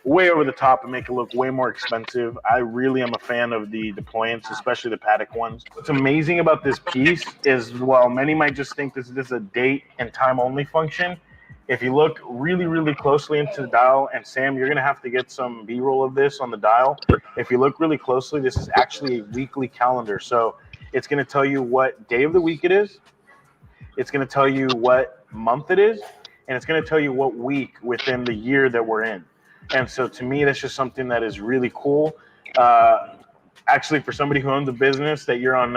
way over the top and make it look way more expensive. I really am a fan of the deployants, especially the paddock ones. What's amazing about this piece is, while many might just think this is a date and time only function, if you look really, really closely into the dial, and Sam, you're going to have to get some B-roll of this on the dial. If you look really closely, this is actually a weekly calendar. So it's going to tell you what day of the week it is. It's going to tell you what month it is. And it's going to tell you what week within the year that we're in. And so to me, that's just something that is really cool. Actually, for somebody who owns a business that you're on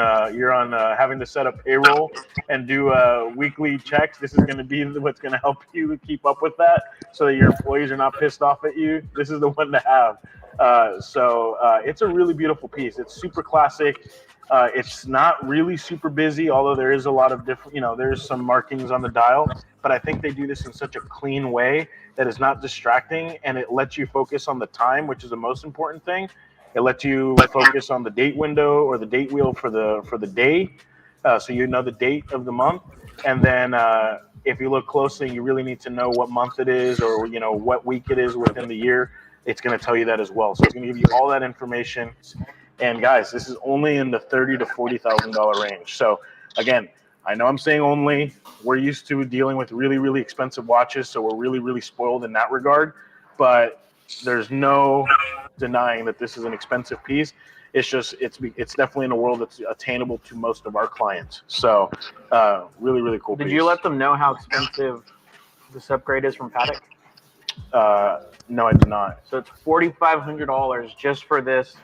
having to set up payroll and do weekly checks, this is going to be what's going to help you keep up with that, so that your employees are not pissed off at you. This is the one to have. So it's a really beautiful piece. It's super classic. It's not really super busy, although there is a lot of different, there's some markings on the dial, but I think they do this in such a clean way that is not distracting, and it lets you focus on the time, which is the most important thing. It lets you focus on the date window or the date wheel for the day, so you know the date of the month. And then if you look closely, you really need to know what month it is, or what week it is within the year. It's going to tell you that as well. So it's going to give you all that information. And guys, this is only in the $30,000 to $40,000 range. So again, I know I'm saying only. We're used to dealing with really, really expensive watches, so we're really, really spoiled in that regard. But there's no denying that this is an expensive piece. It's just it's definitely in a world that's attainable to most of our clients. So really, really cool piece. Did you let them know how expensive this upgrade is from Paddock? No, I did not. So it's $4,500 just for this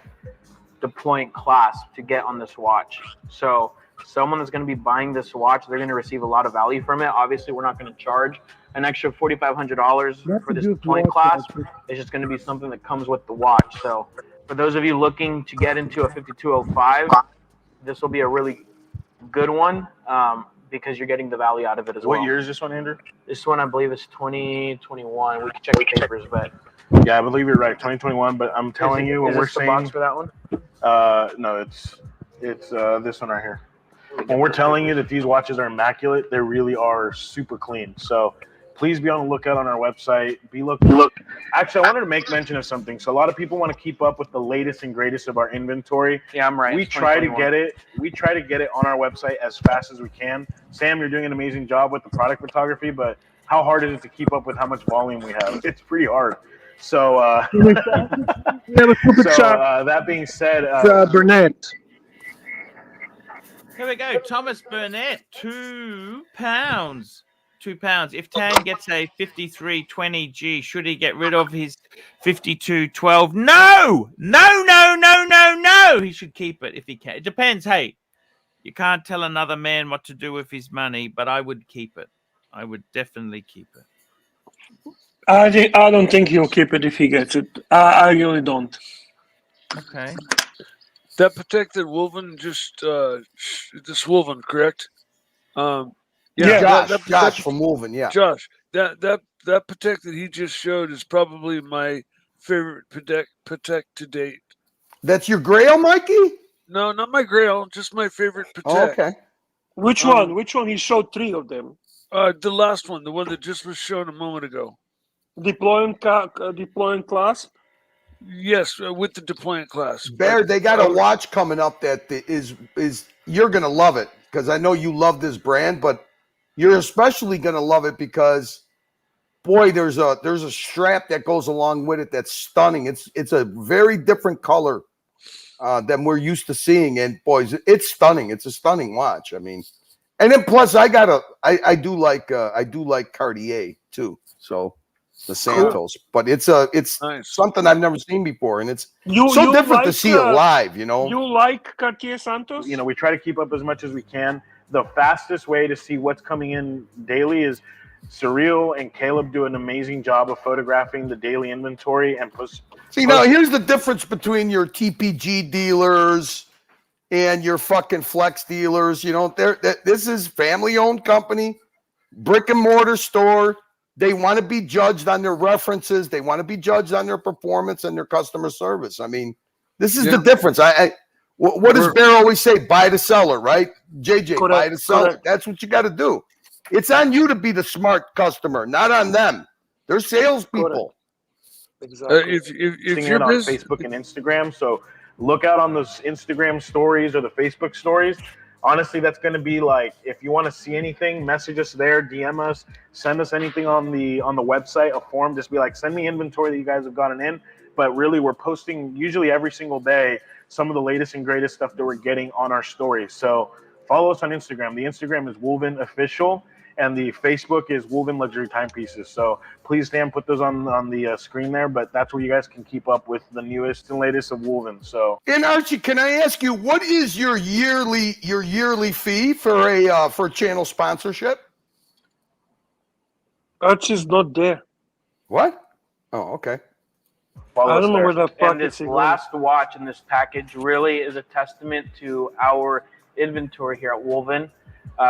deployant clasp to get on this watch. So someone that's going to be buying this watch, they're going to receive a lot of value from it. Obviously, we're not going to charge an extra $4,500 for this deployant clasp. It's just going to be something that comes with the watch. So for those of you looking to get into a 5205, this will be a really good one because you're getting the value out of it as well. What year is this one, Andrew? This one, I believe, is 2021. We can check the papers, but yeah, I believe you're right, 2021. But I'm telling you, when we're saying the box for that one, no, it's this one right here. When we're telling you that these watches are immaculate, they really are super clean. So please be on the lookout on our website. Actually, I wanted to make mention of something. So a lot of people want to keep up with the latest and greatest of our inventory. Yeah, I'm right. We try to get it. We try to get it on our website as fast as we can. Sam, you're doing an amazing job with the product photography, but how hard is it to keep up with how much volume we have? It's pretty hard. So, that being said, Burnett. Here we go. Thomas Burnett, £2. £2. If Tan gets a 5320G, should he get rid of his 5212? No. He should keep it if he can. It depends. Hey, you can't tell another man what to do with his money, but I would keep it. I would definitely keep it. I don't think he'll keep it if he gets it. I really don't. Okay. That protected woven this woven, correct? Yeah, Josh from Woven, yeah. Josh, that protected he just showed is probably my favorite Patek to date. That's your Grail, Mikey? No, not my Grail, just my favorite Patek. Oh, okay. Which one? Which one? He showed 3 of them. The last one, the one that just was shown a moment ago. Deploying class. Yes, with the deployment class. Bear, they got a watch coming up that is you're gonna love it because I know you love this brand, but you're especially gonna love it because, boy, there's a strap that goes along with it that's stunning. It's a very different color than we're used to seeing, and boys, it's stunning. It's a stunning watch. I mean, and then plus I do like Cartier too. So. The Santos, but it's nice. something I've never seen before, and it's You different like, to see it live. You know, you like Cartier Santos? You know, we try to keep up as much as we can. The fastest way to see what's coming in daily is Surreal and Caleb do an amazing job of photographing the daily inventory and now here's the difference between your TPG dealers and your fucking flex dealers. You know, this is family-owned company, brick and mortar store. They want to be judged on their references. They want to be judged on their performance and their customer service. I mean, this is the difference. What does Bear always say? Buy the seller, right? JJ, buy the seller. That's what you got to do. It's on you to be the smart customer, not on them. They're salespeople. Exactly. If you're on Facebook and Instagram, so look out on those Instagram stories or the Facebook stories. Honestly, that's going to be like, if you want to see anything, message us there, DM us, send us anything on the website, a form. Just be like, send me inventory that you guys have gotten in. But really, we're posting usually every single day some of the latest and greatest stuff that we're getting on our stories. So follow us on Instagram. The Instagram is Woven Official, and the Facebook is Woven Luxury Timepieces. So please, Dan, put those on the screen there. But that's where you guys can keep up with the newest and latest of Woven. So, and Archie, can I ask you, what is your yearly fee for channel sponsorship? Archie's not there. What? Oh, okay. I don't know where that and this last watch in this package really is a testament to our inventory here at Woven.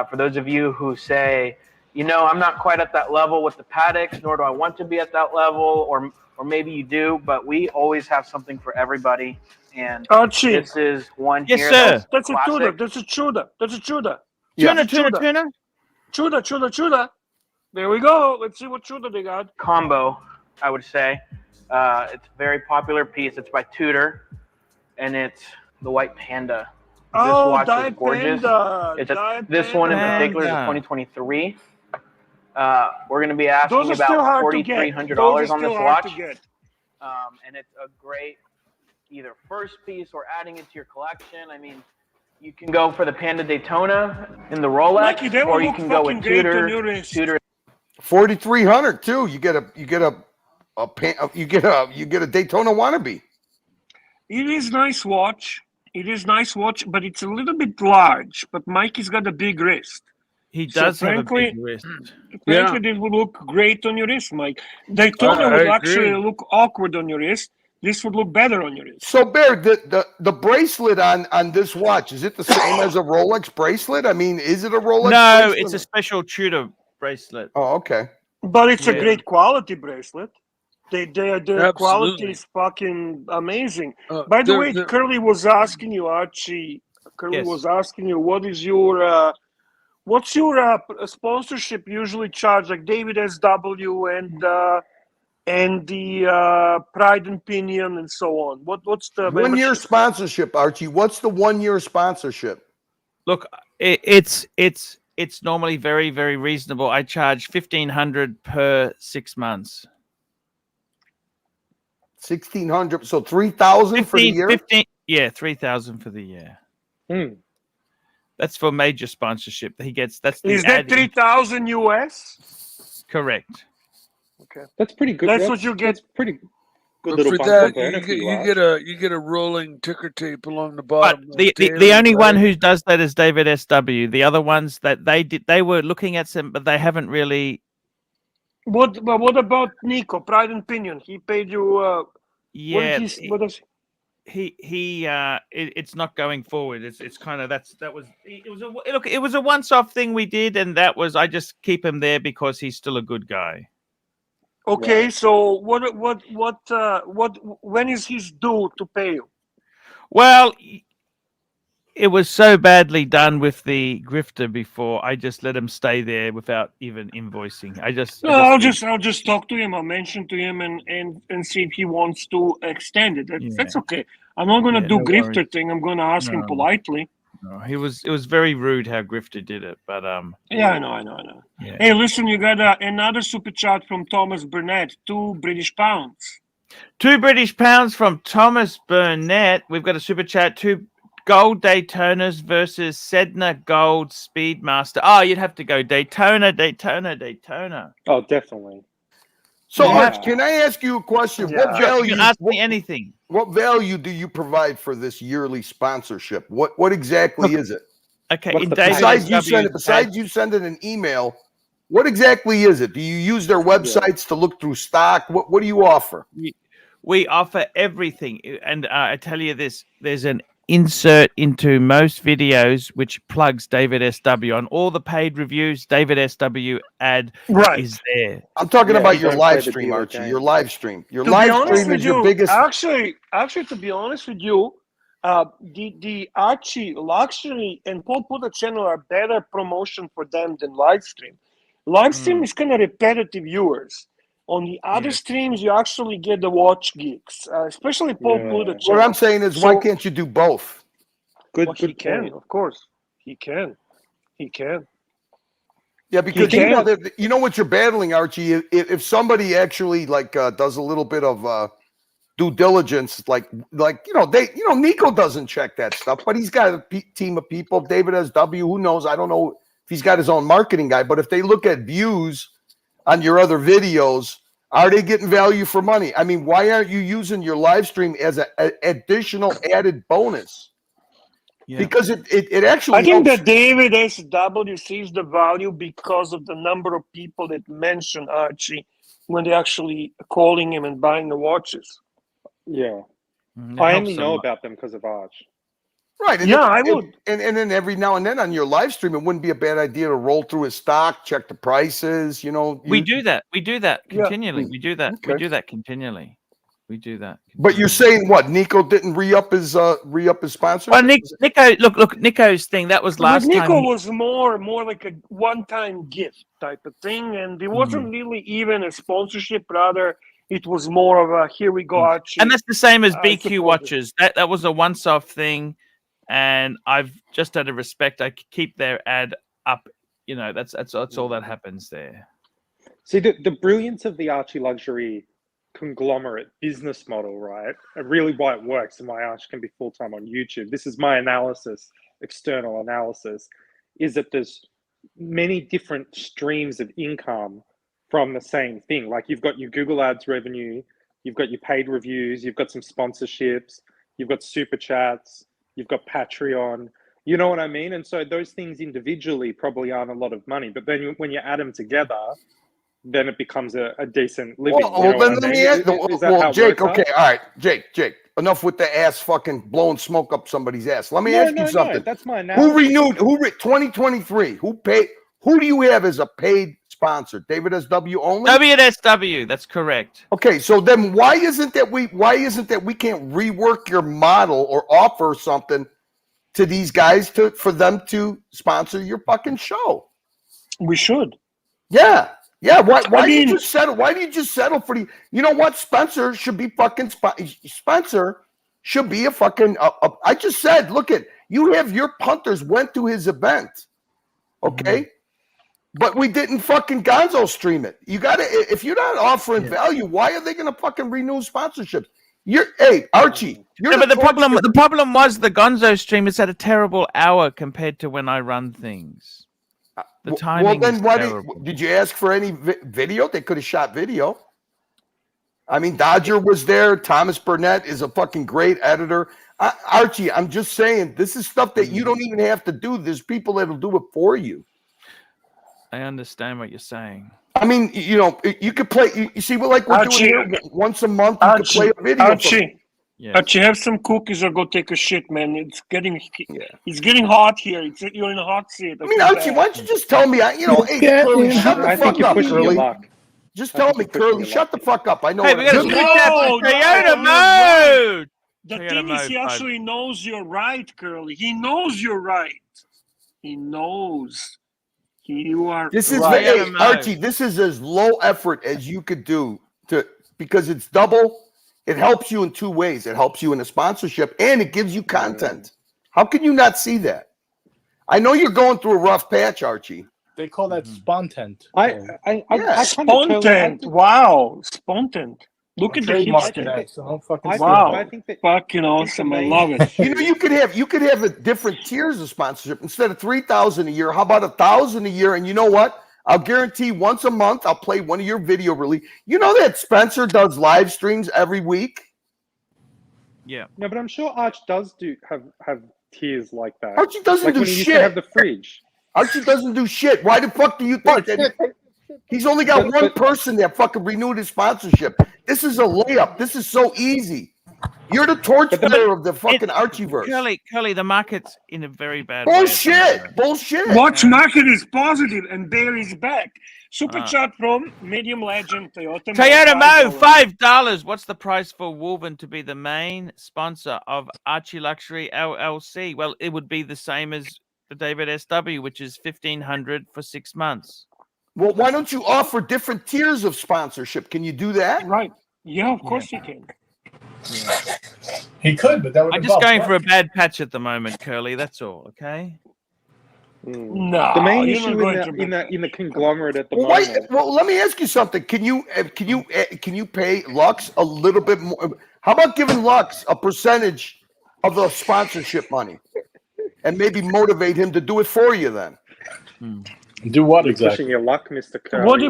For those of you who say, you know, I'm not quite at that level with the Patek's, nor do I want to be at that level, or maybe you do, but we always have something for everybody. And Archie, this is one yes, here. Sir. That's a Tudor. That's a Tudor. That's a Tudor. Tudor. There we go. Let's see what Tudor they got. Combo, I would say. It's a very popular piece. It's by Tudor, and it's the White Panda. This watch is gorgeous. This one in particular is a 2023. We're going to be asking about $4,300 on this watch. And it's a great either first piece or adding it to your collection. I mean, you can go for the Panda Daytona in the Rolex, or you can go with Tudor. $4,300 too. You get a Daytona wannabe. It is nice watch. But it's a little bit large. But Mikey's got a big wrist. He does have a big wrist. Frankly, it would look great on your wrist, Mike. Daytona would actually look awkward on your wrist. This would look better on your wrist. So, Bear, the bracelet on this watch, is it the same as a Rolex bracelet? I mean, is it a Rolex No, bracelet? it's a special Tudor bracelet. Oh, okay. But it's a great quality bracelet. Their quality is fucking amazing. By the way, Curly was asking you, Archie. Curly was asking you, what's your sponsorship usually charge? Like David SW and the Pride and Pinion and so on. What's the 1 year sponsorship, Archie? What's the 1 year sponsorship? Look, it's normally very, very reasonable. I charge $1,500 per 6 months. 1,600, so 3,000 for the year. 3,000 for the year. That's for major sponsorship. He gets. That's the is that 3,000 US? Correct. Okay, that's pretty good. That's what you get. That's pretty good. But for that, you get a rolling ticker tape along the bottom. But the only one who does that is David SW. The other ones that they were looking at some, but they haven't really. What about Nico, Pride and Pinion? He paid you. It's not going forward. It's kind of it was a once-off thing we did, and that was I just keep him there because he's still a good guy. Okay, so when is his due to pay you? Well, it was so badly done with the grifter before. I just let him stay there without even invoicing. I'll just talk to him. I'll mention to him and see if he wants to extend it. That's okay. I'm not going to do grifter thing. I'm going to ask him politely. No, it was very rude how grifter did it, but Yeah, I know. Yeah. Hey, listen, you got another super chat from Thomas Burnett, £2 £2 from Thomas Burnett. We've got a super chat. 2 Gold Daytonas versus Sedna Gold Speedmaster. Oh, you'd have to go Daytona. Oh, definitely. So, Arch, can I ask you a question? Yeah. What value? You can ask me anything. What value do you provide for this yearly sponsorship? What exactly is it? Okay, What's in the David price? Besides you sending an email, what exactly is it? Do you use their websites to look through stock? What do you offer? We offer everything, and I tell you this: there's an insert into most videos which plugs David SW on all the paid reviews. David SW ad is there. I'm talking about your don't live play the stream, dealer Archie. game. Your live stream. Your To be live honest stream with is your you, biggest. Actually, to be honest with you, the ArchieLuxury and Paul Puda channel are better promotion for them than livestream. Livestream is kind of repetitive viewers. On the other streams, you actually get the watch geeks, especially Paul Puda channel. What I'm saying is, why can't you do both? He can, of course. He can. Yeah, because you know what you're battling, Archie. If somebody actually does a little bit of due diligence, Nico doesn't check that stuff, but he's got a team of people. David SW, who knows? I don't know if he's got his own marketing guy, but if they look at views on your other videos, are they getting value for money? I mean, why aren't you using your live stream as an additional added bonus? Yeah. Because it actually I think helps. that David SW sees the value because of the number of people that mention Archie when they're actually calling him and buying the watches. Yeah. I only know about them because of Arch. Right. And I would. And then every now and then on your live stream, it wouldn't be a bad idea to roll through his stock, check the prices, We do that. We do that continually. Yeah. We do that. Okay. We do that continually. But you're saying what? Nico didn't re-up his sponsor? Well, Nico's thing, that was last With Nico time. was more like a one-time gift type of thing, and it wasn't really even a sponsorship. Rather, it was more of a here we go, Archie. And that's the same as BQ support watches. That was a once-off thing, and I've just out of respect, I keep their ad up. That's all that happens there. See, the brilliance of the ArchieLuxury conglomerate business model, right? And really why it works and why Arch can be full-time on YouTube. This is my analysis, external analysis, is that there's many different streams of income from the same thing. Like you've got your Google Ads revenue, you've got your paid reviews, you've got some sponsorships, you've got super chats, you've got Patreon, you know what I mean? And so those things individually probably aren't a lot of money, but then when you add them together, then it becomes a decent living. Jake, okay, all right, Jake, enough with the ass fucking blowing smoke up somebody's ass. Let me ask you something. No, that's my analysis. Who renewed? 2023? Who paid? Who do you have as a paid sponsor? David SW only? WSW, that's correct. Okay, so then why isn't that we can't rework your model or offer something to these guys for them to sponsor your fucking show? We should. Yeah. Yeah, why do you just settle? Why do you just settle for the? You know what? Spencer should be fucking. Spencer should be a fucking. I just said, look at you. Have your punters went to his event, okay? But we didn't fucking Gonzo stream it. You gotta. If you're not offering value, why are they gonna fucking renew sponsorships? Hey Archie. But the problem was the Gonzo stream is at a terrible hour compared to when I run things. The timing. Well, then did you ask for any video? They could have shot video. I mean, Dodger was there. Thomas Burnett is a fucking great editor. Archie, I'm just saying, this is stuff that you don't even have to do. There's people that'll do it for you. I understand what you're saying. I mean, you could play. You see, like we're doing here once a month. You could play a video. Archie, have some cookies or go take a shit, man. It's getting hot here. You're in a hot seat. I mean, Archie, why don't you just tell me? Hey, Curly, shut the fuck up, Curly. Just tell me, Curly, shut the fuck up. I know. Hey, we got to switch that to Toyota mode. The Toyota thing is, he Mode 5. actually knows you're right, Curly. He knows you're right. He knows you are This is right. hey, Archie. This is as low effort as you could do because it's double. It helps you in two ways. It helps you in a sponsorship and it gives you content. How can you not see that? I know you're going through a rough patch, Archie. They call that spontent. Spontent. Wow, spontent. Look at the hipster. Wow, I think that fucking awesome. I love it. You know, you could have a different tiers of sponsorship. Instead of $3,000 a year, how about $1,000 a year? And you know what? I'll guarantee once a month I'll play one of your video release. You know that Spencer does live streams every week. Yeah. No, but I'm sure Arch does have tiers like that. Archie doesn't like do when he used shit. to have the fridge. Archie doesn't do shit. Why the fuck do you think that? He's only got one person that fucking renewed his sponsorship. This is a layup. This is so easy. You're the torchbearer of the fucking Archieverse. Curly, the market's in a very bad Bullshit. Bullshit. Watch market is positive and Bear is back. Super chat from Medium Legend Toyota Mo, $5. What's the price for Wolven to be the main sponsor of ArchieLuxury LLC? Well, it would be the same as the David SW, which is $1,500 for 6 months. Well, why don't you offer different tiers of sponsorship? Can you do that? Right. Yeah, of course you can. Yeah. He could, but that would. I'm just going for a bad patch at the moment, Curly. That's all. Okay. No, The main you're issue in the conglomerate at the Well, moment. well, let me ask you something. Can you pay Lux a little bit more? How about giving Lux a percentage of the sponsorship money, and maybe motivate him to do it for you then? Do what You're exactly? pushing your luck, Mr. Curry. What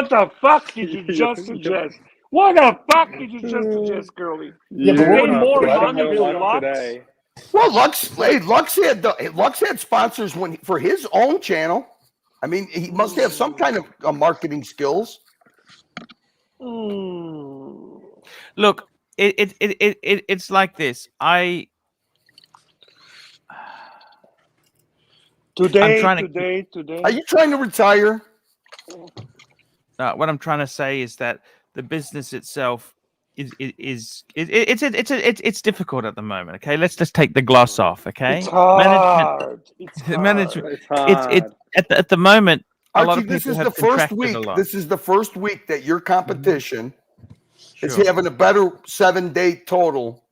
the fuck did you just suggest? What the fuck did you just suggest, Curly? Yeah, but Pay what more I don't money know to luck Lux? today. Well, Lux had sponsors for his own channel. I mean, he must have some kind of marketing skills. Look, it's like this. Today. Are you trying to retire? What I'm trying to say is that the business itself it's difficult at the moment. Okay, let's just take the gloss off. Okay, It's hard. management. It's hard. At the moment. A lot Archie, of this people is have the first contracted week. a lot. This is the first week that your competition is Sure. having a better 7-day total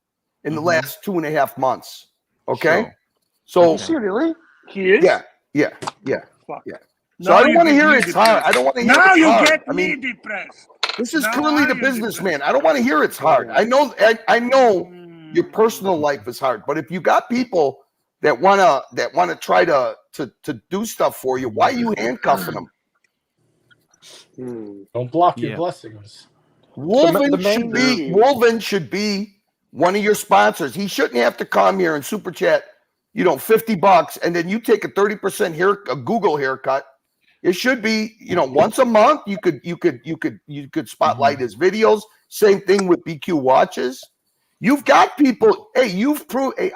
in the last 2.5 months. Okay, Sure. so Is he really? He is. yeah. Fuck. So I don't want to hear it's hard. I don't want to hear Now it's you hard. get I mean, me depressed. this is Now clearly the I am businessman. I don't want to hear it's hard. I know your personal life is hard, but if you got people that wanna try to do stuff for you, why are you handcuffing them? Don't block your blessings. Wolven should be one of your sponsors. He shouldn't have to come here and super chat, $50, and then you take a 30% a Google haircut. It should be, once a month. You could spotlight his videos. Same thing with BQ watches. You've got people. Hey,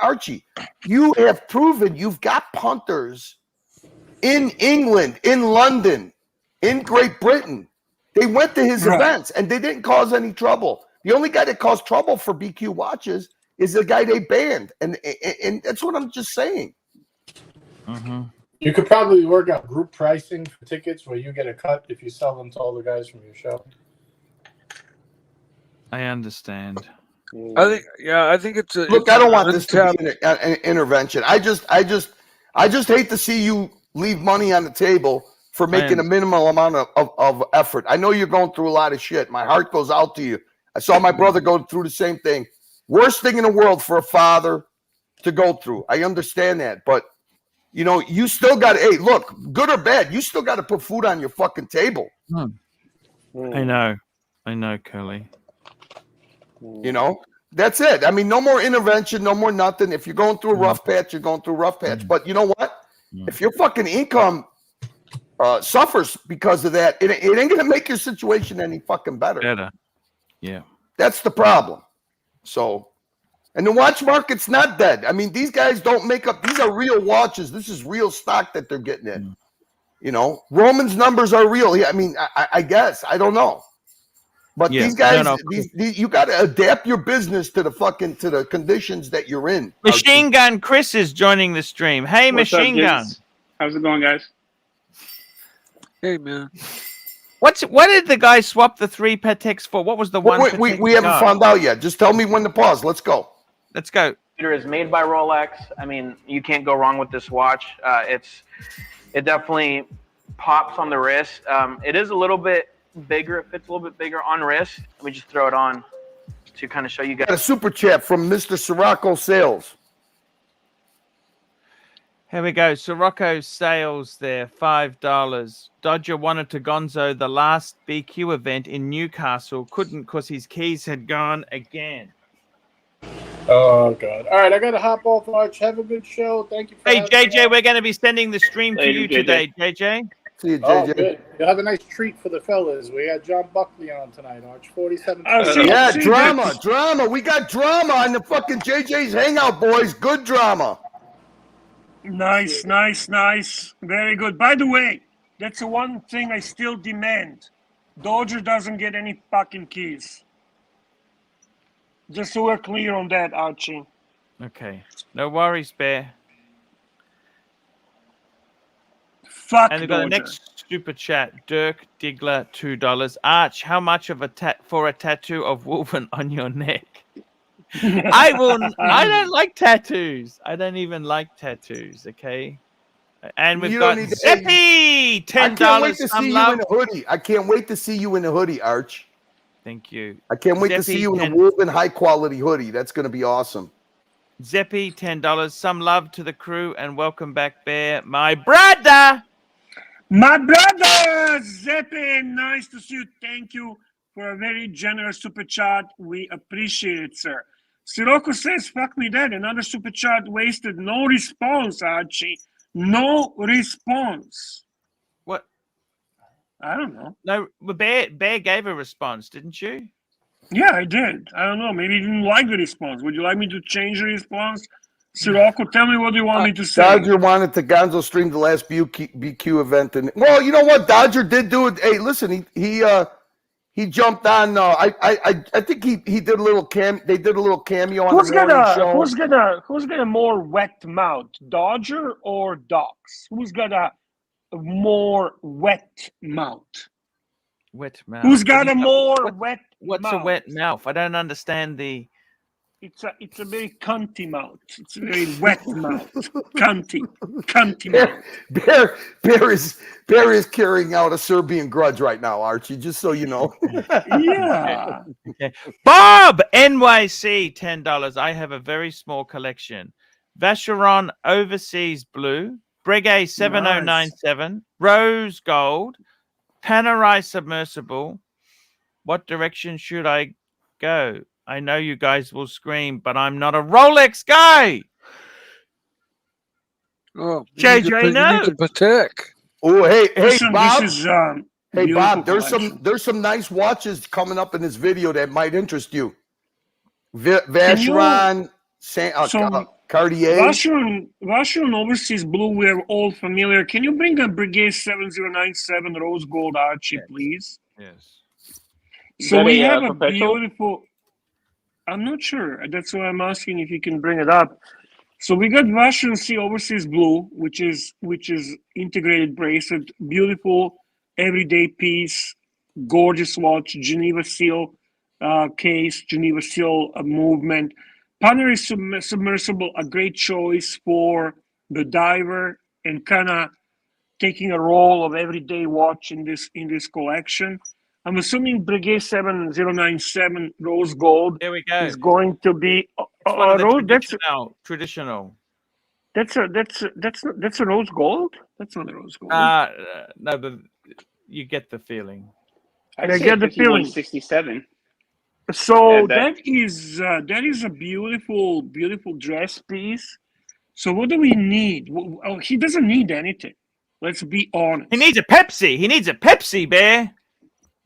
Archie, you have proven you've got punters in England, in London, in Great Britain. They went to his events and they didn't cause any trouble. The only guy that caused trouble for BQ watches is the guy they banned, and that's what I'm just saying. You could probably work out group pricing for tickets where you get a cut if you sell them to all the guys from your show. I understand. I think it's a Look. I don't want this to be an intervention. I just hate to see you leave money on the table for making a minimal amount of effort. I know you're going through a lot of shit. My heart goes out to you. I saw my brother go through the same thing. Worst thing in the world for a father to go through. I understand that, but you still got to. Hey, look, good or bad, you still got to put food on your fucking table. I know, Curly. That's it. I mean, no more intervention, no more nothing. If you're going through a rough patch, you're going through a rough patch. But you know what? If your fucking income suffers because of that, it ain't gonna make your situation any fucking better. Yeah. That's the problem. So, and the watch market's not dead. I mean, these guys don't make up. These are real watches. This is real stock that they're getting in. Roman's numbers are real. I mean, I guess. I don't know. But Yeah. these guys, No, these you got to adapt your business to the conditions that you're in. Machine Gun Chris is joining the stream. Hey, What's up, Machine Gun. gents? How's it going, guys? Hey, man. What did the guy swap the 3 Pateks for? What was the one? We haven't found out yet. Just tell me when to pause. Let's go. Let's go. It is made by Rolex. I mean, you can't go wrong with this watch. It definitely pops on the wrist. It is a little bit bigger. It fits a little bit bigger on wrist. Let me just throw it on to kind of show you guys. Got a super chat from Mr. Sirocco Sales. Here we go. Sirocco Sales there, $5. Dodger wanted to gonzo the last BQ event in Newcastle. Couldn't because his keys had gone again. Oh, God. All right, I got to hop off, Arch. Have a good show. Thank you for Hey, having me JJ, on. we're going to be sending the stream to you today, JJ. See you, Oh, good. You'll have a nice treat for the fellas. We got John Buckley on tonight, Arch. 47. Yeah, drama. We got drama on the fucking JJ's Hangout, boys. Good drama. Nice, nice, nice. Very good. By the way, that's the one thing I still demand. Dodger doesn't get any fucking keys. Just so we're clear on that, Archie. Okay. No worries, Bear. Fuck And we've got the Dodger. next super chat. Dirk Diggler, $2. Arch, how much of a for a tattoo of Wolven on your neck? I don't like tattoos. I don't even like tattoos, okay? And we've got Zeppy, $10. I can't wait to see you love. in a hoodie. I can't wait to see you in a hoodie, Arch. Thank you. I can't wait to Zeppy, see you in a woven high-quality hoodie. That's going to be awesome. Zeppy, $10. Some love to the crew and welcome back, Bear. My brother! My brother, Zeppy, nice to see you. Thank you for a very generous super chat. We appreciate it, sir. Sirocco says, fuck me dead. Another super chat wasted. No response, Archie. No response. What? I don't know. No, Bear gave a response, didn't you? Yeah, I did. I don't know. Maybe you didn't like the response. Would you like me to change the response? Sirocco, tell me what you want me to say. Dodger wanted to Gonzo stream the last BQ event, and well, you know what? Dodger did do it. Hey, listen, he jumped on. I think he did a little They did a little cameo on the morning show. Who's got a more wet mouth, Dodger or Docs? Who's got a more wet mouth? Wet mouth. Who's got a more wet What's mouth? a wet mouth? I don't understand the. It's a very cunty mouth. It's a very wet mouth. Cunty mouth. Bear is carrying out a Serbian grudge right now, Archie. Just so you know. Yeah. Okay. Bob NYC, $10. I have a very small collection. Vacheron Overseas Blue, Breguet 7097, Rose Gold, Panerai Submersible. What direction should I go? I know you guys will scream, but I'm not a Rolex guy. Oh, JJ, no. Patek. Oh, hey, Listen, Bob. this is Hey, Bob. beautiful There's some nice watches coming up in this video that might interest you. Vacheron, Cartier. Vacheron Overseas Blue, we're all familiar. Can you bring a Breguet 7097 Rose Gold, Archie, please? Yes. So we have a perpetual? beautiful. I'm not sure. That's why I'm asking if you can bring it up. So we got Vacheron C Overseas Blue, which is integrated bracelet, beautiful everyday piece, gorgeous watch, Geneva seal case, Geneva seal movement. Panerai submersible, a great choice for the diver and kind of taking a role of everyday watch in this collection. I'm assuming Breguet 7097 Rose Gold There we go. is going to be One of the rose. traditional. That's a Rose Gold. That's not a Rose Gold. No, but you get the feeling. I get the feeling. 5167. So that is a beautiful dress piece. So what do we need? Oh, he doesn't need anything. Let's be honest. He needs a Pepsi. He needs a Pepsi, Bear.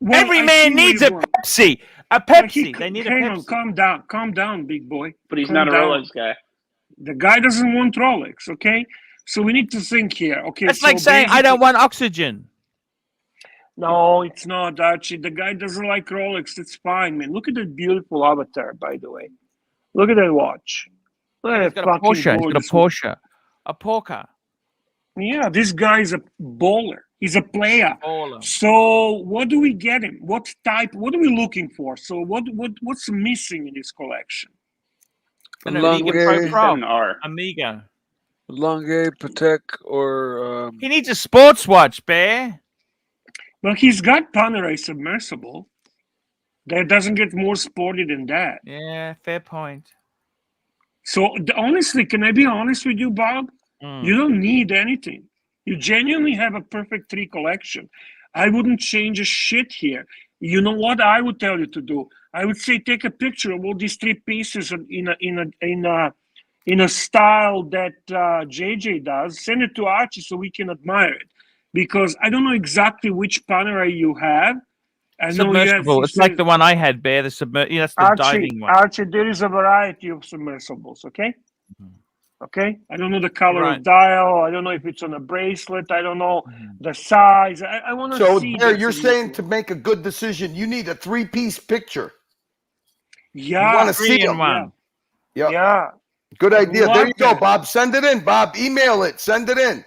Well, Every I man see needs where a you're Pepsi. A Like Pepsi. They need a hang on, Pepsi. calm down, big boy. But he's Calm not a down. Rolex guy. The guy doesn't want Rolex, okay? So we need to think here. Okay, That's so like saying I don't basically- want oxygen. No, it's not, Archie. The guy doesn't like Rolex. It's fine, man. Look at that beautiful avatar, by the way. Look at that watch. Look at He's that got a fucking Porsche. He's got a gorgeous watch. Porsche. A Porker. Yeah, this guy is a bowler. He's a player. Baller. So what do we get him? What type? What are we looking for? So what's missing in this collection? And Amiga Pro Lange, Pro. 7R. Amiga. Lange, Patek, or He needs a sports watch, Bear. Well, he's got Panerai submersible. That doesn't get more sporty than that. Yeah, fair point. So honestly, can I be honest with you, Bob? Mm. You don't need anything. You genuinely have a perfect 3 collection. I wouldn't change a shit here. You know what I would tell you to do? I would say take a picture of all these 3 pieces in a style that JJ does. Send it to Archie so we can admire it. Because I don't know exactly which Panerai you have. I know you have, Submersible. It's like the one I had, Bear. The yeah, that's the diving one. Archie, there is a variety of submersibles, okay? Okay? I don't know the color Right. of dial. I don't know if it's on a bracelet. I don't know the size. I want to So see. there, this you're in saying this to make a good decision, you need a 3-piece picture. Yeah. You want to see 3 in them. 1. Yep. Yeah. Good idea. There you go, What? Bob. Send it in, Bob. Email it. Send it in.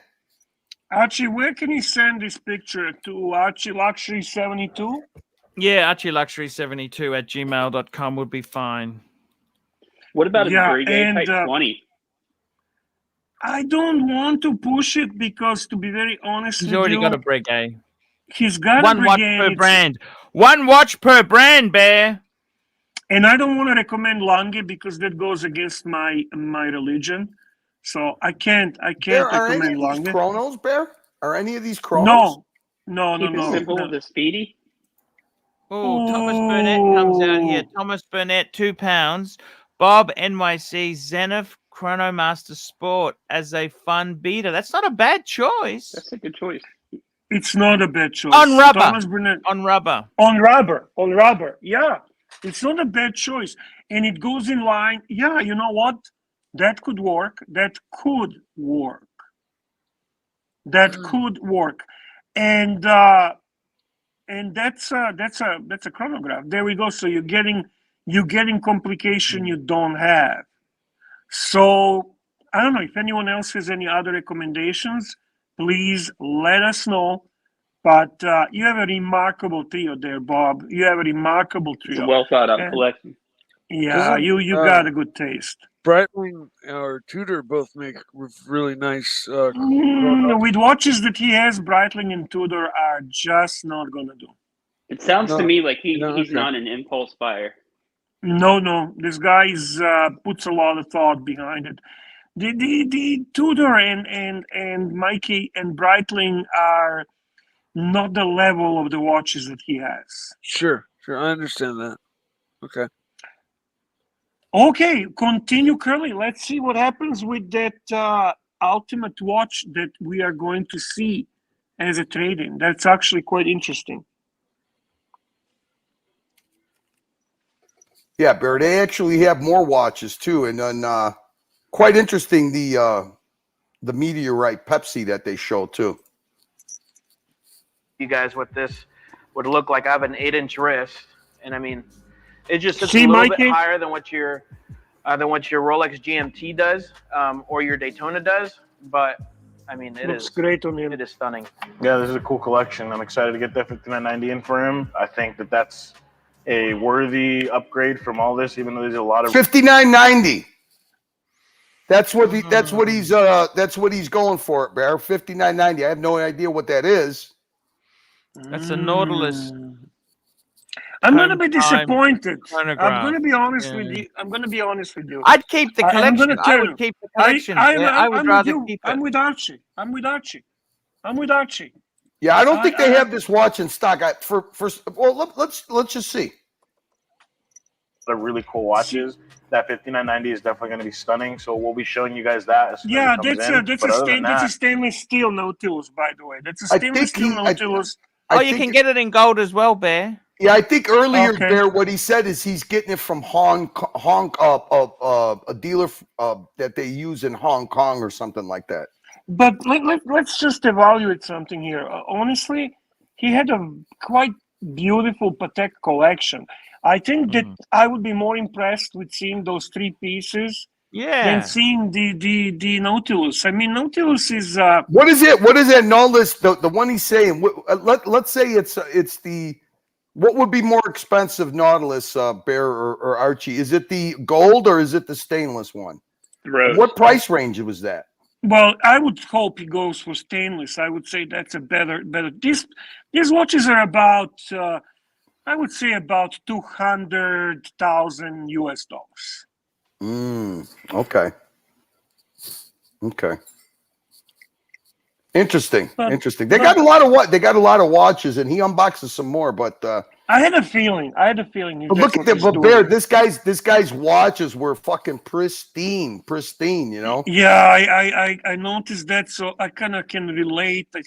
Archie, where can you send this picture to? ArchieLuxury72? Yeah, ArchieLuxury72@gmail.com would be fine. What about Yeah, a Brigade and, Type 20? I don't want to push it because, to be very honest He's with already you, got a Brigade. he's got One a watch Brigade. per It's- brand. One watch per brand, Bear. And I don't want to recommend Lange because that goes against my religion. So I can't Bear, are any recommend of these Lange. chronos, Bear? Are any of these chronos? No. Keep it simple, the Speedy. Oh, Thomas Burnett comes out here. Thomas Burnett, £2. Bob NYC Zenith Chronomaster Sport as a fun beater. That's not a bad choice. That's a good choice. It's not a bad choice. On rubber. Thomas Burnett. On rubber. On rubber. Yeah. It's not a bad choice. And it goes in line. Yeah, you know what? That could work. That could work. And that's a chronograph. There we go. So you're getting complication you don't have. So I don't know if anyone else has any other recommendations. Please let us know. But you have a remarkable trio there, Bob. You have a remarkable It's trio. a well thought out And- collection. Yeah, Doesn't, you got a good taste. Breitling or Tudor both make really nice. With watches that he has, Breitling and Tudor are just not gonna do. It sounds to No, me like he's okay. not an impulse buyer. No, this guy puts a lot of thought behind it. The Tudor and Mikey and Breitling are not the level of the watches that he has. Sure, I understand that. Okay. Okay, continue, Curly. Let's see what happens with that ultimate watch that we are going to see as a trade-in. That's actually quite interesting. Yeah, Bear. They actually have more watches too, and then quite interesting the meteorite Pepsi that they show too. You guys, what this would look like. I have an 8-inch wrist, and I mean, it just sits See, a little Mikey? bit higher than what your Rolex GMT does, or your Daytona does. But I mean, Looks great on him. It is stunning. Yeah, this is a cool collection. I'm excited to get that 5990 in for him. I think that's a worthy upgrade from all this, even though there's a lot of 5990. That's what he's going for, Bear. 5990. I have no idea what that is. That's a Nautilus. I'm going to be Time disappointed. chronograph. I'm going to be honest with Yeah. you. I'm going to be honest with you. I'd keep the I'm collection. gonna I tell would you. keep the collection. I would rather keep it. I'm with Archie. Yeah, I don't think they have this watch in stock. Let's just see. the really cool watches. That 5990 is definitely going to be stunning. So we'll be showing you guys that. As soon Yeah, as it comes that's in. But other than that's a that, stainless steel Nautilus, by the way. That's a I stainless think steel Nautilus. You can get it in gold as well, Bear. Yeah, I think earlier, Okay. Bear, what he said is he's getting it from a dealer that they use in Hong Kong or something like that. But let's just evaluate something here. Honestly, he had a quite beautiful Patek collection. I think that I would be more impressed with seeing those 3 pieces than seeing the Nautilus. I mean, Nautilus is what is it? What is that Nautilus? The one he's saying. Let's say it's the. What would be more expensive, Nautilus, Bear or Archie? Is it the gold or is it the stainless one? Rose. What price range was that? Well, I would hope he goes for stainless. I would say that's a better. These watches are about, I would say about $200,000 US. Okay. Okay. Interesting. Interesting. They got a lot of watches, and he unboxes some more. But I had a feeling. But look at that. But Bear, this guy's watches were fucking pristine. You know. Yeah, I noticed that, so I kind of can relate. I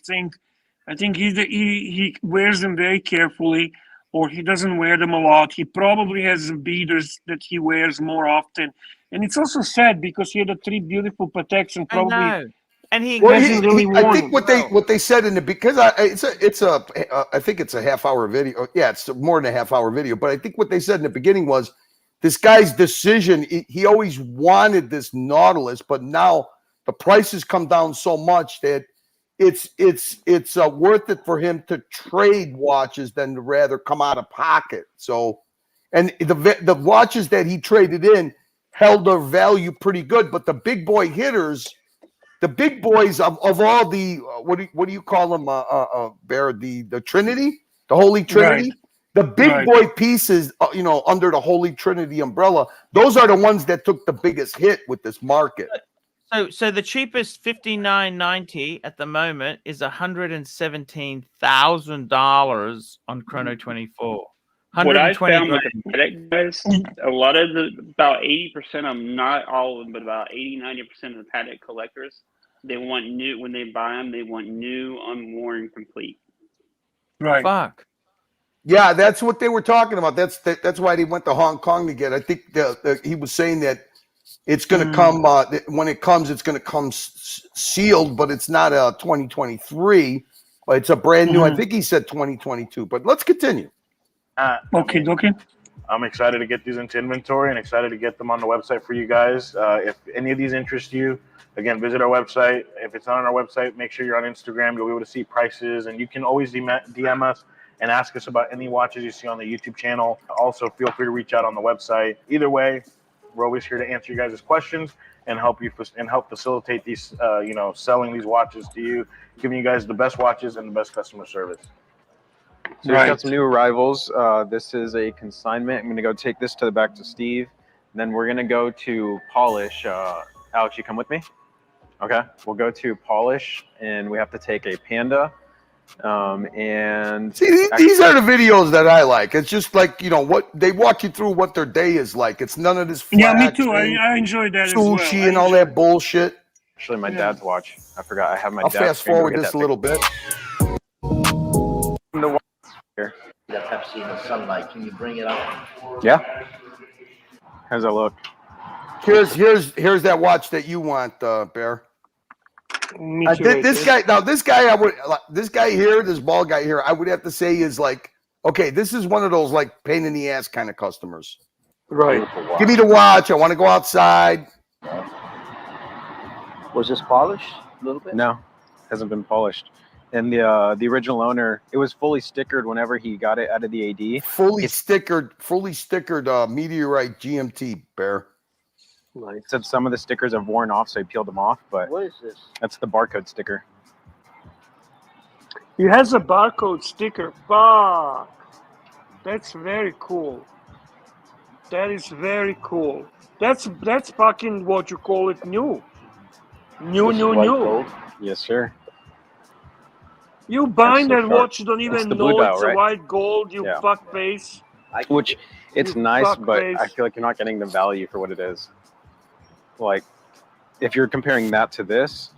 think he wears them very carefully, or he doesn't wear them a lot. He probably has beaters that he wears more often, and it's also sad because he had the 3 beautiful Pateks and probably. I know. And he hasn't really worn I think them. what they said in the because I think it's a half-hour video. Yeah, it's more than a half-hour video. But I think what they said in the beginning was this guy's decision. He always wanted this Nautilus, but now the prices come down so much that it's worth it for him to trade watches than to rather come out of pocket. So, and the watches that he traded in held their value pretty good, but the big boy hitters. The big boys of all the what do you call them? Bear the Trinity, the Holy Trinity, the big boy pieces. Under the Holy Trinity umbrella, those are the ones that took the biggest hit with this market. So the cheapest $59.90 at the moment is $117,000 on Chrono 24. What I found with the Patek guys, a lot of about 80% of them, not all of them, but about 80-90% of the Patek collectors, they want new when they buy them. They want new, unworn, complete. Right. Fuck. Yeah, that's what they were talking about. That's why they went to Hong Kong to get. I think he was saying that it's going to come when it comes. It's going to come sealed, but it's not a 2023. But it's a brand new. I think he said 2022. But let's continue. Okay. I'm excited to get these into inventory and excited to get them on the website for you guys. If any of these interest you, again, visit our website. If it's not on our website, make sure you're on Instagram. You'll be able to see prices, and you can always DM us and ask us about any watches you see on the YouTube channel. Also, feel free to reach out on the website. Either way, we're always here to answer you guys' questions and help facilitate these, selling these watches to you, giving you guys the best watches and the best customer service. So we've got some new arrivals. This is a consignment. I'm going to go take this back to Steve. And then we're going to go to polish. Alex, you come with me? Okay. We'll go to polish, and we have to take a Panda. And see, these are the videos that I like. It's just like, what they walk you through what their day is like. It's none of this. Yeah, me too. I enjoy that as well. Sushi and all that bullshit. Actually, my dad's watch. I forgot. I have my I'll dad's. fast forward this a little bit. Here. That Pepsi in the sunlight. Can you bring it up? Yeah. How's that look? Here's that watch that you want, Bear. Me too, This guy here, this bald guy here, I would have to say is like, okay, this is one of those like pain in the ass kind of customers. Right. Give me the watch. I want to go outside. Was this polished a little bit? No, hasn't been polished. And the original owner, it was fully stickered whenever he got it out of the AD. Fully stickered Meteorite GMT, Bear. Nice. It said some of the stickers have worn off, so he peeled them off. But what is this? That's the barcode sticker. He has a barcode sticker. Fuck. That's very cool. That is very cool. That's fucking what you call it new. New. Gold? Yes, sir. You buying so that sharp. watch, you don't It's even the know blue dial, it's right? a white gold, you Yeah. fuck face. Which it's You nice, fuck but face. I feel like you're not getting the value for what it is. Like, if you're comparing that to this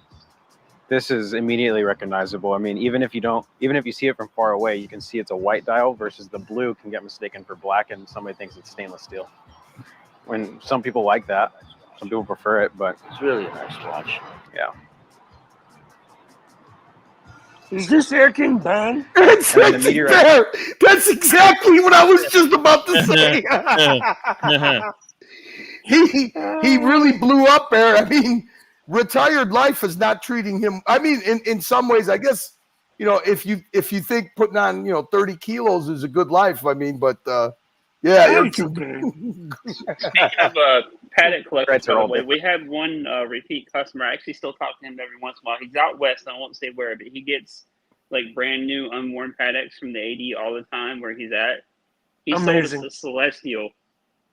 is immediately recognizable. I mean, even if you see it from far away, you can see it's a white dial versus the blue can get mistaken for black, and somebody thinks it's stainless steel. When some people like that, some people prefer it, but It's really a nice watch. yeah. Is this Air King Ben? That's And then the meteorite. there. That's exactly what I was just about to say. he really blew up there. I mean, retired life is not treating him. I mean, in some ways, I guess, you know, if you think putting on, you know, 30 kilos is a good life, I mean, but yeah. It's okay. Speaking of paddock collectors, by the way, we had one repeat customer. I actually still talk to him every once in a while. He's out west. I won't say where, but he gets like brand new unworn paddocks from the AD all the time where he's at. He sold us the Celestial,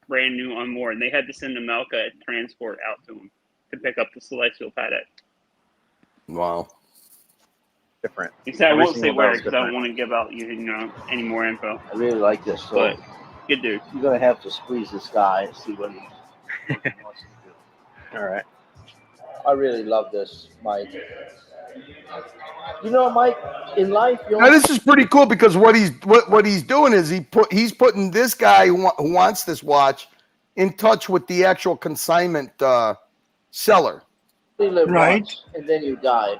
brand new unworn. They had to send a Melka transport out to him to pick up the Celestial paddock. Wow. Different. Except I won't say where because I don't want to give out you know any more info. I really like this. So But good dude. you're gonna have to squeeze this guy and see what he wants to do. All right. I really love this, Mike. You know, Mike, in life, you now this is pretty cool because what he's doing is he's putting this guy who wants this watch in touch with the actual consignment seller. you live Right. once, and then you die.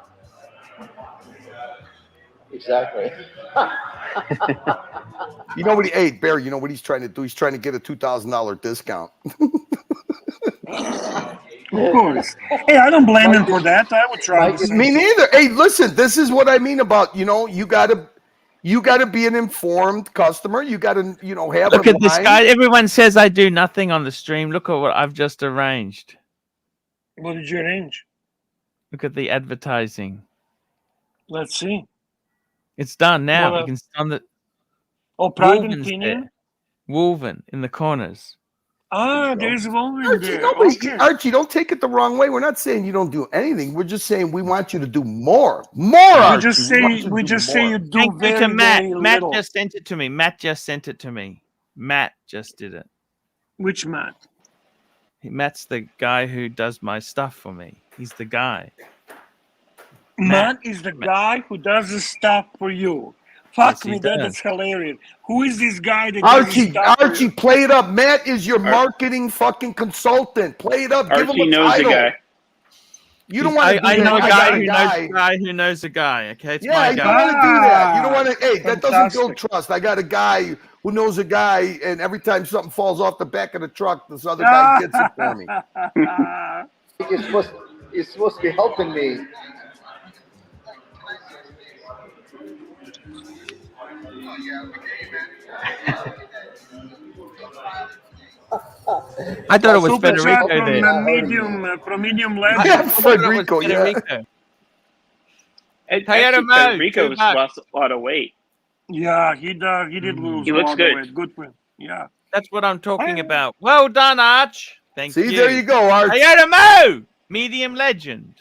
Exactly. You know what hey, Bear, you know what he's trying to do? He's trying to get a $2,000 discount. Of course. Hey, I don't blame him for that. I would try. Me neither. Hey, listen, this is what I mean about, you know, you gotta be an informed customer. You gotta, you know, have Look a at this line. guy. Everyone says I do nothing on the stream. Look at what I've just arranged. What did you arrange? Look at the advertising. Let's see. It's done now. Well, You can see on the Pride and Woven's Pinion? there. Woven in the corners. Ah, there's one Archie, there. nobody, Okay. Archie, don't take it the wrong way. We're not saying you don't do anything. We're just saying we want you to do more. We Archie. just say you do Thank you very, to Matt. very Matt little. just sent it to me. Matt just sent it to me. Matt just did it. Which Matt? Matt's the guy who does my stuff for me. He's the guy. Matt is the guy who does the stuff for you. Fuck Yes, he me, that does. is hilarious. Who is this guy that does the Archie, stuff for Archie, you? play it up. Matt is your marketing fucking consultant. Play it up. Give him Archie a knows the title. guy. You don't want to. I know a I guy got who knows a guy who knows a guy. Okay, it's Yeah, my you don't guy. want to do that. You don't want to. Hey, that doesn't Fantastic. build trust. I got a guy who knows a guy, and every time something falls off the back of the truck, this other guy gets it for me. It's supposed to be helping me. I thought it was Super chat Federico from there. from Medium Yeah, Legend. Federico. Yeah. Federico. Actually, Toyota Mo, Federico's $2. lost a lot of weight. Yeah, he did lose. He a looks lot of good. weight. Good for him. Yeah. That's what I'm talking about. Well done, Arch. Thank you. See, there you go, Arch. Toyota Mo, medium legend.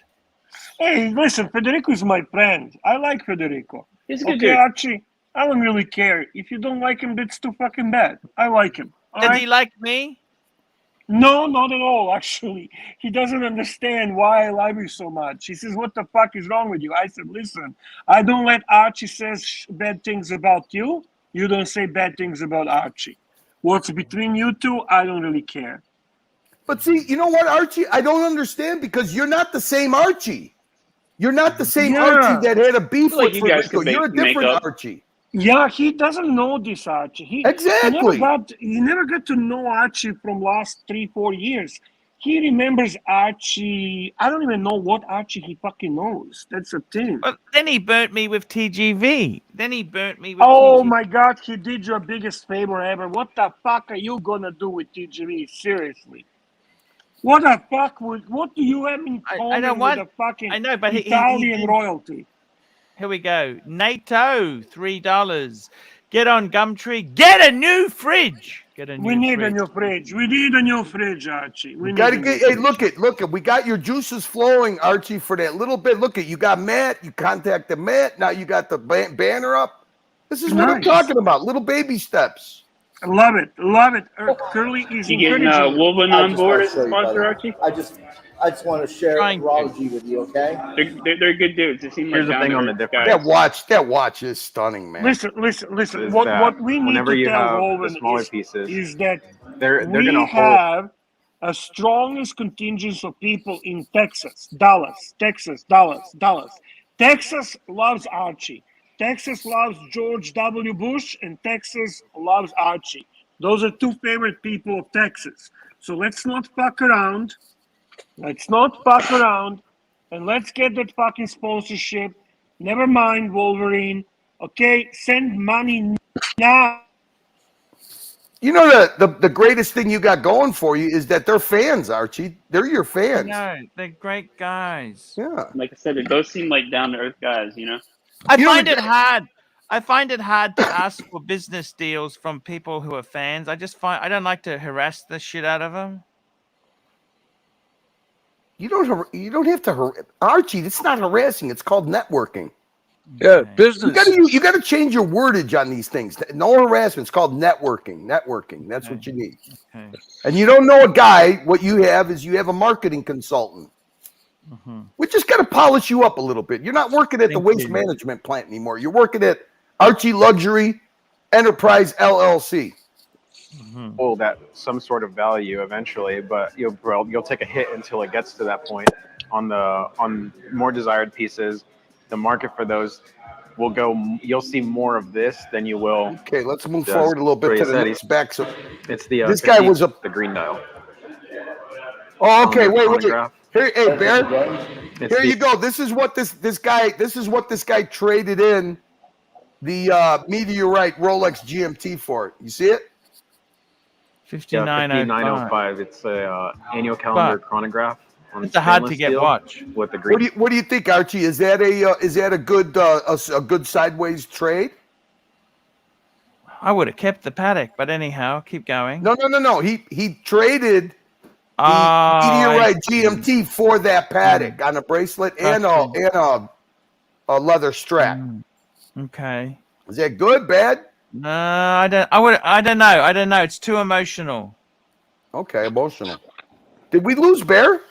Hey, listen, Federico is my friend. I like Federico. He's a good Okay, dude. Archie, I don't really care. If you don't like him, that's too fucking bad. I like him. all Does right? he like me? No, not at all, actually. He doesn't understand why I love you so much. He says, what the fuck is wrong with you? I said, listen, I don't let Archie say bad things about you. You don't say bad things about Archie. What's between you two, I don't really care. But see, you know what, Archie? I don't understand because you're not the same Archie. You're not the same Yeah. Archie that had a beef Like with you guys Federico. can You're a make different up. Archie. Yeah, he doesn't know this Archie. Exactly. He never got to know Archie from last 3-4 years. He remembers Archie. I don't even know what Archie he fucking knows. That's the thing. Well, then he burnt me with TGV. Oh TGV. my God, he did your biggest favor ever. What the fuck are you gonna do with TGV? Seriously. What the fuck what do you have in I common don't want. with the fucking I know, but Italian he royalty? Here we go. NATO, $3. Get on Gumtree. Get a new fridge. Get a new We need fridge. a new fridge. We need a new fridge, Archie. We Gotta need a new get. Hey, fridge. look it. We got your juices flowing, Archie, for that little bit. Look it. You got Matt. You contacted Matt. Now you got the banner up. This is what I'm Nice. talking about. Little baby steps. Love it. Love it. Curly is You getting encouraging. Woven I on just board wanna as show a you, sponsor, buddy. Archie? I just want to share Trying to. neurology with you, okay? They're good dudes. They seem Here's like the thing on the down-to-earth difference. guys. That watch is stunning, man. Listen. Is What that we need whenever to you tell have the Woven smaller pieces, is that they're we gonna hold. have a strongest contingent of people in Texas, Dallas. Texas loves Archie. Texas loves George W. Bush, and Texas loves Archie. Those are two favorite people of Texas. So let's not fuck around. Let's not fuck around, and let's get that fucking sponsorship. Never mind Wolverine. Okay, send money now. You know the greatest thing you got going for you is that they're fans, Archie. They're your fans. No, they're great guys. Yeah. Like I said, those seem like down to earth guys, you know. I find it hard. I find it hard to ask for business deals from people who are fans. I don't like to harass the shit out of them. You don't have to Archie. It's not harassing. It's called networking. Yeah, business. You got to change your wordage on these things. No harassment. It's called networking. Networking. That's what you need. Okay. And you don't know a guy. What you have is you have a marketing consultant. We just got to polish you up a little bit. You're not working at the waste management plant anymore. You're working at ArchieLuxury Enterprise LLC. Hold at some sort of value eventually, but you'll take a hit until it gets to that point. On more desired pieces, the market for those will go. You'll see more of this than you will. Okay, let's move forward a little bit to the next back. So it's the this guy was the green dial. Oh, okay. Wait. Here, hey, Bear. It's Here you go. This is what this guy traded in the Meteorite Rolex GMT for. You see it? 5905. It's a annual calendar chronograph. It's a hard to get watch. With the green. What do you think, Archie? Is that a good a good sideways trade? I would have kept the paddock, but anyhow, keep going. No. He traded the Meteorite GMT for that paddock on a bracelet and a leather strap. Okay. Is that good, bad? No, I don't know. It's too emotional. Okay, emotional. Did we lose Bear?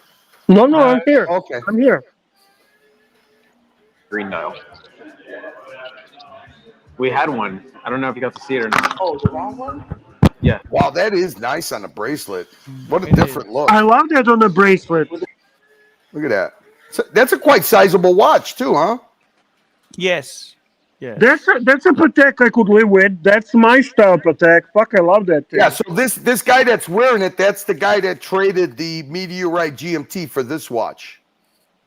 No, I'm here. Okay. I'm here. Green dial. We had one. I don't know if you got to see it or not. Oh, the wrong one? Yeah. Wow, that is nice on a bracelet. What a different look. I love that on the bracelet. Look at that. So that's a quite sizable watch too, huh? Yes. Yeah. That's a Patek I could live with. That's my style Patek. Fuck, I love that thing. Yeah, so this guy that's wearing it, that's the guy that traded the Meteorite GMT for this watch.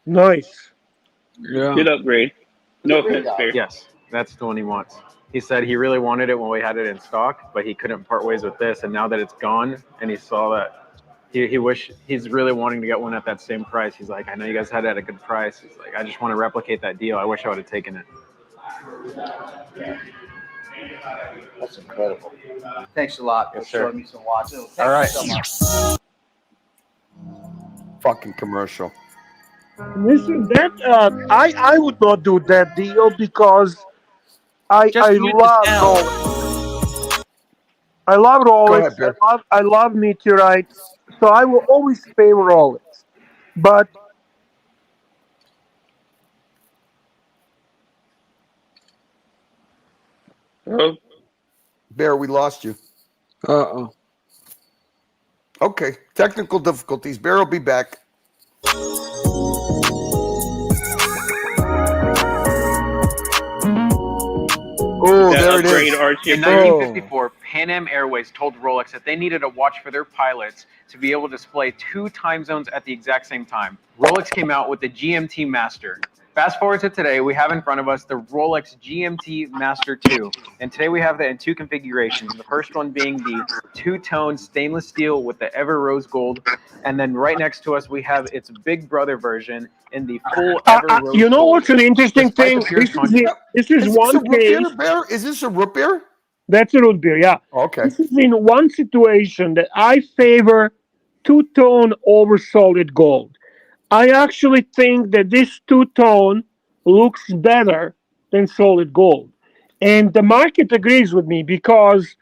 Nice. Yeah. Good upgrade. No offense, Bear. Yes, that's the one he wants. He said he really wanted it when we had it in stock, but he couldn't part ways with this. And now that it's gone, and he saw that, he's really wanting to get one at that same price. He's like, I know you guys had it at a good price. He's like, I just want to replicate that deal. I wish I would have taken it. That's incredible. Thanks a lot for showing me some watches. All right. So much. Fucking commercial. Listen, I would not do that deal because I use love the Rolex. I love Rolex. ahead, Bear. I love Meteorites. So I will always favor Rolex. But Oh, Bear, we lost you. Uh-oh. Okay, technical difficulties. Bear will be back. Oh, there it upgrade, is. Archie. In 1954, Pan Am Airways told Rolex that they needed a watch for their pilots to be able to display 2 time zones at the exact same time. Rolex came out with the GMT Master. Fast forward to today, we have in front of us the Rolex GMT Master 2. And today we have that in 2 configurations. The first one being the 2-tone stainless steel with the ever rose gold. And then right next to us, we have its big brother version in the full ever rose you know gold. what's an interesting thing? This is one case. Bear? Is this a root beer? That's a root beer, yeah. Okay. This is in one situation that I favor 2-tone over solid gold. I actually think that this 2-tone looks better than solid gold. And the market agrees with me because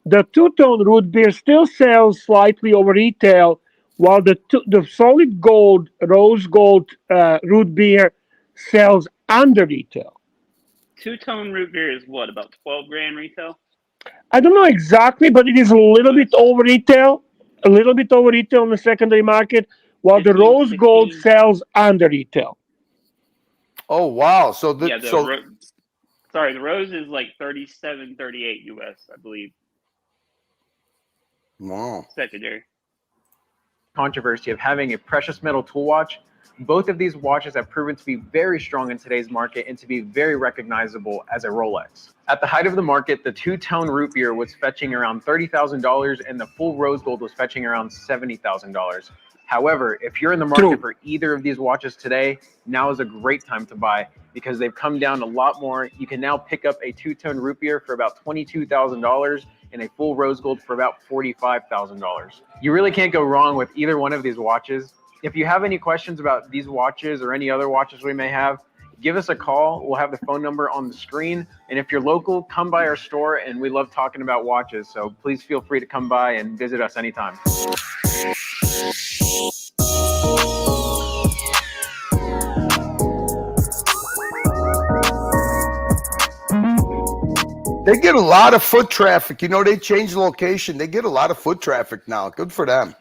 the 2-tone root beer still sells slightly over retail, while the solid gold, rose gold root beer sells under retail. 2-tone root beer is what, about 12 grand retail? I don't know exactly, but it is a little bit over retail, in the secondary market, while the rose gold sells under retail. Oh wow! So the Yeah, the the rose is like 37.38 US, I believe. Wow. Secondary. Controversy of having a precious metal tool watch. Both of these watches have proven to be very strong in today's market and to be very recognizable as a Rolex. At the height of the market, the two-tone root beer was fetching around $30,000 and the full rose gold was fetching around $70,000. However, if you're in the market for either of these watches today, now is a great time to buy because they've come down a lot more. You can now pick up a two-tone root beer for about $22,000 and a full rose gold for about $45,000. You really can't go wrong with either one of these watches. If you have any questions about these watches or any other watches we may have, give us a call. We'll have the phone number on the screen. And if you're local, come by our store, and we love talking about watches. So please feel free to come by and visit us anytime. They get a lot of foot traffic. You know, they changed the location. They get a lot of foot traffic now. Good for them.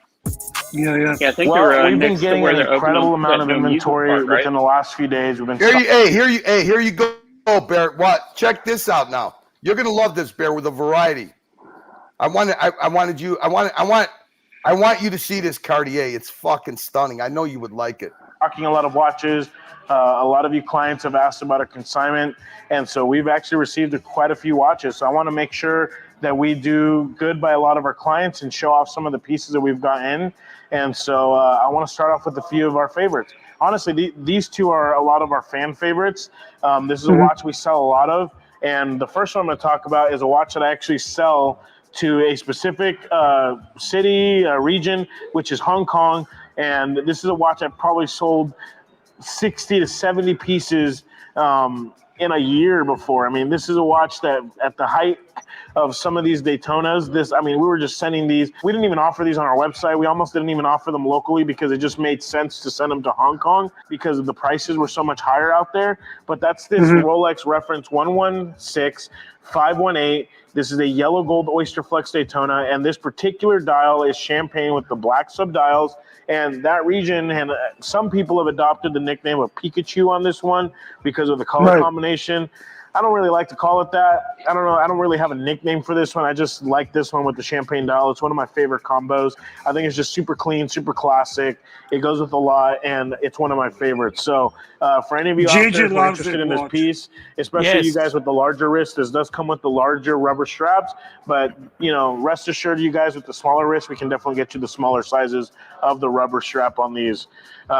Yeah. Yeah, I think we've been getting an incredible amount of inventory within the last few days. We've been here you go, Bear. What? Check this out now. You're gonna love this, Bear, with a variety. I want you to see this Cartier. It's fucking stunning. I know you would like it. Talking a lot of watches. A lot of you clients have asked about a consignment, and so we've actually received quite a few watches. So I want to make sure that we do good by a lot of our clients and show off some of the pieces that we've got in. And so I want to start off with a few of our favorites. Honestly, these two are a lot of our fan favorites. This is a watch we sell a lot of. And the first one I'm going to talk about is a watch that I actually sell to a specific city, region, which is Hong Kong. And this is a watch I've probably sold 60 to 70 pieces in a year before. I mean, this is a watch that at the height of some of these Daytonas, we were just sending these. We didn't even offer these on our website. We almost didn't even offer them locally because it just made sense to send them to Hong Kong because the prices were so much higher out there. But that's this Rolex reference 116518. This is a yellow gold Oyster Flex Daytona, and this particular dial is champagne with the black subdials. And that region, and some people have adopted the nickname of Pikachu on this one because of the color combination. I don't really like to call it that. I don't know. I don't really have a nickname for this one. I just like this one with the champagne dial. It's one of my favorite combos. I think it's just super clean, super classic. It goes with a lot, and it's one of my favorites. So for any of you out there who are interested in this piece, especially you guys with the larger wrist, this does come with the larger rubber straps. But, rest assured, you guys with the smaller wrist, we can definitely get you the smaller sizes of the rubber strap on these.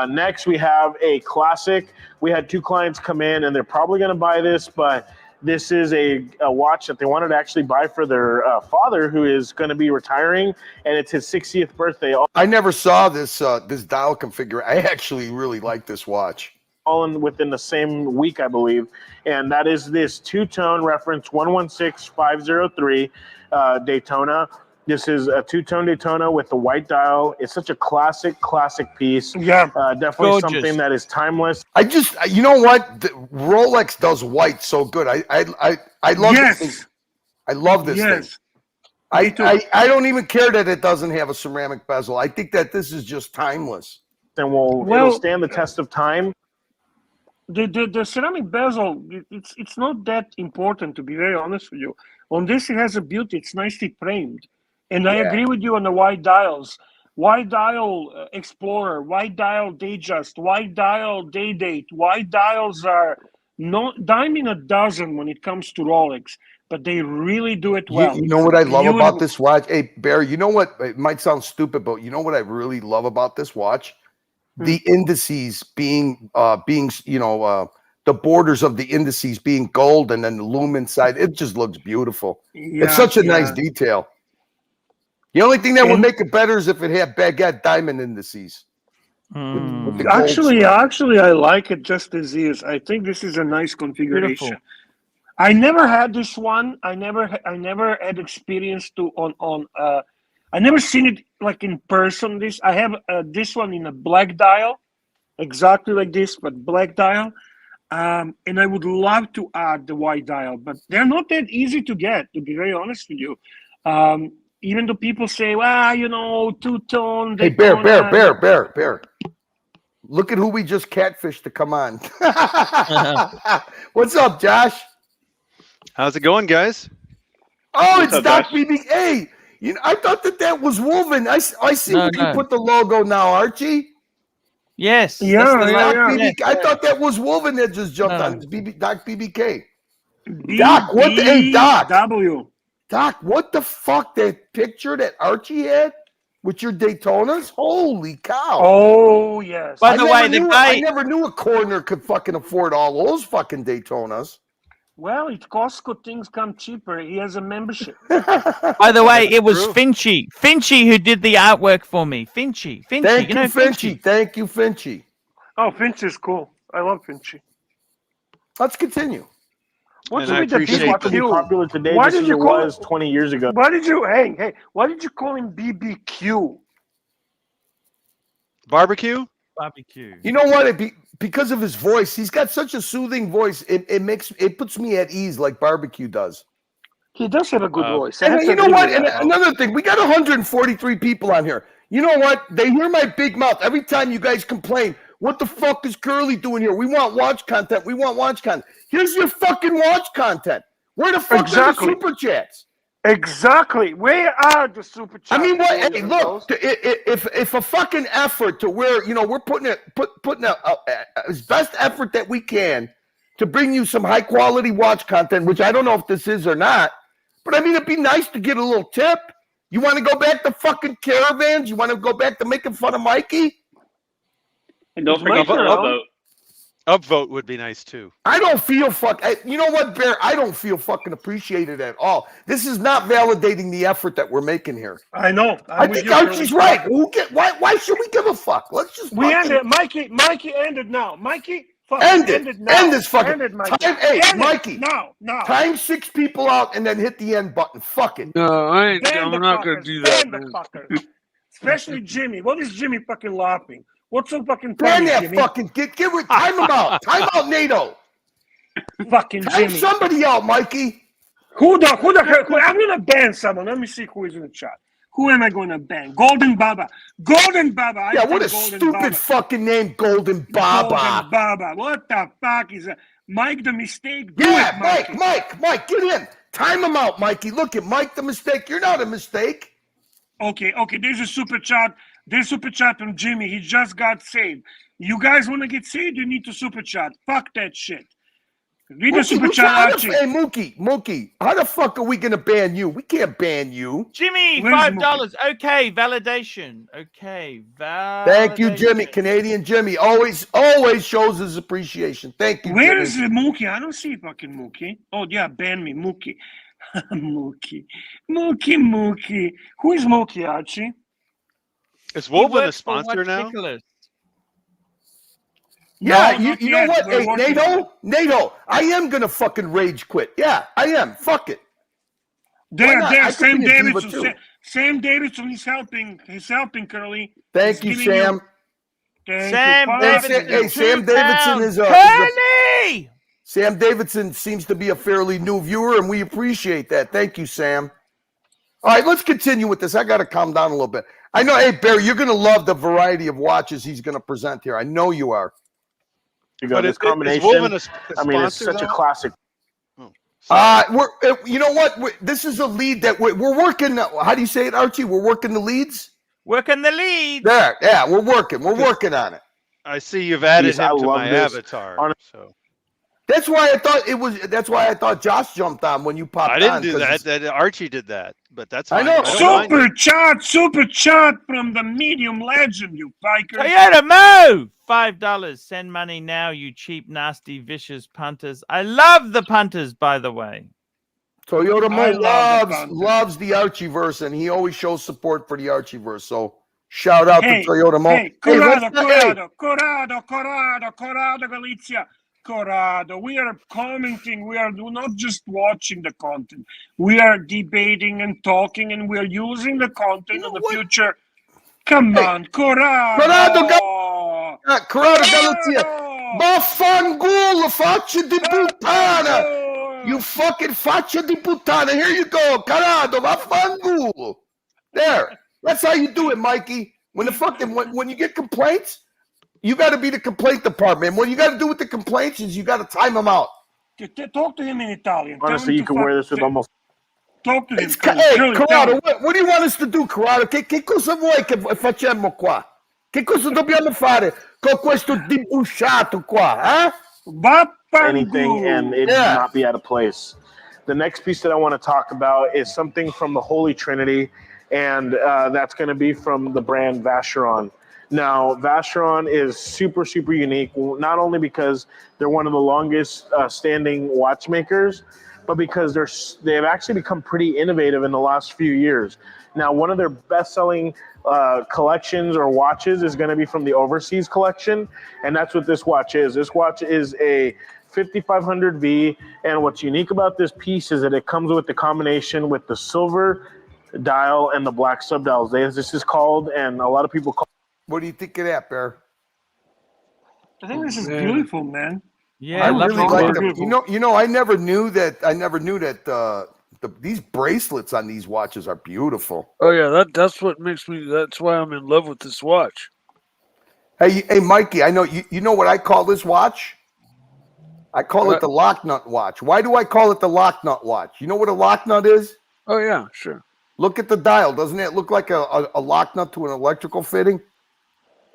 Next, we have a classic. We had two clients come in, and they're probably going to buy this, but this is a watch that they wanted to actually buy for their father, who is going to be retiring, and it's his 60th birthday. I never saw this this dial configuration. I actually really like this watch. All within the same week, I believe, and that is this two-tone reference 116503 Daytona. This is a two-tone Daytona with the white dial. It's such a classic piece. Yeah, definitely something that is timeless. You know what? The Rolex does white so good. I love this thing. I love this thing. I don't even care that it doesn't have a ceramic bezel. I think that this is just timeless. And it'll stand the test of time. The ceramic bezel, it's not that important, to be very honest with you. On this, it has a beauty. It's nicely framed. And I agree with you on the white dials. White dial Explorer, white dial Datejust, white dial Day Date. White dials are dime in a dozen when it comes to Rolex, but they really do it well. You know what I love about this watch? Hey, Barry, you know what? It might sound stupid, but you know what I really love about this watch? The indices being the borders of the indices being gold and then the lume inside. It just looks beautiful. It's such a nice detail. The only thing that would make it better is if it had baguette diamond indices. With Actually, I like it just as is. I think this is a nice configuration. Beautiful. I never had this one. I never had experience I never seen it like in person. I have this one in a black dial, exactly like this, but black dial. And I would love to add the white dial, but they're not that easy to get, to be very honest with you. Even though people say, well, two-tone. Hey, Bear. Look at who we just catfished to come on. What's up, Josh? How's it going, guys? Oh, What's it's up, Doc Josh? BB. Hey, you know, I thought that was Woven. I see No, where you no. put the logo now, Archie. Yes. Yeah, that's the yeah, last- yeah. BB, yes, I yes. thought that was Woven that just jumped No. on. It's Doc BBK. Doc, what the hey Doc? Doc, what the fuck? That picture that Archie had with your Daytonas? Holy cow! Oh yes. By the way, the I guy. never knew a coroner could fucking afford all those fucking Daytonas. Well, at Costco things come cheaper. He has a membership. By the way, it was Finchy. Finchy who did the artwork for me. Finchy. Thank you know you, Finchy. Thank you, Finchy. Oh, Finch is cool. I love Finchy. Let's continue. What's And I with the appreciate BBQ? to be popular today Why just did as you it call was 20 years ago. Why did you hey? Why did you call him BBQ? Barbecue? Barbecue. You know what? Because of his voice, he's got such a soothing voice. It puts me at ease like Barbecue does. He does have a good voice. I And have to you know agree what? with And that. another thing, we got 143 people on here. You know what? They hear my big mouth every time you guys complain. What the fuck is Curly doing here? We want watch content. We want watch content. Here's your fucking watch content. Where the fuck Exactly. are the super chats? Exactly. Where are the super chats? I mean, what? boys Hey, and look, girls? if a fucking effort to where we're putting as best effort that we can to bring you some high quality watch content, which I don't know if this is or not, but I mean, it'd be nice to get a little tip. You want to go back to fucking caravans? You want to go back to making fun of Mikey? And don't forget to upvote. Upvote would be nice too. I don't feel you know what, Bear? I don't feel fucking appreciated at all. This is not validating the effort that we're making here. I know. I think Archie's right. Why should we give a fuck? Let's just We fucking end it. Mikey, end it now. Mikey, fuck, end it. now. End this fucking End it, Mikey. Hey, End it Mikey. now. Time 6 people out and then hit the end button. Fuck it. No, I'm Ban the not going to fuckers. do that, Ban the man. fuckers. Especially Jimmy. What is Jimmy fucking laughing? What's so fucking Ban funny, that Jimmy? fucking time him out. Time out, NATO. Fucking Time Jimmy. somebody out, Mikey. Who I'm gonna ban someone. Let me see who is in the chat. Who am I gonna ban? Golden Baba. Golden Baba. I Yeah, think what a Golden stupid Baba. fucking name, Golden Baba. Golden Baba. What the fuck is that? Mike the mistake? Do Yeah, it, Mikey. Mike, get in. Time him out, Mikey. Look at Mike the mistake. You're not a mistake. Okay. There's a super chat. There's a super chat from Jimmy. He just got saved. You guys want to get saved? You need to super chat. Fuck that shit. Read the super chat, Archie. Hey, Mookie, how the fuck are we gonna ban you? We can't ban you. Jimmy, Where's $5. Okay, validation. Okay, validation. Thank you, Jimmy. Canadian Jimmy always shows his appreciation. Thank you. Where Jimmy. is the Mookie? I don't see fucking Mookie. Oh yeah, ban me, Mookie. Mookie. Who is Mookie, Archie? Is Woven a sponsor now? Nicholas. Yeah, No, you not know yet. what? We're Hey, working on it. NATO, I am gonna fucking rage quit. Yeah, I am. Fuck it. There, not? I Sam could be a diva, Davidson. too. Sam Davidson, he's helping, Curly. Thank He's you, giving Sam. Thank Sam you. Davidson. Hey, Sam Davidson is Curly! Sam Davidson seems to be a fairly new viewer, and we appreciate that. Thank you, Sam. All right, let's continue with this. I got to calm down a little bit. I know, hey, Barry, you're going to love the variety of watches he's going to present here. I know you are. You go, But this is combination. Woven a I mean, it's sponsor such a now? classic. You know what? This is a lead that we're working. How do you say it, Archie? We're working the leads? Working the lead. There, yeah, we're working. We're working on it. I see you've added Jeez, I him to love my this. avatar. So That's why I thought Josh jumped on when you popped on. I didn't do 'cause that. Archie did that, but that's I fine. know. don't mind Super chat from the medium legend, you bikers. Toyota Mo! $5. Send money now, you cheap, nasty, vicious punters. I love the punters, by the way. Toyota I Mo love the loves the Archieverse, and he always shows support for the Archieverse. So shout out Hey, to Toyota Mo. Hey, let's- Corrado, Galizia. Corrado, we are commenting. We are not just watching the content. We are debating and talking, and we are using the content in the future. Come on, Corrado. Corrado Galizia. Vaffanculo, faccia di puttana. You fucking faccia di puttana. Here you go, Corrado, vaffanculo. There. That's how you do it, Mikey. When you get complaints, You got to be the complaint department. What you got to do with the complaints is you got to time them out. Talk to him in Italian. Honestly, you can wear this with almost. Talk to him. Hey, Corrado, what do you want us to do, Corrado? Che cosa vuoi che facciamo qua? Che cosa dobbiamo fare con questo dibusciato qua? Anything and it not be out of place. The next piece that I want to talk about is something from the Holy Trinity, and that's going to be from the brand Vacheron. Now, Vacheron is super, super unique, not only because they're one of the longest standing watchmakers, but because they've actually become pretty innovative in the last few years. Now, one of their best-selling collections or watches is going to be from the Overseas collection, and that's what this watch is. This watch is a 5500V, and what's unique about this piece is that it comes with the combination with the silver dial and the black subdials. This is called, and a lot of people call. What do you think of that, Bear? I think this is beautiful, man. Yeah, I really like them. You know, I never knew that these bracelets on these watches are beautiful. Oh yeah, that's what makes me. That's why I'm in love with this watch. Hey, Mikey, I know you know what I call this watch? I call it the lock nut watch. Why do I call it the lock nut watch? You know what a lock nut is? Oh yeah, sure. Look at the dial. Doesn't it look like a lock nut to an electrical fitting?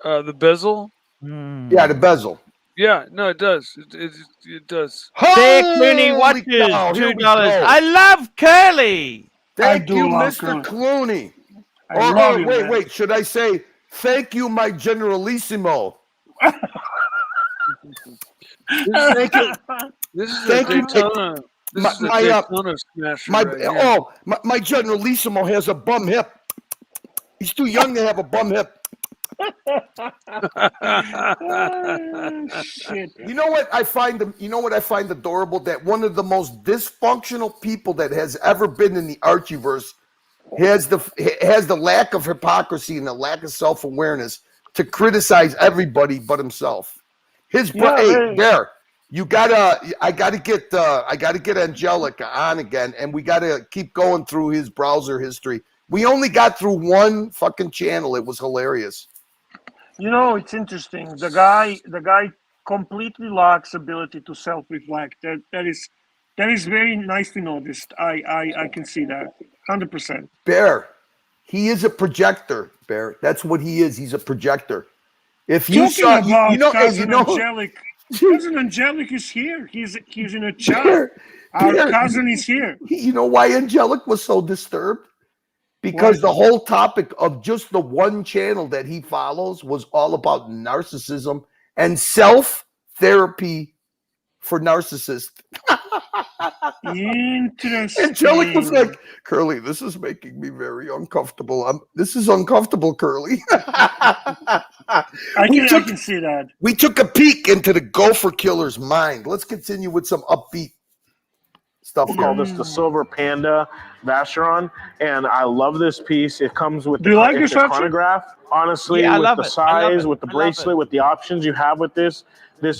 The bezel. Yeah, the bezel. Yeah, no, it does. It does. Dick Clooney watches, $2. I love Curly. Thank you, Mr. Clooney. Wait. Should I say thank you, my Generalissimo? Thank you. This is Thank you. My Generalissimo has a bum hip. He's too young to have a bum hip. Shit. You know what I find adorable? That one of the most dysfunctional people that has ever been in the Archieverse has the lack of hypocrisy and the lack of self-awareness to criticize everybody but himself. Hey, Bear, I gotta get Angelica on again, and we gotta keep going through his browser history. We only got through one fucking channel. It was hilarious. You know, it's interesting. The guy completely lacks ability to self-reflect. That is very nicely noticed. I can see that 100%. Bear, he is a projector. Bear, that's what he is. He's a projector. If you saw, Angelic, cousin Angelic is here. He's in a chat. Our cousin is here. You know why Angelic was so disturbed? Because the whole topic of just the one channel that he follows was all about narcissism and self-therapy for narcissists. Interesting. Angelic was like, Curly, this is making me very uncomfortable. This is uncomfortable, Curly. I can see that. We took a peek into the Gopher Killer's mind. Let's continue with some upbeat stuff. We call this the Silver Panda Vacheron, and I love this piece. It comes with the chronograph. Honestly, with the size, with the bracelet, with the options you have with this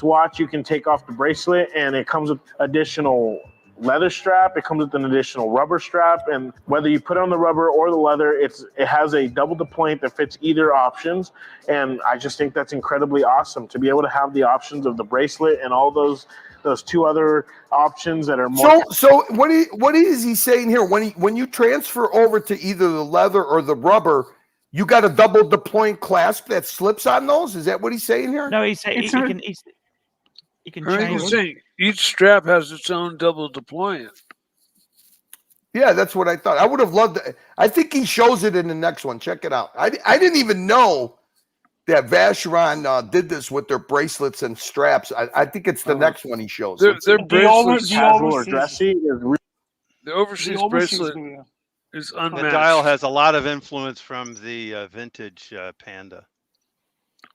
watch, you can take off the bracelet, and it comes with additional leather strap. It comes with an additional rubber strap, and whether you put on the rubber or the leather, it has a double deployment that fits either options, and I just think that's incredibly awesome to be able to have the options of the bracelet and all those two other options that are more. So what is he saying here? When you transfer over to either the leather or the rubber, you got a double deploying clasp that slips on those? Is that what he's saying here? No, he's saying you can change. Each strap has its own double deployment. Yeah, that's what I thought. I would have loved it. I think he shows it in the next one. Check it out. I didn't even know that Vacheron did this with their bracelets and straps. I think it's the next one he shows. Their bracelets, casual or dressy, the overseas bracelet is unmatched. The dial has a lot of influence from the vintage Panda.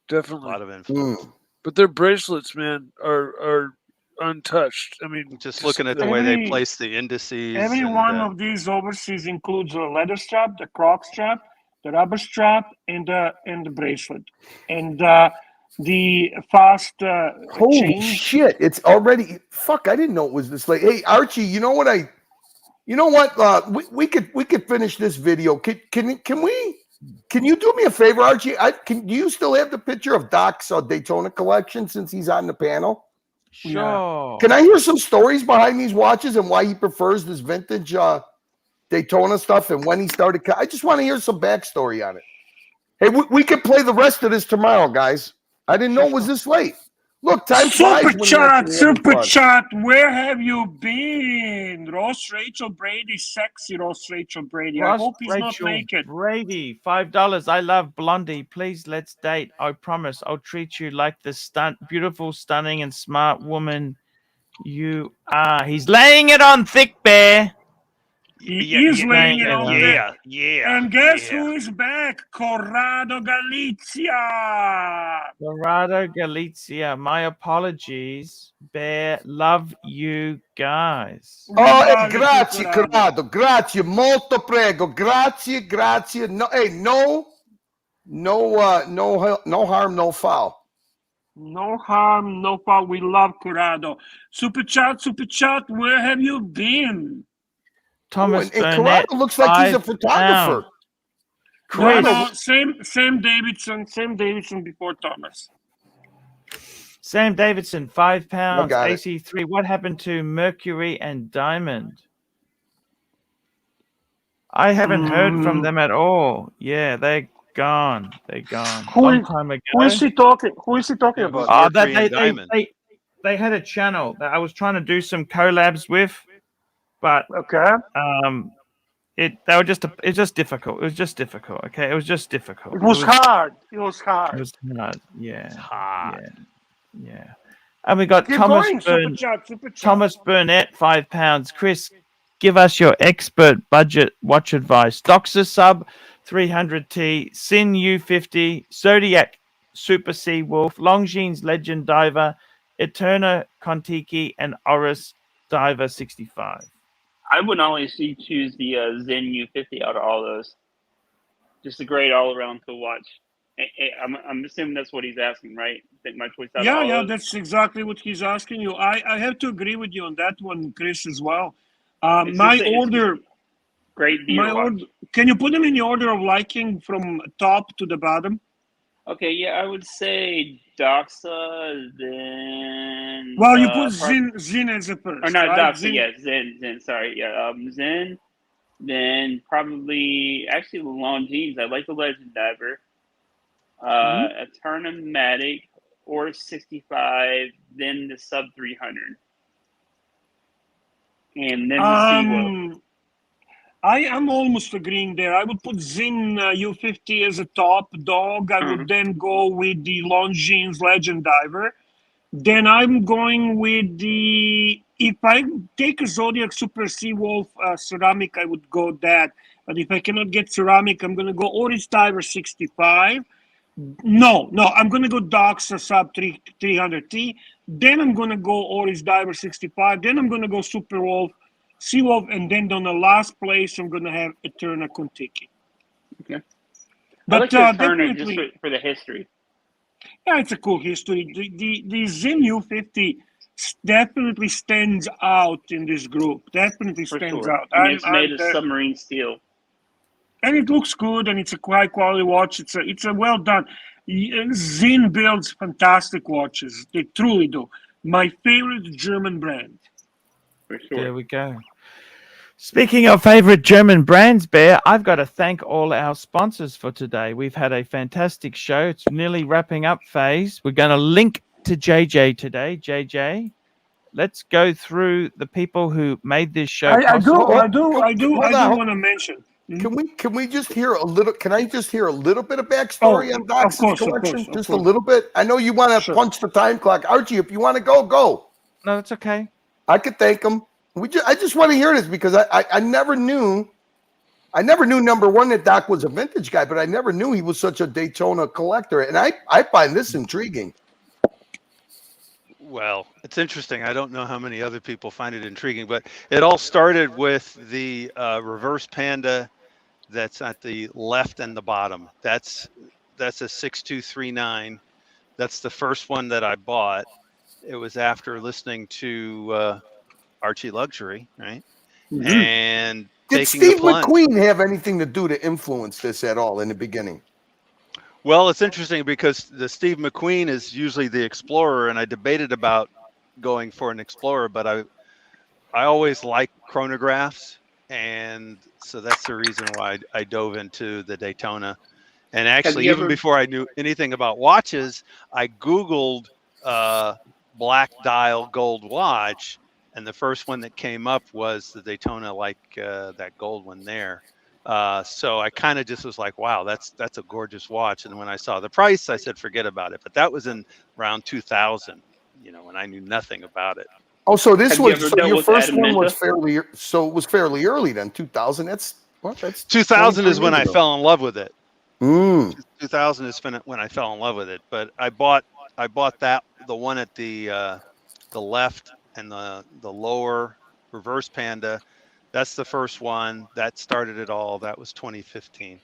Definitely. A lot of influence. But their bracelets, man, are untouched. I mean, just looking at the way they place the indices. Every one of these overseas includes a leather strap, the croc strap, the rubber strap, and the bracelet, and the fast holy chain. Shit! It's already fuck. I didn't know it was this late. Hey Archie, you know what? We could finish this video. Can we Can you do me a favor, Archie? Do you still have the picture of Doc's Daytona collection since he's on the panel? Sure. Can I hear some stories behind these watches and why he prefers this vintage Daytona stuff and when he started? I just want to hear some backstory on it. Hey, we can play the rest of this tomorrow, guys. I didn't know it was this late. Look, time flies when you're actually having Super fun. chat. Where have you been? Ross Rachel Brady, sexy Ross Rachel Brady. I Ross hope he's not Rachel naked. Brady, $5. I love Blondie. Please let's date. I promise I'll treat you like the beautiful, stunning, and smart woman you are. He's laying it on thick, Bear. He is laying it on yeah, thick. And guess who is back? Corrado Galizia. Corrado Galizia. My apologies, Bear. Love you guys. Oh, grazie, Corrado. Grazie, molto prego. Grazie. No, hey, no harm, no foul. No harm, no foul. We love Corrado. Super chat. Where have you been? Thomas and Burnett. Corrado looks like he's a photographer. No, Sam Davidson before Thomas. Sam Davidson, £5. got it. AC3. What happened to Mercury and Diamond? I haven't heard from them at all. Yeah, they're gone. Long time ago. Who is he talking about? They had a channel that I was trying to do some collabs with, but it's just difficult. It was just difficult. Okay, it was just difficult. It was hard. It was hard. Yeah. Yeah. And we got Keep Thomas going, super chat. Thomas Burnett, £5. Chris, give us your expert budget watch advice. Doxa Sub 300T, Sin U50, Zodiac Super Sea Wolf, Longines Legend Diver, Eterna Kontiki, and Oris Diver 65. I would always choose the Zen U50 out of all those. Just a great all-around cool watch. I'm assuming that's what he's asking, right? Think my choice out of all those? That's exactly what he's asking you. I have to agree with you on that one, Chris, as well. Great viewer. Can you put them in the order of liking from top to the bottom? Okay, yeah, I would say Doxa, then. Well, you put Zin as a first. Or not right? Doxa, yeah, Zen. Sorry, yeah, Zen. Then probably actually the Longines. I like the Legend Diver. A Tournamatic or 65, then the sub 300, and then the Seawolf. I am almost agreeing there. I would put Zin U50 as a top dog. I would then go with the Longines Legend Diver. Then I'm going with if I take a Zodiac Super Seawolf ceramic, I would go that. But if I cannot get ceramic, I'm going to go Oris Diver 65. No, I'm going to go Doxa Sub 300T. Then I'm going to go Oris Diver 65. Then I'm going to go Super Wolf, Seawolf, and then on the last place, I'm going to have Eterna Kontiki. Okay. I like Eterna just for the history. Yeah, it's a cool history. The Zen U50 definitely stands out in this group. Definitely stands out. And it's made of submarine steel. And it looks good, and it's a high quality watch. It's a well done. Zin builds fantastic watches. They truly do. My favorite German brand. For sure. There we go. Speaking of favorite German brands, Bear, I've got to thank all our sponsors for today. We've had a fantastic show. It's nearly wrapping up phase. We're going to link to JJ today. JJ, let's go through the people who made this show possible. I do want to mention. Can we just hear a little? Can I just hear a little bit of backstory on Doc's collection? Just a little bit. I know you want to punch the time clock, Archie. If you want to go. No, that's okay. I could thank him. I just want to hear this because I never knew. I never knew, number one, that Doc was a vintage guy, but I never knew he was such a Daytona collector, and I find this intriguing. Well, it's interesting. I don't know how many other people find it intriguing, but it all started with the reverse Panda that's at the left and the bottom. That's a 6239. That's the first one that I bought. It was after listening to ArchieLuxury, right? Mm-hmm. And Did taking the Steve plunge. McQueen have anything to do to influence this at all in the beginning? Well, it's interesting because the Steve McQueen is usually the explorer, and I debated about going for an explorer, but I always like chronographs, and so that's the reason why I dove into the Daytona. And actually, you even ever- before I knew anything about watches, I Googled black dial gold watch, and the first one that came up was the Daytona, like that gold one there. So I kind of just was like, wow, that's a gorgeous watch. And when I saw the price, I said, forget about it. But that was in around 2000, when I knew nothing about it. Oh, so this Have you was ever so dealt your with first one was Adamanta? fairly. So it was fairly early then. 2000. That's 2000 is 23 when years I ago. fell in love with it. Mm. 2000 is when I fell in love with it. But I bought that, the one at the left and the lower reverse panda. That's the first one that started it all. That was 2015.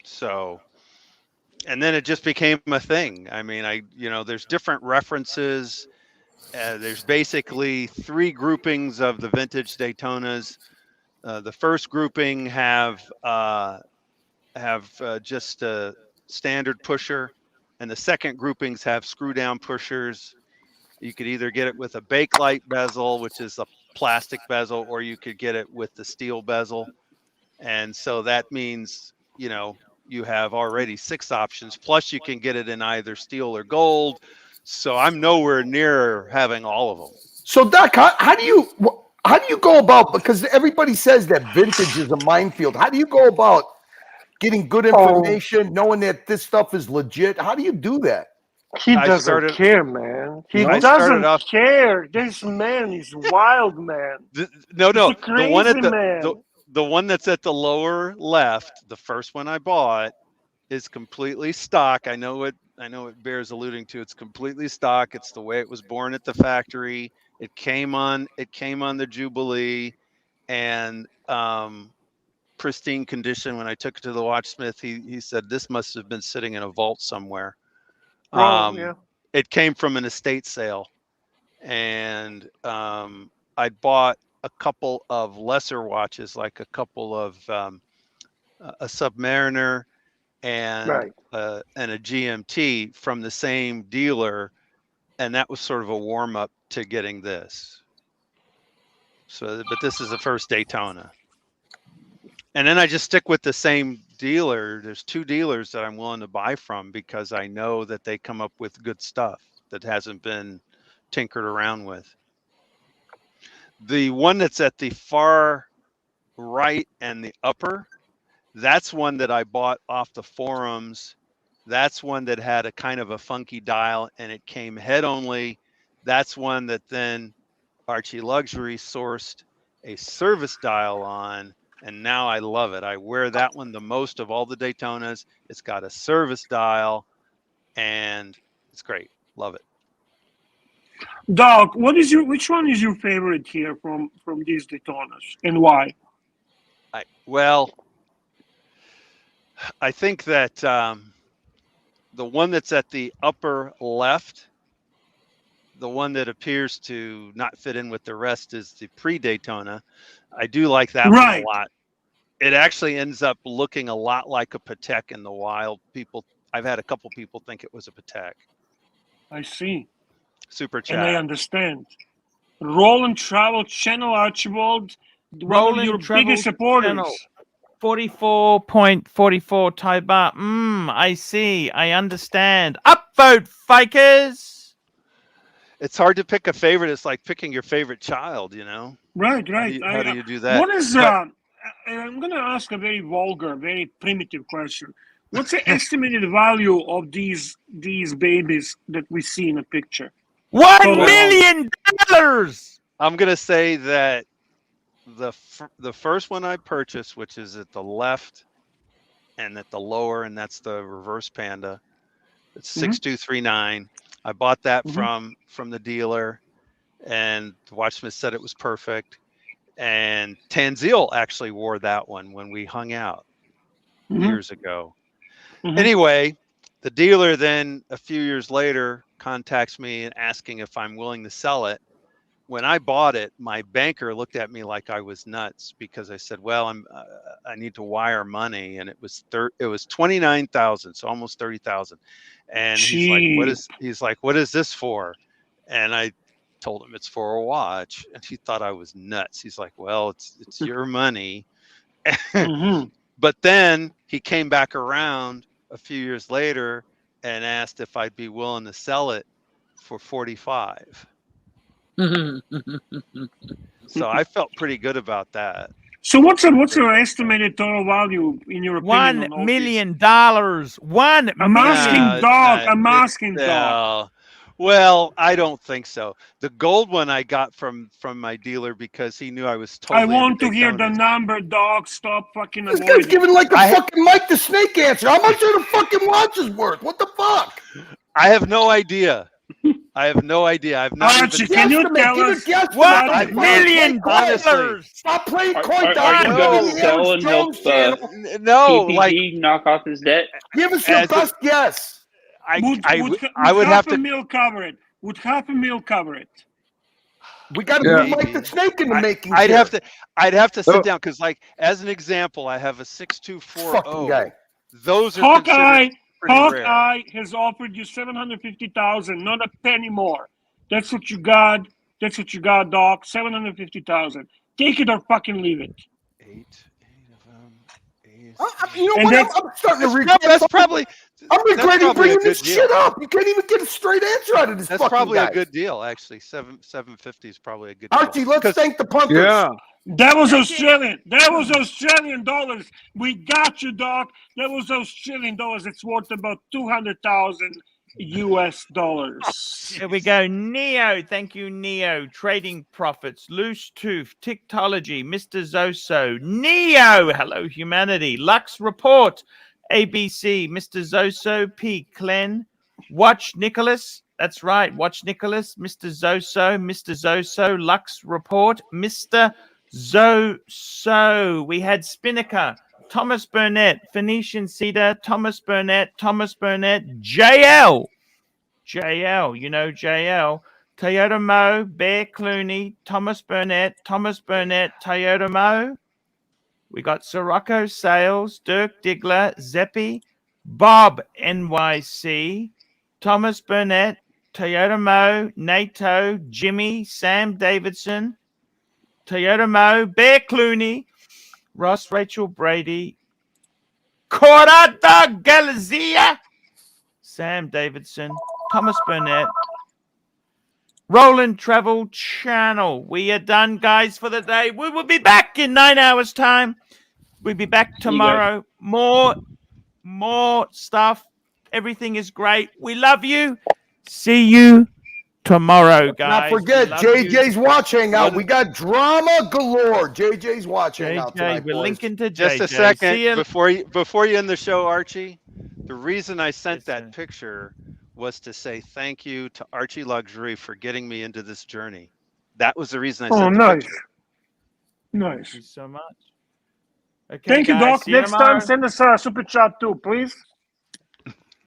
So, and then it just became a thing. I mean, there's different references. There's basically 3 groupings of the vintage Daytonas. The first grouping have just a standard pusher, and the second groupings have screw down pushers. You could either get it with a Bakelite bezel, which is a plastic bezel, or you could get it with the steel bezel. And so that means, you have already 6 options, plus you can get it in either steel or gold. So I'm nowhere near having all of them. So Doc, how do you go about, because everybody says that vintage is a minefield. How do you go about getting good information, knowing that this stuff is legit? How do you do that? He doesn't care, man. He I doesn't started off. care. This man is wild, man. No, He's a crazy man. the one that's at the lower left, the first one I bought, is completely stock. I know it bears alluding to. It's completely stock. It's the way it was born at the factory. It came on the Jubilee, and pristine condition. When I took it to the watchsmith, he said this must have been sitting in a vault somewhere. Yeah. It came from an estate sale, and I bought a couple of lesser watches, like a couple of a Submariner and a GMT from the same dealer, and that was sort of a warm up to getting this. So, but this is the first Daytona. And then I just stick with the same dealer. There's 2 dealers that I'm willing to buy from because I know that they come up with good stuff that hasn't been tinkered around with. The one that's at the far right and the upper, that's one that I bought off the forums. That's one that had a kind of a funky dial, and it came head only. That's one that then ArchieLuxury sourced a service dial on, and now I love it. I wear that one the most of all the Daytonas. It's got a service dial, and it's great. Love it. Doc, which one is your favorite here from these Daytonas, and why? I think that the one that's at the upper left, the one that appears to not fit in with the rest, is the pre-Daytona. I do like that one a lot. It actually ends up looking a lot like a Patek in the wild. I've had a couple people think it was a Patek. I see. Super chat. And I understand. Roland Travel Channel, Archibald, one of your biggest supporters. 44.44 Thai baht. I see. I understand. Upvote, fakers. It's hard to pick a favorite. It's like picking your favorite child, Right. How do you do that? What is I'm going to ask a very vulgar, very primitive question. What's the estimated value of these babies that we see in the picture? $1 million. I'm going to say that the first one I purchased, which is at the left and at the lower, and that's the reverse panda, it's 6239. I bought that from the dealer, and the watchsmith said it was perfect. And Tanzil actually wore that one when we hung out years ago. Anyway, the dealer then a few years later contacts me and asking if I'm willing to sell it. when I bought it, my banker looked at me like I was nuts because I said, "Well, I need to wire money," and it was 29,000, so almost 30,000. And he's like, "What is this for?" And I told him it's for a watch, and he thought I was nuts. He's like, "Well, it's your money." But then he came back around a few years later and asked if I'd be willing to sell it for 45. So I felt pretty good about that. So what's your estimated total value in your opinion? $1 million. $1 I'm asking dog. I'm asking dog. No. Well, I don't think so. The gold one I got from my dealer because he knew I was totally. I want to hear the number, dog. Stop fucking This avoiding. guy's giving like a fucking Mike the Snake answer. How much are the fucking watches worth? What the fuck? I have no idea. I have no idea. I've not Archie, even can you tell us $1 million? Stop playing coin Are you going to sell and help no, PPG knock off his debt? Give us your best guess. I would have $500,000 cover it? Would $500,000 cover it? We got to put Mike the Snake in the making. I'd have to sit down because, like, as an example, I have a 6240. Fucking guy. Those are Hawkeye pretty rare. has offered you $750,000, not a penny more. That's what you got. That's what you got, dog. $750,000. Take it or fucking leave it. You know what? I'm starting to regret. That's probably. I'm regretting bringing good this deal. shit up. You can't even get a straight answer out of this. That's fucking probably guy. a good deal, actually. 750 is probably a good deal. Archie, let's thank the punters. Yeah. That was Australian. That was Australian dollars. We got you, dog. That was Australian dollars. It's worth about 200,000 US dollars. Here we go. Neo. Thank you, Neo. Trading Profits. Loose Tooth. Tickology. Mr. Zoso. Neo. Hello, humanity. Lux Report. ABC. Mr. Zoso. P. Clen. Watch Nicholas. That's right. Watch Nicholas. Mr. Zoso. Mr. Zoso. Lux Report. Mr. Zoso. We had Spinnaker. Thomas Burnett, Phoenician Cedar, Thomas Burnett, JL, you know JL, Toyota Mo, Bear Clooney, Thomas Burnett, Toyota Mo. We got Sirocco Sales, Dirk Diggler, Zeppi, Bob NYC, Thomas Burnett, Toyota Mo, NATO, Jimmy, Sam Davidson, Toyota Mo, Bear Clooney, Ross Rachel Brady, Corrado Galizia, Sam Davidson, Thomas Burnett, Roland Travel Channel. We are done, guys, for the day. We will be back in 9 hours' time. We'll be back tomorrow. More stuff. Everything is great. We love you. See you tomorrow, guys. Not forget, JJ's watch hangout. We got drama galore. JJ's watch hangout tonight, we're boys. linking to Just JJ. a second before you end the show, Archie. The reason I sent that picture was to say thank you to ArchieLuxury for getting me into this journey. That was the reason I sent the nice. picture. Nice. Thank you so much. Okay, Thank you, guys, Doc. see you Next tomorrow. time, send us a super chat too, please.